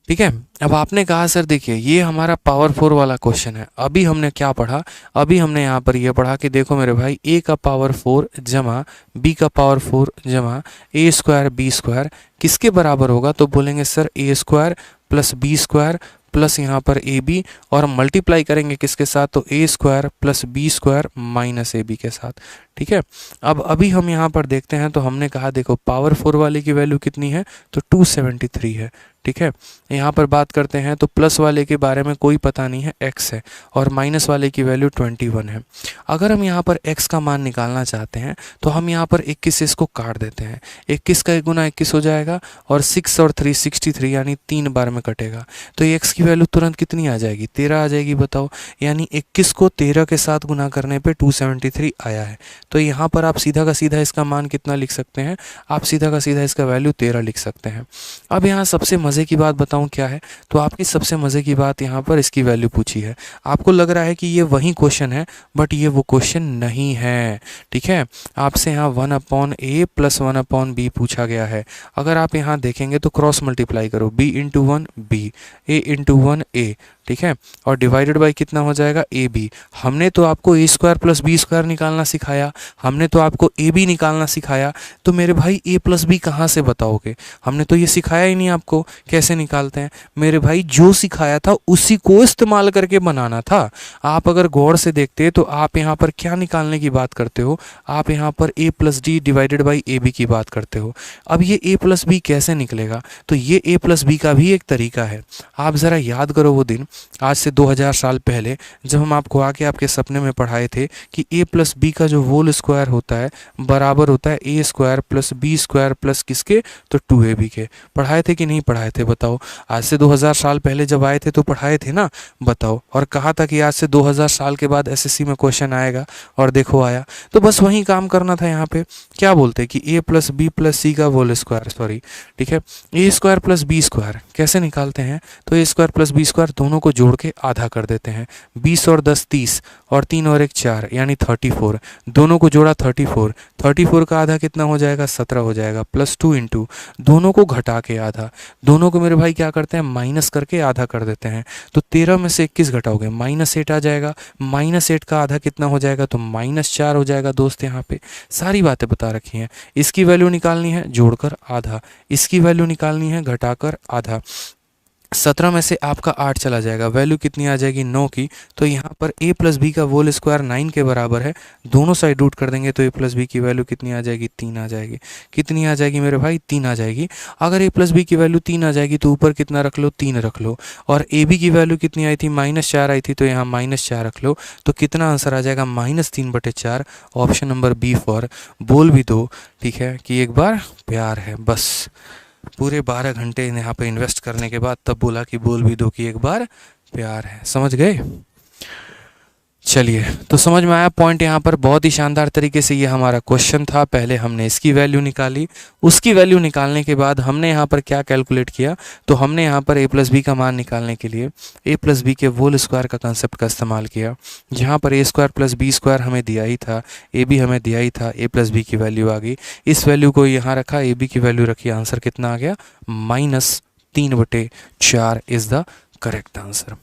[SPEAKER 1] ठीक है, अब आपने कहा सर देखिए ये हमारा पावर 4 वाला क्वेश्चन है। अभी हमने क्या पढ़ा, अभी हमने यहाँ पर ये पढ़ा कि देखो मेरे भाई, ए का पावर 4 जमा बी का पावर 4 जमा ए स्क्वायर बी स्क्वायर किसके बराबर होगा, तो बोलेंगे sir A square plus B square plus यहाँ पर ए बी, और मल्टीप्लाई करेंगे किसके साथ, तो A square plus B square minus A B के साथ। ठीक है, अब अभी हम यहाँ पर देखते हैं तो हमने कहा देखो पावर 4 वाले की वैल्यू कितनी है, तो 273 है। ठीक है, यहाँ पर बात करते हैं तो प्लस वाले के बारे में कोई पता नहीं है, x है, और माइनस वाले की वैल्यू 21 है। अगर हम यहाँ पर x का मान निकालना चाहते हैं तो हम यहाँ पर 21 इसको काट देते हैं। 21 का 1 गुना 21 हो जाएगा, और 6 और 3 63, यानी 3 बार में कटेगा। तो x की वैल्यू तुरंत कितनी आ जाएगी, 13 आ जाएगी। बताओ, यानी 21 को 13 के साथ गुना करने पर 273 आया है। तो यहाँ पर आप सीधा का सीधा इसका मान कितना लिख सकते हैं, आप सीधा का सीधा इसका वैल्यू 13 लिख सकते हैं। अब यहाँ सबसे मज़े की बात बताऊँ क्या है, तो आपकी सबसे मज़े की बात यहाँ पर इसकी वैल्यू पूछी है। आपको लग रहा है कि ये वही क्वेश्चन है, बट ये वो क्वेश्चन नहीं है। ठीक है, आपसे यहाँ 1/a प्लस 1/b पूछा गया है। अगर आप यहाँ देखेंगे तो क्रॉस मल्टीप्लाई करो, b into 1 b, a into 1 a। ठीक है, और डिवाइडेड बाई कितना हो जाएगा, ए बी। हमने तो आपको ए स्क्वायर प्लस बी स्क्वायर निकालना सिखाया, हमने तो आपको ए बी निकालना सिखाया, तो मेरे भाई ए प्लस बी कहाँ से बताओगे, हमने तो ये सिखाया ही नहीं आपको कैसे निकालते हैं। मेरे भाई जो सिखाया था उसी को इस्तेमाल करके बनाना था। आप अगर गौर से देखते तो आप यहाँ पर क्या निकालने की बात करते हो, आप यहाँ पर A plus D divided by A B की बात करते हो। अब ये ए प्लस बी कैसे निकलेगा, तो ये ए प्लस बी का भी एक तरीका है। आप ज़रा याद करो वो दिन, आज से 2000 साल पहले, जब हम आपको आके आपके सपने में पढ़ाए थे कि a प्लस बी का जो होल स्क्वायर होता है बराबर होता है a square plus B square plus किसके, तो 2ab के। पढ़ाए थे कि नहीं पढ़ाए थे, बताओ। आज से 2000 साल पहले जब आए थे तो पढ़ाए थे ना, बताओ। और कहा था कि आज से 2000 साल के बाद एसएससी में क्वेश्चन आएगा, और देखो आया। तो बस वही काम करना था यहाँ पे। क्या बोलते हैं कि a प्लस बी प्लस सी का होल स्क्वायर, सॉरी, ठीक है, A square plus B square कैसे निकालते हैं, तो A square plus B square दोनों को जोड़ के आधा कर देते हैं। 20 और 10 30, और 3 और 1 4, यानी 34। दोनों को जोड़ा 34, 34 का आधा कितना हो जाएगा, 17 हो जाएगा, प्लस 2 इंटू दोनों को घटा के आधा, दोनों को मेरे भाई क्या करते हैं, माइनस करके आधा कर देते हैं। तो 13 में से 21 घटाओगे -8 आ जाएगा, -8 का आधा कितना हो जाएगा, तो -4 हो जाएगा। दोस्त यहाँ पे सारी बातें बता रखी हैं। इसकी वैल्यू निकालनी है जोड़कर आधा, इसकी वैल्यू निकालनी है घटाकर आधा। 17 में से आपका 8 चला जाएगा, वैल्यू कितनी आ जाएगी, 9 की। तो यहाँ पर a प्लस बी का होल स्क्वायर 9 के बराबर है। दोनों साइड रूट कर देंगे तो a प्लस बी की वैल्यू कितनी आ जाएगी, 3 आ जाएगी। कितनी आ जाएगी मेरे भाई, 3 आ जाएगी। अगर a प्लस बी की वैल्यू 3 आ जाएगी तो ऊपर कितना रख लो, 3 रख लो। और ए बी की वैल्यू कितनी आई थी, -4 आई थी, तो यहाँ -4 रख लो। तो कितना आंसर आ जाएगा, -3/4। ऑप्शन नंबर बी फॉर बोल भी दो। ठीक है, कि एक बार प्यार है, बस पूरे 12 घंटे यहाँ पे इन्वेस्ट करने के बाद तब बोला कि बोल भी दो कि एक बार प्यार है। समझ गए। चलिए, तो समझ में आया पॉइंट यहाँ पर। बहुत ही शानदार तरीके से ये हमारा क्वेश्चन था। पहले हमने इसकी वैल्यू निकाली, उसकी वैल्यू निकालने के बाद हमने यहाँ पर क्या कैलकुलेट किया, तो हमने यहाँ पर a प्लस बी का मान निकालने के लिए a प्लस बी के होल स्क्वायर का कंसेप्ट का इस्तेमाल किया। जहाँ पर a square plus B square हमें दिया ही था, ए बी हमें दिया ही था, a प्लस बी की वैल्यू आ गई। इस वैल्यू को यहाँ रखा, ए बी की वैल्यू रखी, आंसर कितना आ गया, -3/4 इज़ द करेक्ट आंसर।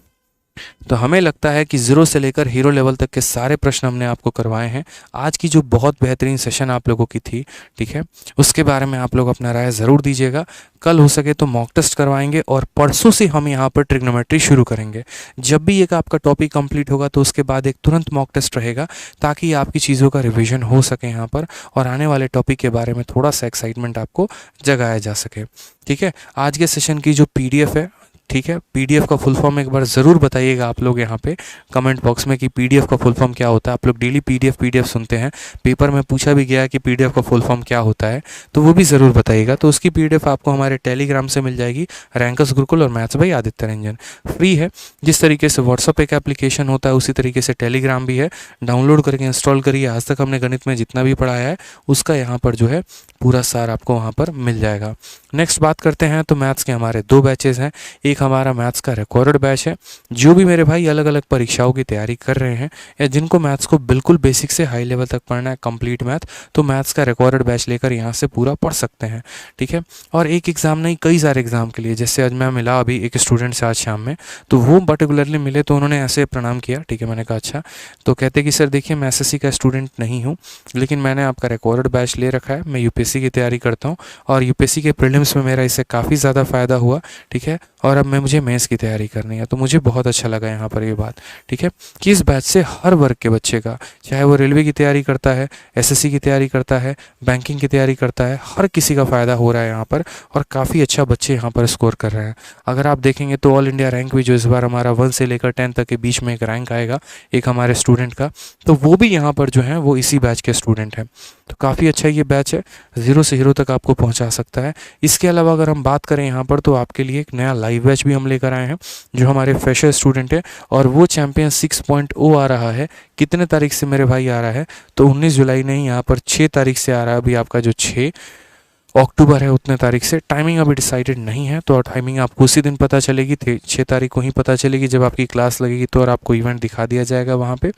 [SPEAKER 1] तो हमें लगता है कि ज़ीरो से लेकर हीरो लेवल तक के सारे प्रश्न हमने आपको करवाए हैं। आज की जो बहुत बेहतरीन सेशन आप लोगों की थी, ठीक है, उसके बारे में आप लोग अपना राय ज़रूर दीजिएगा। कल हो सके तो मॉक टेस्ट करवाएंगे और परसों से हम यहाँ पर ट्रिग्नोमेट्री शुरू करेंगे। जब भी एक आपका टॉपिक कंप्लीट होगा तो उसके बाद एक तुरंत मॉक टेस्ट रहेगा, ताकि आपकी चीज़ों का रिविजन हो सके यहाँ पर और आने वाले टॉपिक के बारे में थोड़ा सा एक्साइटमेंट आपको जगाया जा सके। ठीक है, आज के सेशन की जो PDF है, ठीक है, पीडीएफ का फुल फॉर्म एक बार ज़रूर बताइएगा आप लोग यहाँ पे कमेंट बॉक्स में कि पीडीएफ का फुल फॉर्म क्या होता है। आप लोग डेली पीडीएफ सुनते हैं, पेपर में पूछा भी गया है कि पीडीएफ का फुल फॉर्म क्या होता है, तो वो भी ज़रूर बताइएगा। तो उसकी पीडीएफ आपको हमारे टेलीग्राम से मिल जाएगी, रैंकर्स गुरुकुल और maths by Aditya Ranjan, free है। जिस तरीके से व्हाट्सअप एक एप्लीकेशन होता है, उसी तरीके से टेलीग्राम भी है, डाउनलोड करके इंस्टॉल करिए। आज तक हमने गणित में जितना भी पढ़ाया है उसका यहाँ पर जो है पूरा सार आपको वहाँ पर मिल जाएगा। नेक्स्ट बात करते हैं, तो मैथ्स के हमारे 2 बैचेज़ हैं। एक हमारा मैथ्स का रिकॉर्डेड बैच है। जो भी मेरे भाई अलग अलग परीक्षाओं की तैयारी कर रहे हैं या जिनको मैथ्स को बिल्कुल बेसिक से हाई लेवल तक पढ़ना है, कंप्लीट मैथ, तो मैथ्स का रिकॉर्डेड बैच लेकर यहाँ से पूरा पढ़ सकते हैं। ठीक है, और एक एग्ज़ाम नहीं, कई सारे एग्ज़ाम के लिए, जैसे आज मैं मिला अभी एक स्टूडेंट से आज शाम में, तो वो पर्टिकुलरली मिले तो उन्होंने ऐसे प्रणाम किया। ठीक है, मैंने कहा अच्छा, तो कहते कि सर देखिए मैं SSC का स्टूडेंट नहीं हूँ, लेकिन मैंने आपका रिकॉर्डेड बैच ले रखा है, मैं UPSC की तैयारी करता हूँ और UPSC के प्रीलिम्स में मेरा इससे काफ़ी ज़्यादा फ़ायदा हुआ। ठीक है, और अब मुझे मेंस की तैयारी करनी है। तो मुझे बहुत अच्छा लगा यहाँ पर ये बात, ठीक है, कि इस बैच से हर वर्ग के बच्चे का, चाहे वो रेलवे की तैयारी करता है, SSC की तैयारी करता है, बैंकिंग की तैयारी करता है, हर किसी का फ़ायदा हो रहा है यहाँ पर और काफ़ी अच्छा बच्चे यहाँ पर स्कोर कर रहे हैं। अगर आप देखेंगे तो ऑल इंडिया रैंक भी जो इस बार हमारा 1 से लेकर 10 तक के बीच में एक रैंक आएगा एक हमारे स्टूडेंट का, तो वो भी यहाँ पर जो है वो इसी बैच के स्टूडेंट हैं। तो काफ़ी अच्छा ये बैच है, ज़ीरो से हीरो तक आपको पहुँचा सकता है। इसके अलावा अगर हम बात करें यहाँ पर, तो आपके लिए एक नया लाइव बैच भी हम लेकर आए हैं जो हमारे फ्रेशर स्टूडेंट है, और वो चैंपियन 6.0 आ रहा है। कितने तारीख से मेरे भाई आ रहा है, तो 19 जुलाई नहीं, यहाँ पर 6 तारीख से आ रहा है। अभी आपका जो 6 अक्टूबर है उतने तारीख से, टाइमिंग अभी डिसाइडेड नहीं है, तो टाइमिंग आपको उसी दिन पता चलेगी, 6 तारीख को ही पता चलेगी जब आपकी क्लास लगेगी, तो और आपको इवेंट दिखा दिया जाएगा वहाँ पे।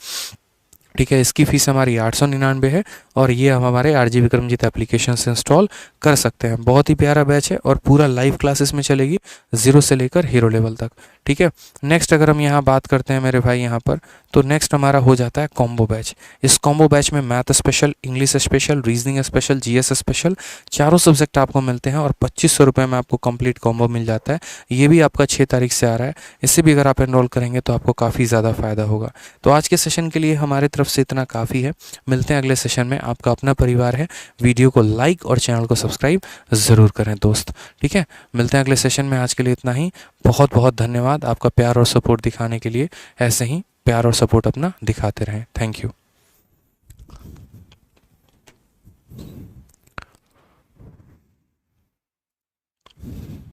[SPEAKER 1] ठीक है, इसकी फ़ीस हमारी 899 है और ये हम हमारे RG विक्रमजीत एप्लीकेशन से इंस्टॉल कर सकते हैं। बहुत ही प्यारा बैच है और पूरा लाइव क्लासेस में चलेगी, ज़ीरो से लेकर हीरो लेवल तक। ठीक है, नेक्स्ट अगर हम यहाँ बात करते हैं मेरे भाई यहाँ पर, तो नेक्स्ट हमारा हो जाता है कॉम्बो बैच। इस कॉम्बो बैच में math special, English special, reasoning special, GS special, चारों सब्जेक्ट आपको मिलते हैं और 2500 रुपये में आपको कंप्लीट कॉम्बो मिल जाता है। ये भी आपका 6 तारीख से आ रहा है। इससे भी अगर आप एनरोल करेंगे तो आपको काफ़ी ज़्यादा फ़ायदा होगा। तो आज के सेशन के लिए हमारे तरफ से इतना काफ़ी है। मिलते हैं अगले सेशन में। आपका अपना परिवार है, वीडियो को लाइक और चैनल को सब्सक्राइब ज़रूर करें दोस्त। ठीक है, मिलते हैं अगले सेशन में। आज के लिए इतना ही। बहुत बहुत धन्यवाद आपका प्यार और सपोर्ट दिखाने के लिए। ऐसे ही प्यार और सपोर्ट अपना दिखाते रहें। Thank you.